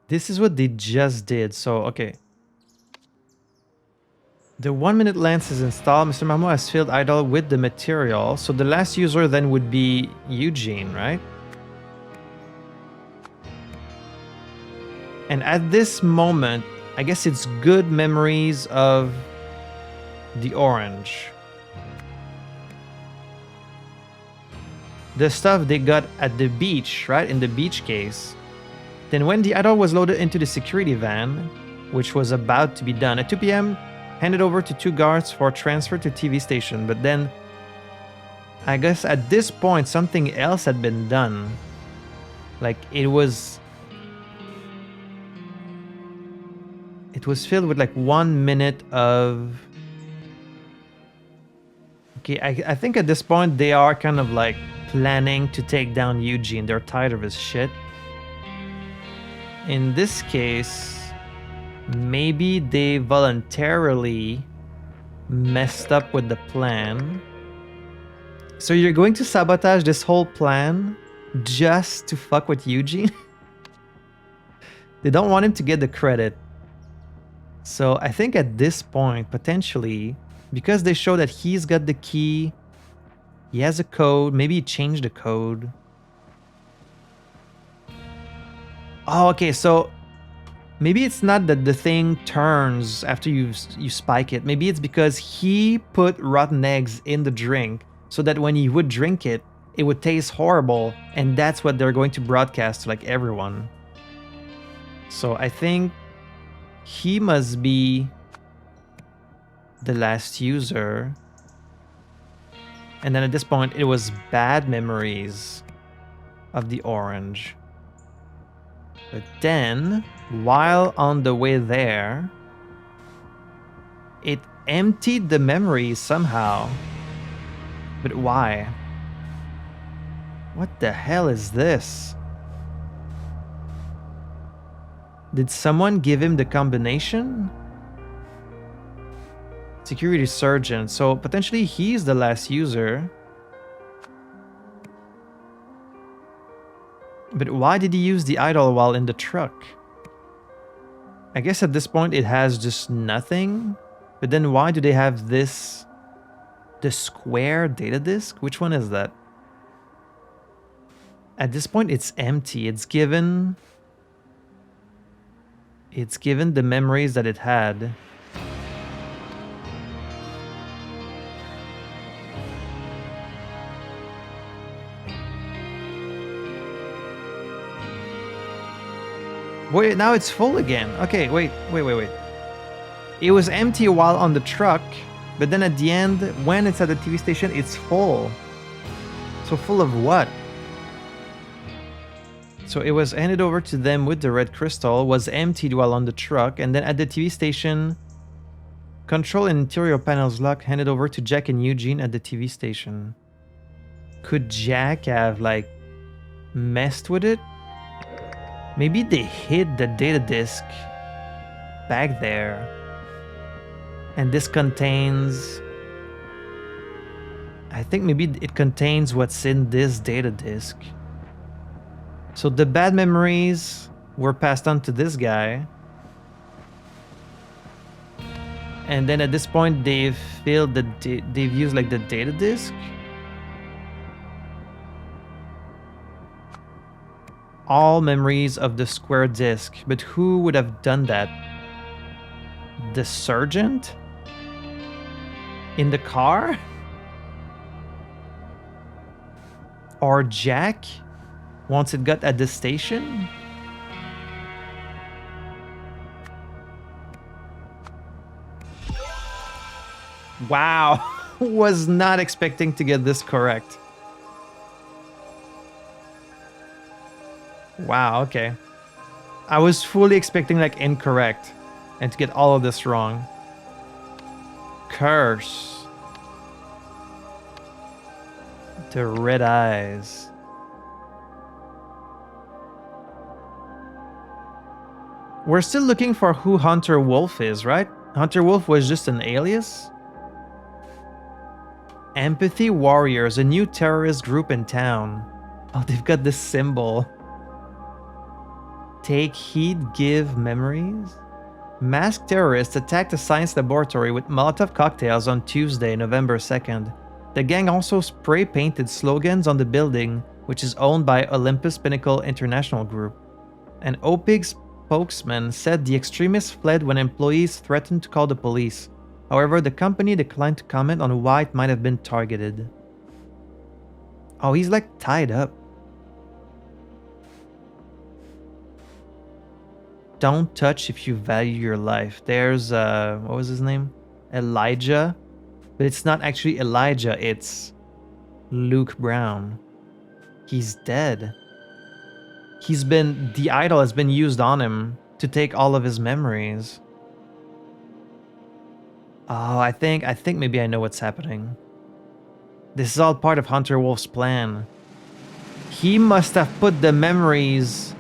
[SPEAKER 1] This is what they just did, so okay. The 1 minute lens is installed. Mr. Mamo has filled idol with the material. So the last user then would be Eugene, right? And at this moment, I guess it's good memories of the orange. The stuff they got at the beach, right? In the beach case. Then when the idol was loaded into the security van, which was about to be done at 2 p.m., handed over to 2 guards for transfer to TV station. But then, I guess at this point, something else had been done. Like, it was filled with like 1 minute of... Okay, I think at this point, they are kind of like planning to take down Eugene. They're tired of his shit. In this case... Maybe they voluntarily messed up with the plan. So you're going to sabotage this whole plan just to fuck with Eugene? They don't want him to get the credit. So I think at this point, potentially, because they show that he's got the key, he has a code, maybe he changed the code. Oh, okay, so... Maybe it's not that the thing turns after you spike it. Maybe it's because he put rotten eggs in the drink so that when he would drink it, it would taste horrible. And that's what they're going to broadcast to like everyone. So I think he must be the last user. And then at this point, it was bad memories of the orange. But then, while on the way there, it emptied the memories somehow. But why? What the hell is this? Did someone give him the combination? Security surgeon. So potentially he's the last user. But why did he use the idol while in the truck? I guess at this point it has just nothing. But then why do they have this? The square data disk? Which one is that? At this point it's empty. It's given the memories that it had. Wait, now it's full again. Okay, wait. It was empty while on the truck, but then at the end, when it's at the TV station, it's full. So full of what? So it was handed over to them with the red crystal, was emptied while on the truck, and then at the TV station, control and interior panels locked, handed over to Jack and Eugene at the TV station. Could Jack have, like, messed with it? Maybe they hid the data disk back there. And this contains... I think maybe it contains what's in this data disk. So the bad memories were passed on to this guy. And then at this point, they've used like the data disk. All memories of the square disk. But who would have done that? The sergeant? In the car? Or Jack? Once it got at the station? Wow. Was not expecting to get this correct. Wow, okay. I was fully expecting like incorrect and to get all of this wrong. Curse. The red eyes. We're still looking for who Hunter Wolf is, right? Hunter Wolf was just an alias? Empathy Warriors, a new terrorist group in town. Oh, they've got this symbol. Take heed, give memories? Masked terrorists attacked a science laboratory with Molotov cocktails on Tuesday, November 2nd. The gang also spray-painted slogans on the building, which is owned by Olympus Pinnacle International Group. An OPIG spokesman said the extremists fled when employees threatened to call the police. However, the company declined to comment on why it might have been targeted. Oh, he's like tied up. Don't touch if you value your life. There's, what was his name? Elijah. But it's not actually Elijah, it's Luke Brown. He's dead. The idol has been used on him to take all of his memories. Oh, I think maybe I know what's happening. This is all part of Hunter Wolf's plan. He must have put the memories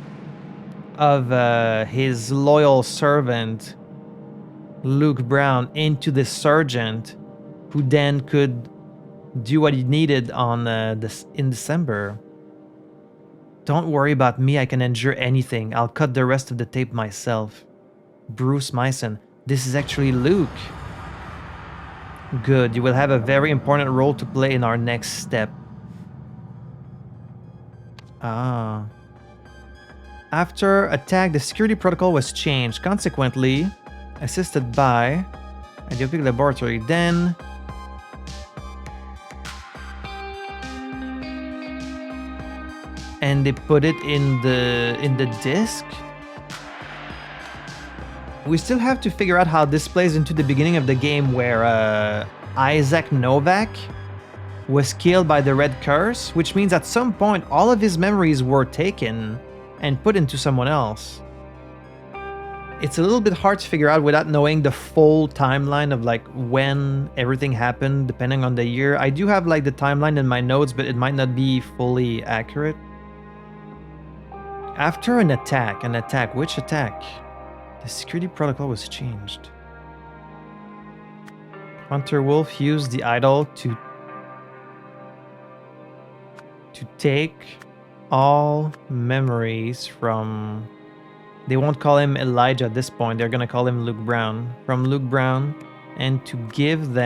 [SPEAKER 1] of his loyal servant, Luke Brown, into the sergeant, who then could do what he needed on in December. Don't worry about me, I can endure anything. I'll cut the rest of the tape myself. Bruce Myson. This is actually Luke. Good, you will have a very important role to play in our next step. Ah. After attack, the security protocol was changed. Consequently, assisted by at the OPIG laboratory. Then and they put it in the disk. We still have to figure out how this plays into the beginning of the game, where Isaac Novak was killed by the Red Curse, which means at some point all of his memories were taken and put into someone else. It's a little bit hard to figure out without knowing the full timeline of like when everything happened, depending on the year. I do have like the timeline in my notes, but it might not be fully accurate. After an attack, which attack? The security protocol was changed. Hunter Wolf used the idol to take all memories from... They won't call him Elijah at this point, they're gonna call him Luke Brown. From Luke Brown, and to give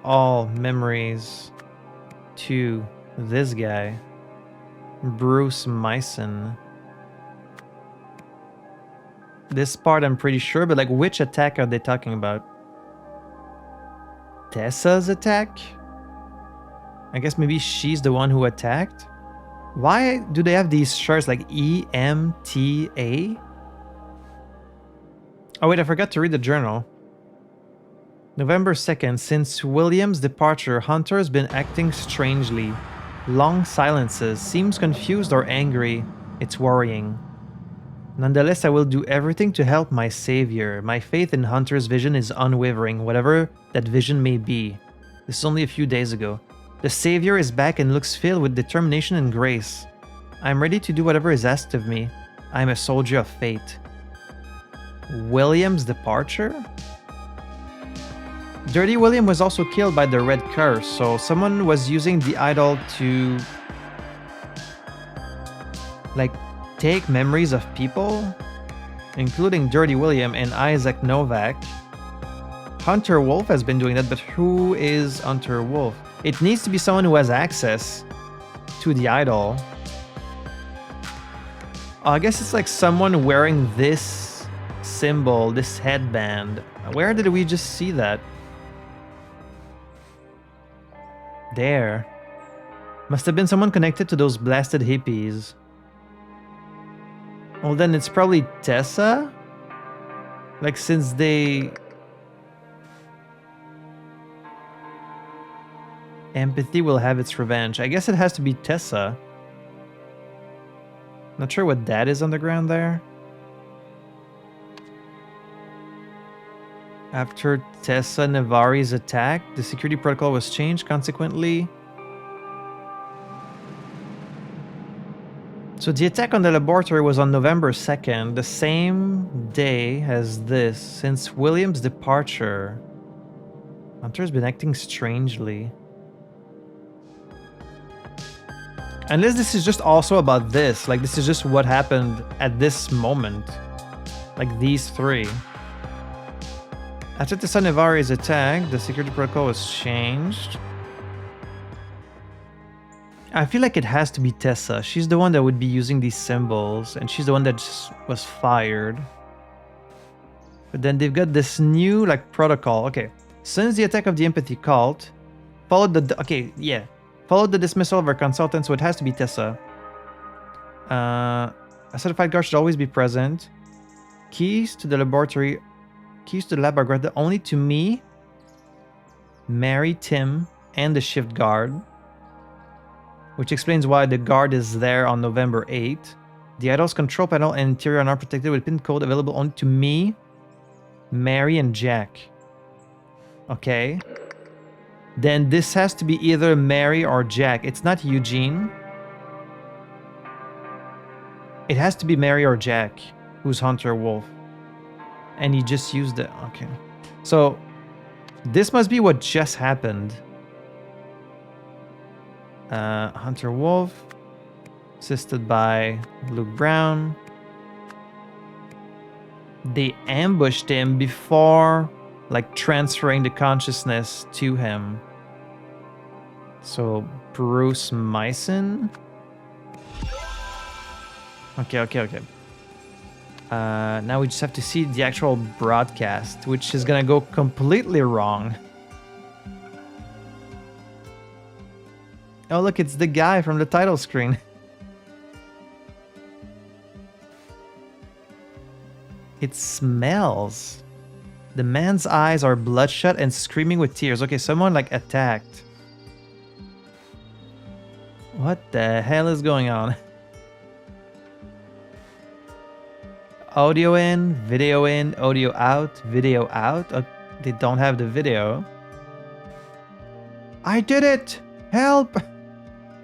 [SPEAKER 1] all memories to this guy, Bruce Myson. This part I'm pretty sure, but like which attack are they talking about? Tessa's attack? I guess maybe she's the one who attacked? Why do they have these shirts like EMTA? Oh wait, I forgot to read the journal. November 2nd. Since William's departure, Hunter has been acting strangely. Long silences, seems confused or angry. It's worrying. Nonetheless, I will do everything to help my savior. My faith in Hunter's vision is unwavering, whatever that vision may be. This is only a few days ago. The savior is back and looks filled with determination and grace. I am ready to do whatever is asked of me. I am a soldier of fate. William's departure? Dirty William was also killed by the Red Curse, so someone was using the idol to take memories of people, including Dirty William and Isaac Novak. Hunter Wolf has been doing that, but who is Hunter Wolf? It needs to be someone who has access to the idol. I guess it's like someone wearing this symbol, this headband. Where did we just see that? There. Must have been someone connected to those blasted hippies. Well, then it's probably Tessa? Like, since they... Empathy will have its revenge. I guess it has to be Tessa. Not sure what that is on the ground there. After Tessa Navari's attack, the security protocol was changed. Consequently... So the attack on the laboratory was on November 2nd, the same day as this. Since William's departure, Hunter's been acting strangely. Unless this is just also about this, like this is just what happened at this moment. Like these three. After Tessa Navari's attack, the security protocol was changed. I feel like it has to be Tessa. She's the one that would be using these symbols, and she's the one that just was fired. But then they've got this new protocol. Okay, since the attack of the empathy cult, followed the dismissal of our consultant, so it has to be Tessa. A certified guard should always be present. Keys to the laboratory, keys to the lab are granted only to me, Mary, Tim, and the shift guard. Which explains why the guard is there on November 8th. The idol's control panel and interior are not protected with pin code available only to me, Mary, and Jack. Okay. Then this has to be either Mary or Jack. It's not Eugene. It has to be Mary or Jack, who's Hunter Wolf. And he just used it. Okay. So, this must be what just happened. Hunter Wolf, assisted by Luke Brown. They ambushed him before, transferring the consciousness to him. So, Bruce Myson. Okay. Now we just have to see the actual broadcast, which is gonna go completely wrong. Oh, look, it's the guy from the title screen. It smells. The man's eyes are bloodshot and screaming with tears. Okay, someone attacked. What the hell is going on? Audio in, audio out, video out. Oh, they don't have the video. I did it! Help!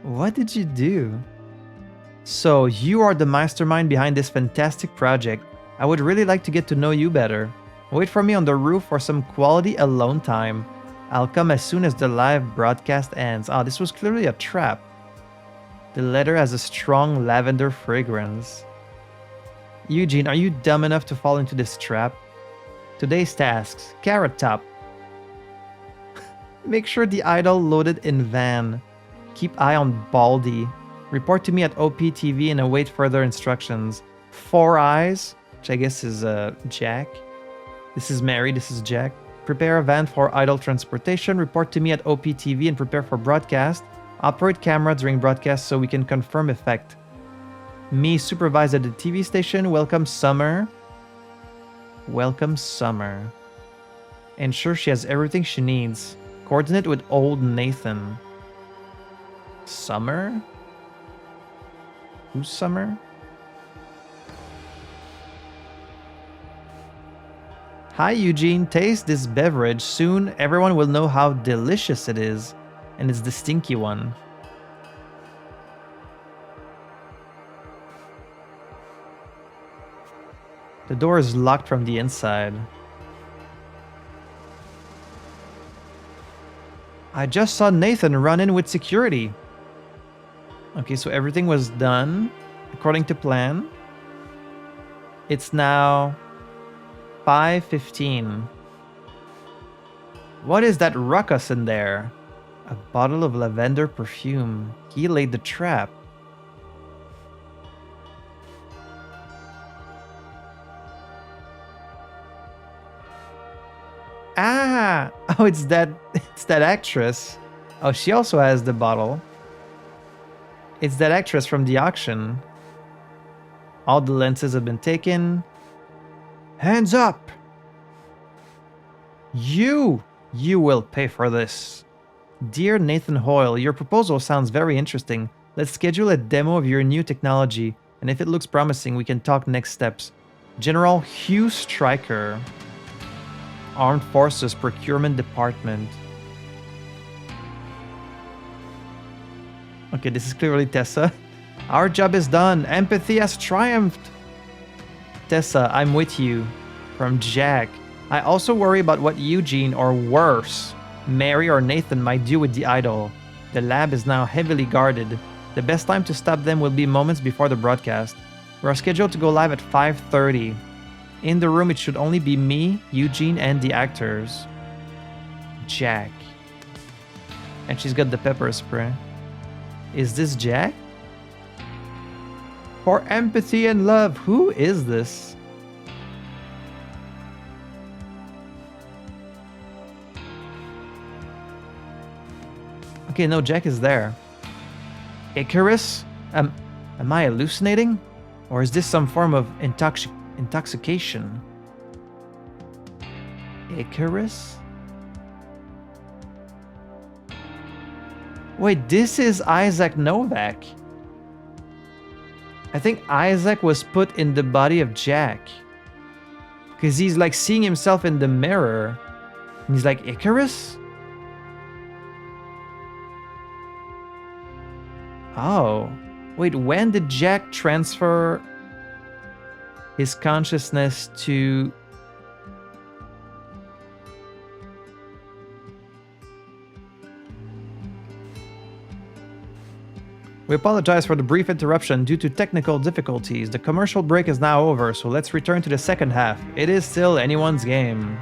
[SPEAKER 1] What did you do? So, you are the mastermind behind this fantastic project. I would really like to get to know you better. Wait for me on the roof for some quality alone time. I'll come as soon as the live broadcast ends. Ah, this was clearly a trap. The letter has a strong lavender fragrance. Eugene, are you dumb enough to fall into this trap? Today's tasks. Carrot Top. Make sure the idol loaded in van. Keep eye on Baldy. Report to me at OPTV and await further instructions. Four Eyes, which I guess is Jack. This is Mary, this is Jack. Prepare a van for idol transportation. Report to me at OPTV and prepare for broadcast. Operate camera during broadcast so we can confirm effect. Me supervise at the TV station. Welcome Summer. Welcome Summer. Ensure she has everything she needs. Coordinate with old Nathan. Summer? Who's Summer? Hi Eugene, taste this beverage. Soon everyone will know how delicious it is. And it's the stinky one. The door is locked from the inside. I just saw Nathan run in with security. Okay, so everything was done according to plan. It's now 5:15. What is that ruckus in there? A bottle of lavender perfume. He laid the trap. Ah! Oh, it's that actress. Oh, she also has the bottle. It's that actress from the auction. All the lenses have been taken. Hands up! You will pay for this. Dear Nathan Hoyle, your proposal sounds very interesting. Let's schedule a demo of your new technology, and if it looks promising, we can talk next steps. General Hugh Stryker. Armed Forces Procurement Department. Okay, this is clearly Tessa. Our job is done. Empathy has triumphed. Tessa, I'm with you. From Jack. I also worry about what Eugene, or worse, Mary or Nathan might do with the idol. The lab is now heavily guarded. The best time to stop them will be moments before the broadcast. We are scheduled to go live at 5:30. In the room, it should only be me, Eugene, and the actors. Jack. And she's got the pepper spray. Is this Jack? For empathy and love. Who is this? Okay, no, Jack is there. Icarus? Am I hallucinating? Or is this some form of intoxication? Icarus? Wait, this is Isaac Novak. I think Isaac was put in the body of Jack. Because he's like seeing himself in the mirror. And he's like, Icarus? Oh. Wait, when did Jack transfer his consciousness to... We apologize for the brief interruption due to technical difficulties. The commercial break is now over, so let's return to the second half. It is still anyone's game.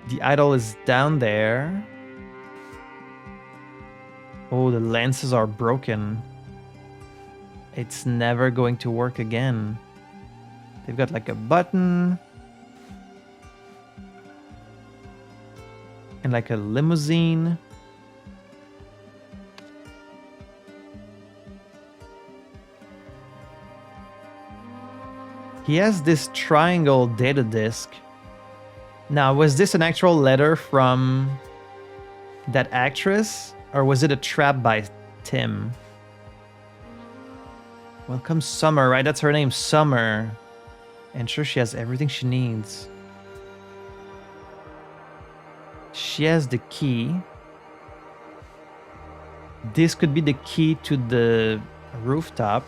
[SPEAKER 1] The idol is down there. Oh, the lenses are broken. It's never going to work again. They've got like a button. And like a limousine. He has this triangle data disk. Now, was this an actual letter from that actress? Or was it a trap by Tim? Welcome Summer, right? That's her name, Summer. Ensure she has everything she needs. She has the key. This could be the key to the rooftop.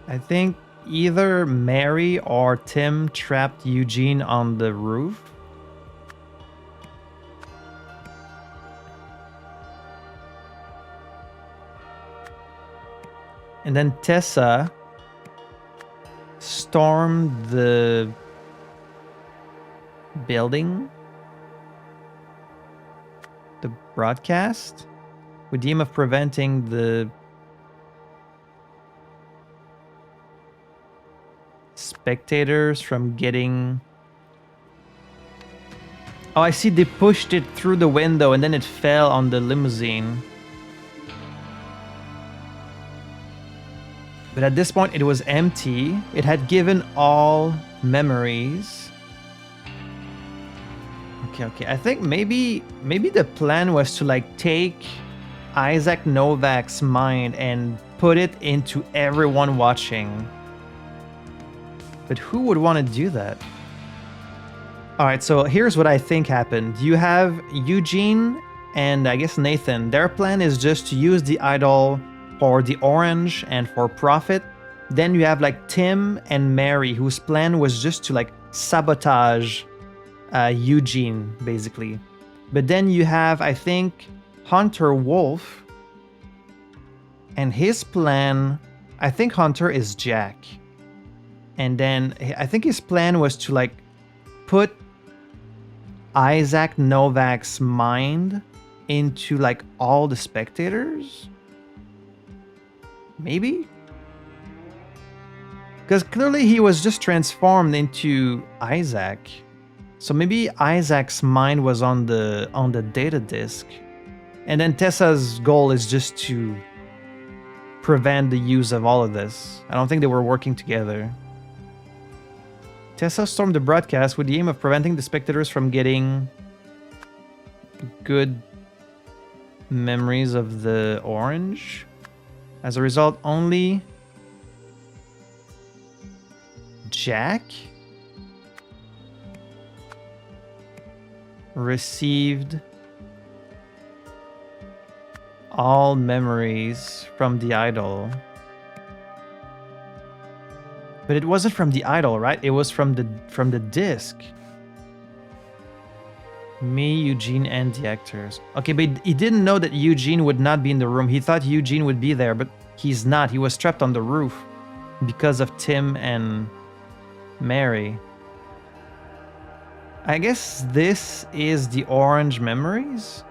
[SPEAKER 1] I think either Mary or Tim trapped Eugene on the roof. And then Tessa stormed the building, the broadcast, with the aim of preventing the spectators from getting... Oh, I see, they pushed it through the window and then it fell on the limousine. But at this point, it was empty. It had given all memories. Okay. I think maybe the plan was to like take Isaac Novak's mind and put it into everyone watching. But who would want to do that? Alright, so here's what I think happened. You have Eugene and I guess Nathan. Their plan is just to use the idol for the orange and for profit. Then you have like Tim and Mary, whose plan was just to like sabotage Eugene, basically. But then you have, I think, Hunter Wolf. And his plan, I think Hunter is Jack. And then I think his plan was to like put Isaac Novak's mind into like all the spectators. Maybe? Because clearly he was just transformed into Isaac. So maybe Isaac's mind was on the data disk. And then Tessa's goal is just to prevent the use of all of this. I don't think they were working together. Tessa stormed the broadcast with the aim of preventing the spectators from getting good memories of the orange. As a result, only Jack received all memories from the idol. But it wasn't from the idol, right? It was from the disc. Me, Eugene, and the actors. Okay, but he didn't know that Eugene would not be in the room. He thought Eugene would be there, but he's not. He was trapped on the roof because of Tim and Mary. I guess this is the orange memories.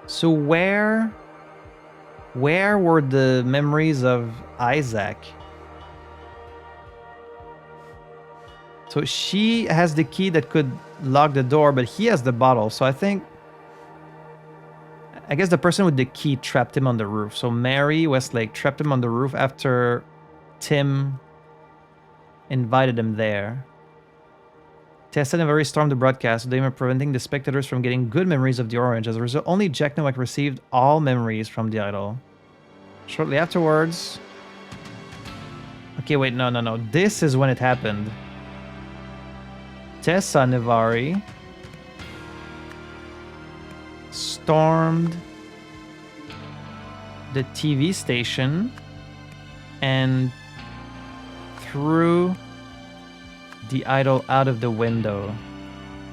[SPEAKER 1] So where were the memories of Isaac? So she has the key that could lock the door, but he has the bottle. So I guess the person with the key trapped him on the roof. So Mary Westlake trapped him on the roof after Tim invited him there. Tessa and Mary stormed the broadcast. They were preventing the spectators from getting good memories of the orange. As a result, only Jack Nowak received all memories from the idol. Shortly afterwards... Okay, wait, no. This is when it happened. Tessa Navari stormed the TV station and threw the idol out of the window.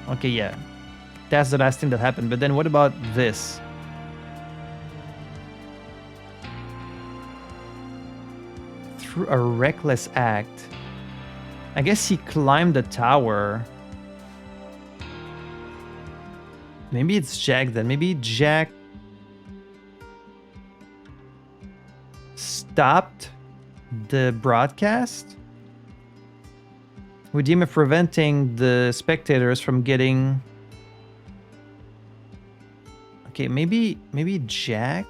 [SPEAKER 1] Okay, yeah. That's the last thing that happened. But then what about this? Through a reckless act. I guess he climbed the tower. Maybe it's Jack then. Maybe Jack stopped the broadcast with the aim of preventing the spectators from getting... Okay, maybe Jack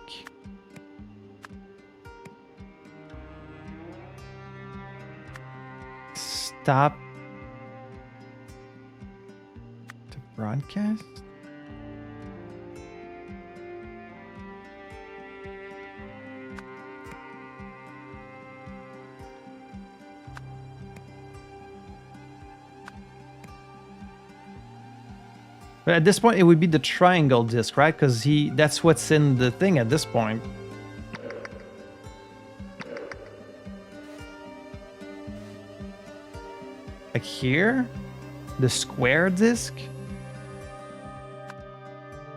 [SPEAKER 1] stopped the broadcast? But at this point, it would be the triangle disc, right? Because that's what's in the thing at this point. Like here? The square disc?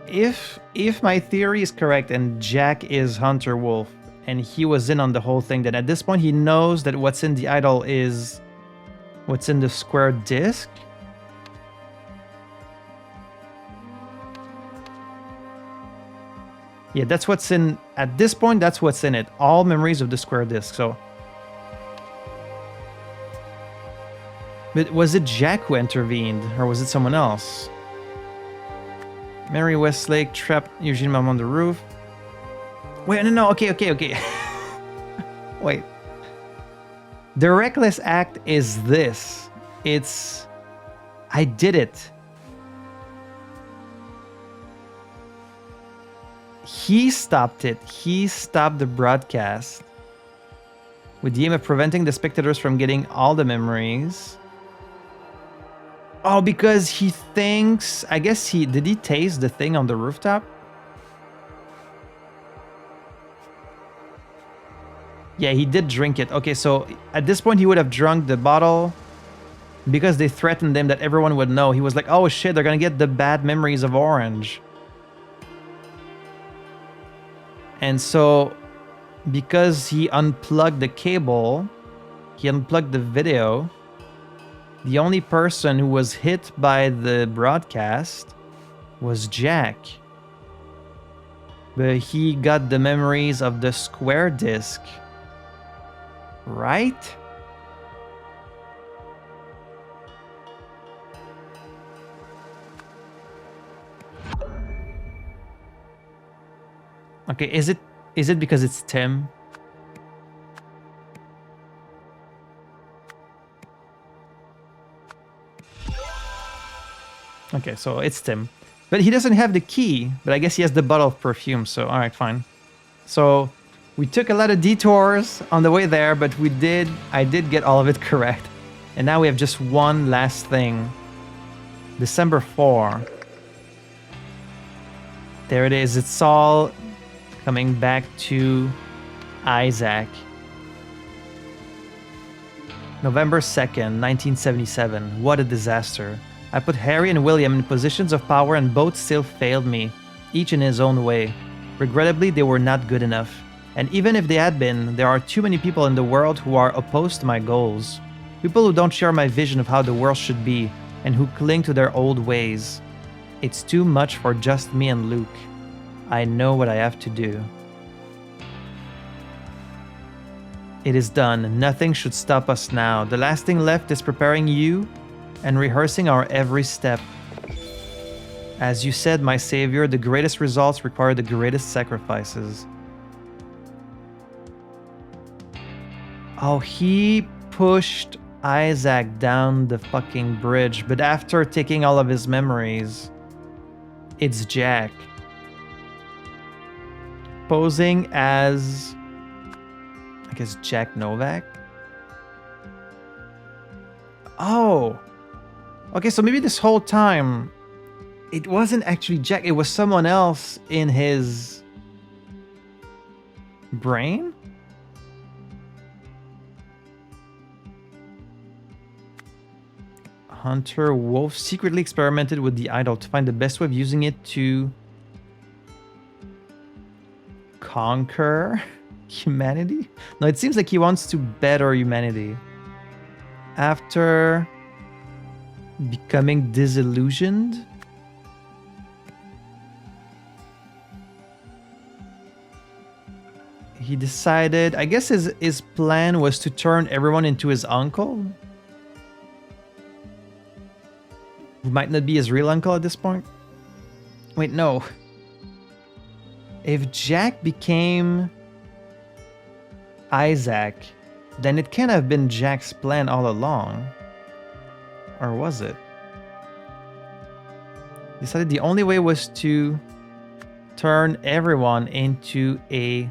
[SPEAKER 1] If my theory is correct and Jack is Hunter Wolf and he was in on the whole thing, then at this point he knows that what's in the idol is what's in the square disc. Yeah, that's what's in... At this point, that's what's in it. All memories of the square disc, so... But was it Jack who intervened? Or was it someone else? Mary Westlake trapped Eugene Mom on the roof. Wait, no, okay. Wait. The reckless act is this. It's... I did it. He stopped it. He stopped the broadcast with the aim of preventing the spectators from getting all the memories. Oh, because he thinks... I guess he... Did he taste the thing on the rooftop? Yeah, he did drink it. Okay, so at this point, he would have drunk the bottle because they threatened him that everyone would know. He was like, oh shit, they're gonna get the bad memories of Orange. And so, because he unplugged the cable, he unplugged the video, the only person who was hit by the broadcast was Jack. But he got the memories of the square disc. Right? Okay, is it because it's Tim? Okay, so it's Tim. But he doesn't have the key, but I guess he has the bottle of perfume, so alright, fine. So we took a lot of detours on the way there, but I did get all of it correct. And now we have just one last thing. December 4. There it is. It's all coming back to Isaac. November 2nd, 1977. What a disaster. I put Harry and William in positions of power and both still failed me, each in his own way. Regrettably, they were not good enough. And even if they had been, there are too many people in the world who are opposed to my goals. People who don't share my vision of how the world should be, and who cling to their old ways. It's too much for just me and Luke. I know what I have to do. It is done. Nothing should stop us now. The last thing left is preparing you and rehearsing our every step. As you said, my savior, the greatest results require the greatest sacrifices. Oh, he pushed Isaac down the fucking bridge, but after taking all of his memories, it's Jack. Posing as, I guess, Jack Novak? Oh! Okay, so maybe this whole time, it wasn't actually Jack, it was someone else in his brain? Hunter Wolf secretly experimented with the idol to find the best way of using it to conquer humanity? No, it seems like he wants to better humanity. After becoming disillusioned? He decided, I guess his plan was to turn everyone into his uncle? Who might not be his real uncle at this point? Wait, no. If Jack became Isaac, then it can't have been Jack's plan all along. Or was it? He decided the only way was to turn everyone into a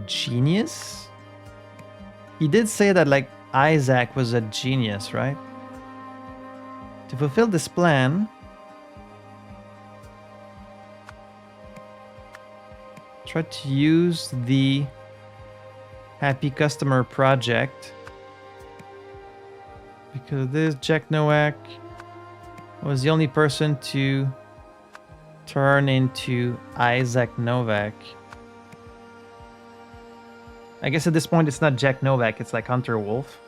[SPEAKER 1] genius? He did say that, like, Isaac was a genius, right? To fulfill this plan, try to use the Happy Customer Project, because this Jack Nowak was the only person to turn into Isaac Novak. I guess at this point it's not Jack Novak, it's like Hunter Wolf.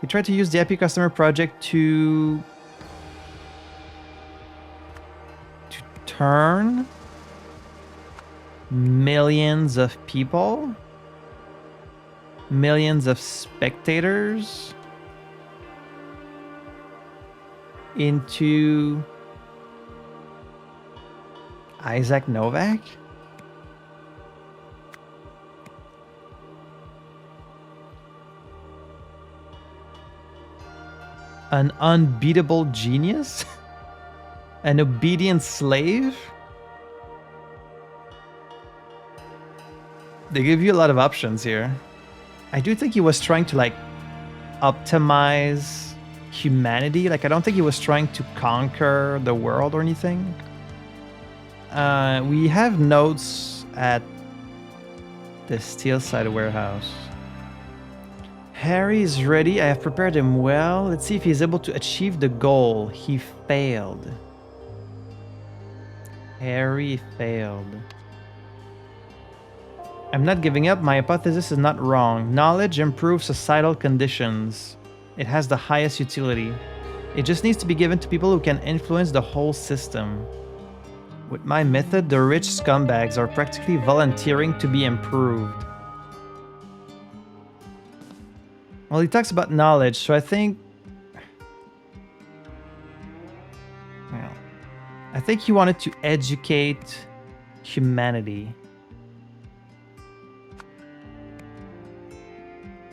[SPEAKER 1] We tried to use the Happy Customer Project to turn millions of people millions of spectators into Isaac Novak? An unbeatable genius? An obedient slave? They give you a lot of options here. I do think he was trying to like optimize humanity. Like I don't think he was trying to conquer the world or anything. We have notes at the Steelside warehouse. Harry is ready. I have prepared him well. Let's see if he's able to achieve the goal. He failed. Harry failed. I'm not giving up. My hypothesis is not wrong. Knowledge improves societal conditions. It has the highest utility. It just needs to be given to people who can influence the whole system. With my method, the rich scumbags are practically volunteering to be improved. Well, he talks about knowledge, so I think... Well, I think he wanted to educate humanity.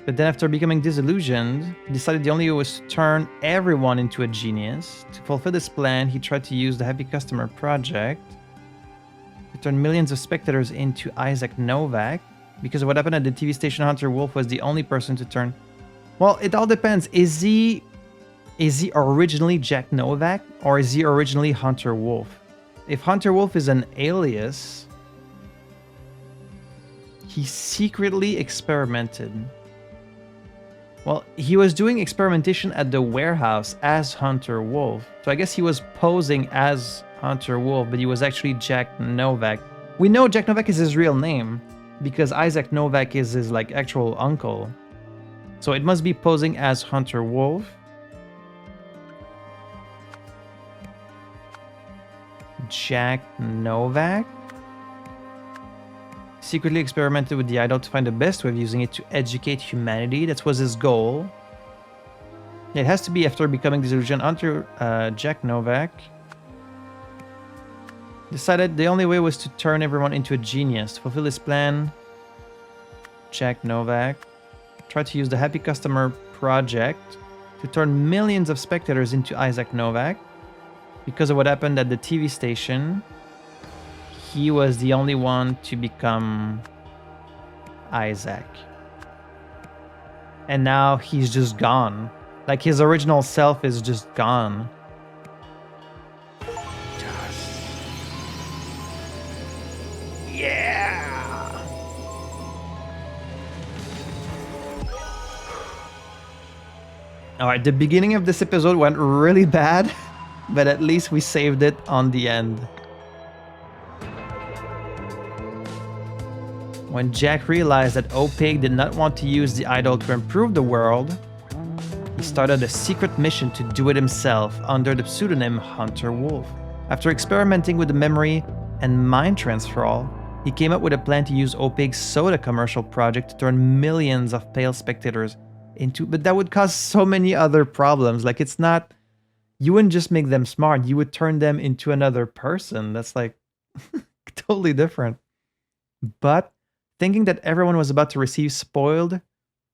[SPEAKER 1] But then after becoming disillusioned, he decided the only way was to turn everyone into a genius. To fulfill this plan, he tried to use the Happy Customer project to turn millions of spectators into Isaac Novak. Because of what happened at the TV station, Hunter Wolf was the only person to turn... Well, it all depends. Is he originally Jack Novak or is he originally Hunter Wolf? If Hunter Wolf is an alias, he secretly experimented. Well, he was doing experimentation at the warehouse as Hunter Wolf. So I guess he was posing as Hunter Wolf, but he was actually Jack Novak. We know Jack Novak is his real name because Isaac Novak is his like actual uncle. So it must be posing as Hunter Wolf. Jack Novak secretly experimented with the idol to find the best way of using it to educate humanity. That was his goal. It has to be after becoming disillusioned. Hunter Jack Novak decided the only way was to turn everyone into a genius. To fulfill his plan, Jack Novak tried to use the Happy Customer project to turn millions of spectators into Isaac Novak. Because of what happened at the TV station, he was the only one to become Isaac. And now he's just gone. Like his original self is just gone. Yeah! Alright, the beginning of this episode went really bad, but at least we saved it on the end. When Jack realized that OPIG did not want to use the idol to improve the world, he started a secret mission to do it himself under the pseudonym Hunter Wolf. After experimenting with the memory and mind transfer, he came up with a plan to use OPIG's soda commercial project to turn millions of pale spectators into... But that would cause so many other problems. Like, it's not... You wouldn't just make them smart, you would turn them into another person. That's like totally different. But thinking that everyone was about to receive spoiled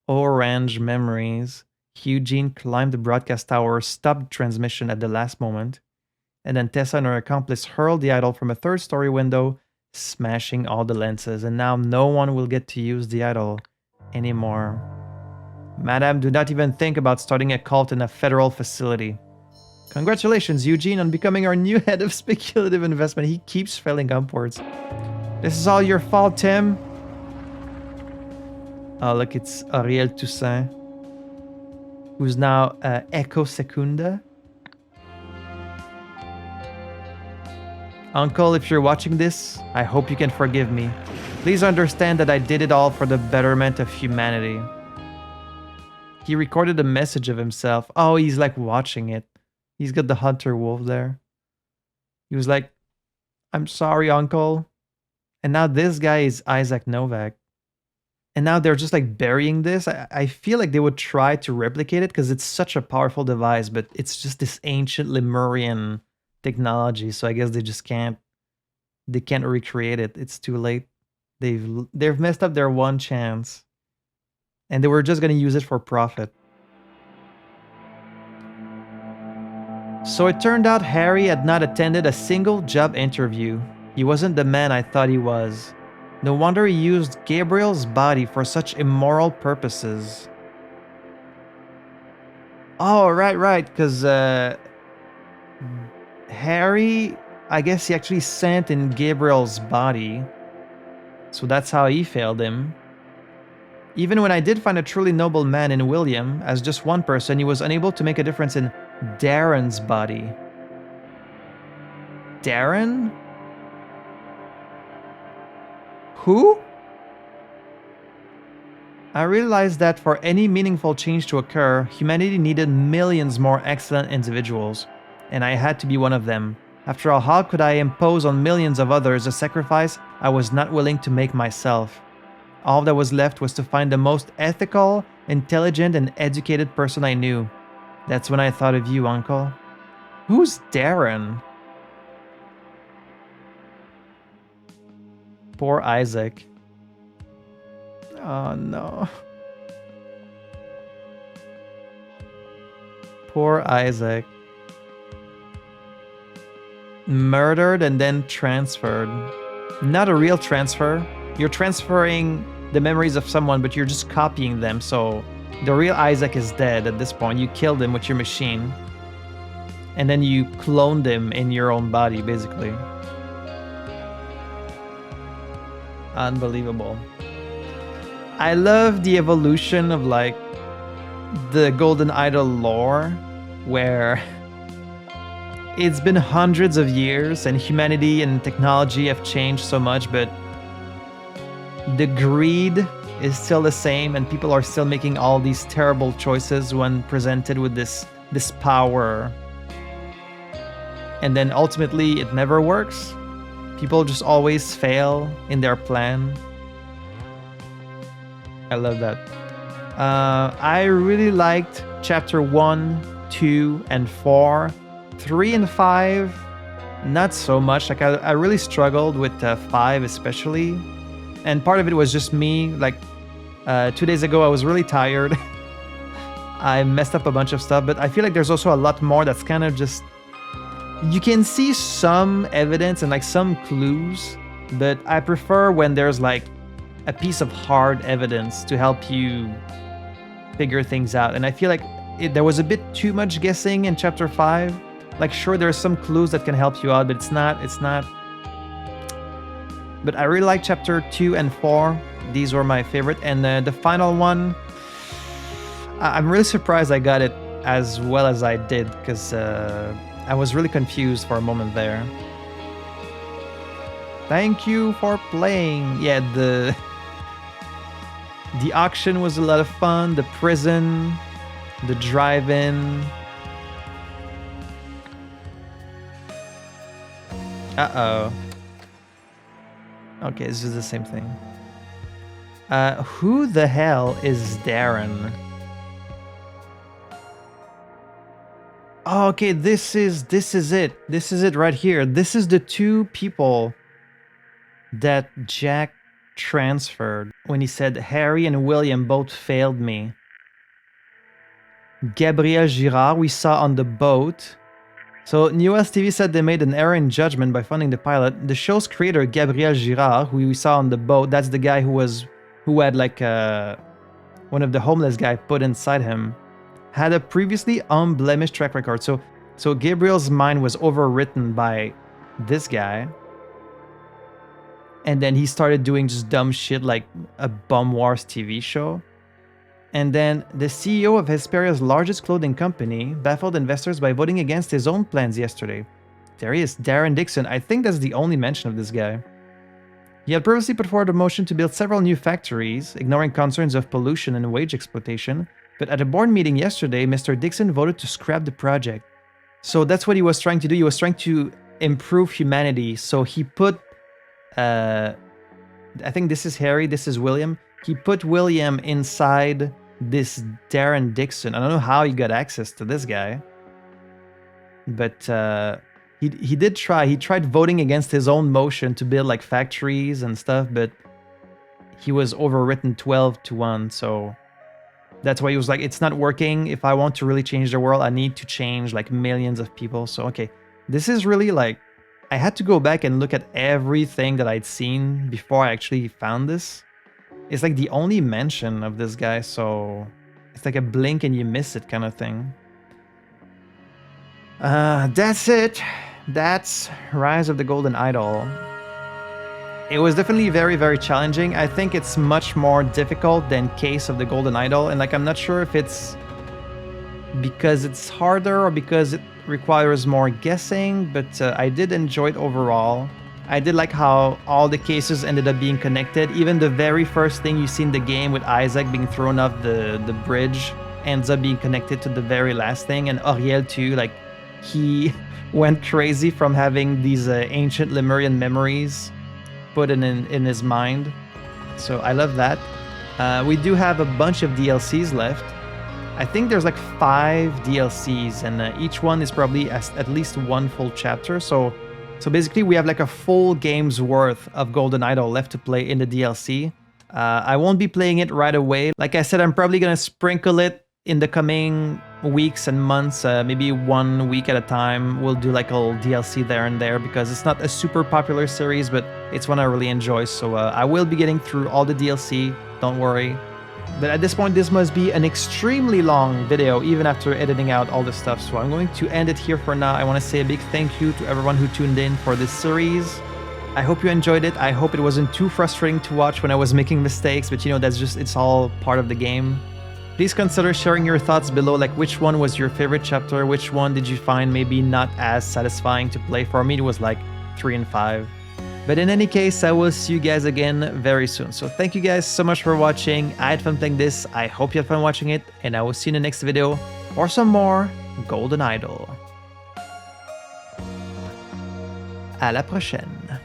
[SPEAKER 1] orange memories, Eugene climbed the broadcast tower, stopped transmission at the last moment, and then Tessa and her accomplice hurled the idol from a third-story window, smashing all the lenses, and now no one will get to use the idol anymore. Madam, do not even think about starting a cult in a federal facility. Congratulations, Eugene, on becoming our new head of speculative investment. He keeps failing upwards. This is all your fault, Tim. Oh, look, it's Ariel Toussaint, who's now Echo Secunda. Uncle, if you're watching this, I hope you can forgive me. Please understand that I did it all for the betterment of humanity. He recorded a message of himself. Oh, he's like watching it. He's got the Hunter Wolf there. He was like, I'm sorry, Uncle. And now this guy is Isaac Novak. And now they're just like burying this. I feel like they would try to replicate it because it's such a powerful device, but it's just this ancient Lemurian technology. So I guess they just can't. They can't recreate it. It's too late. They've messed up their one chance, and they were just gonna use it for profit. So it turned out Harry had not attended a single job interview. He wasn't the man I thought he was. No wonder he used Gabriel's body for such immoral purposes. Oh, right, because Harry, I guess he actually sent in Gabriel's body. So that's how he failed him. Even when I did find a truly noble man in William, as just one person, he was unable to make a difference in Darren's body. Darren? Who? I realized that for any meaningful change to occur, humanity needed millions more excellent individuals, and I had to be one of them. After all, how could I impose on millions of others a sacrifice I was not willing to make myself? All that was left was to find the most ethical, intelligent, and educated person I knew. That's when I thought of you, Uncle. Who's Darren? Poor Isaac. Oh no. Poor Isaac. Murdered and then transferred. Not a real transfer. You're transferring the memories of someone, but you're just copying them. So the real Isaac is dead at this point. You killed him with your machine. And then you cloned him in your own body, basically. Unbelievable. I love the evolution of like the Golden Idol lore, where it's been hundreds of years and humanity and technology have changed so much, but the greed is still the same and people are still making all these terrible choices when presented with this power. And then ultimately it never works. People just always fail in their plan. I love that. I really liked chapter 1, 2, and 4. 3 and 5, not so much. Like I really struggled with 5 especially. And part of it was just me. Like 2 days ago, I was really tired. I messed up a bunch of stuff, but I feel like there's also a lot more that's kind of just... You can see some evidence and like some clues, but I prefer when there's like a piece of hard evidence to help you figure things out. And I feel like there was a bit too much guessing in chapter 5. Like sure, there's some clues that can help you out, but it's not. But I really like chapter 2 and 4. These were my favorite. And the final one, I'm really surprised I got it as well as I did, because I was really confused for a moment there. Thank you for playing. Yeah, the auction was a lot of fun. The prison, the drive-in. Uh-oh. Okay, this is the same thing. Who the hell is Darren? Oh, okay, this is it. This is it right here. This is the two people that Jack transferred when he said Harry and William both failed me. Gabriel Girard we saw on the boat. So News TV said they made an error in judgment by funding the pilot. The show's creator, Gabriel Girard, who we saw on the boat, that's the guy who had like one of the homeless guy put inside him, had a previously unblemished track record. So Gabriel's mind was overwritten by this guy. And then he started doing just dumb shit like a Bum Wars TV show. And then the CEO of Hesperia's largest clothing company baffled investors by voting against his own plans yesterday. There he is, Darren Dixon. I think that's the only mention of this guy. He had previously put forward a motion to build several new factories, ignoring concerns of pollution and wage exploitation. But at a board meeting yesterday, Mr. Dixon voted to scrap the project. So that's what he was trying to do. He was trying to improve humanity. So he put... I think this is Harry, this is William. he put William inside this Darren Dixon. I don't know how he got access to this guy. But he did try. He tried voting against his own motion to build like factories and stuff, but he was overwritten 12-1, so that's why he was like, it's not working. If I want to really change the world, I need to change like millions of people. So, okay, this is really like, I had to go back and look at everything that I'd seen before I actually found this. It's like the only mention of this guy, so it's like a blink and you miss it kind of thing. That's it. That's Rise of the Golden Idol. It was definitely very, very challenging. I think it's much more difficult than Case of the Golden Idol. And like, I'm not sure if it's because it's harder or because it requires more guessing, but I did enjoy it overall. I did like how all the cases ended up being connected. Even the very first thing you see in the game with Isaac being thrown off the bridge ends up being connected to the very last thing. And Auriel too, like he went crazy from having these ancient Lemurian memories put in his mind. So I love that. We do have a bunch of DLCs left. I think there's like 5 DLCs, and each one is probably at least one full chapter. So basically we have like a full game's worth of Golden Idol left to play in the DLC. I won't be playing it right away. Like I said, I'm probably gonna sprinkle it in the coming weeks and months, maybe 1 week at a time. We'll do like a little DLC there and there because it's not a super popular series, but it's one I really enjoy. So I will be getting through all the DLC, don't worry. But at this point, this must be an extremely long video, even after editing out all the stuff. So I'm going to end it here for now. I want to say a big thank you to everyone who tuned in for this series. I hope you enjoyed it. I hope it wasn't too frustrating to watch when I was making mistakes, but you know, that's just, it's all part of the game. Please consider sharing your thoughts below, like which one was your favorite chapter, which one did you find maybe not as satisfying to play. For me, it was like 3 and 5. But in any case, I will see you guys again very soon. So thank you guys so much for watching. I had fun playing this. I hope you had fun watching it, and I will see you in the next video for some more Golden Idol. À la prochaine.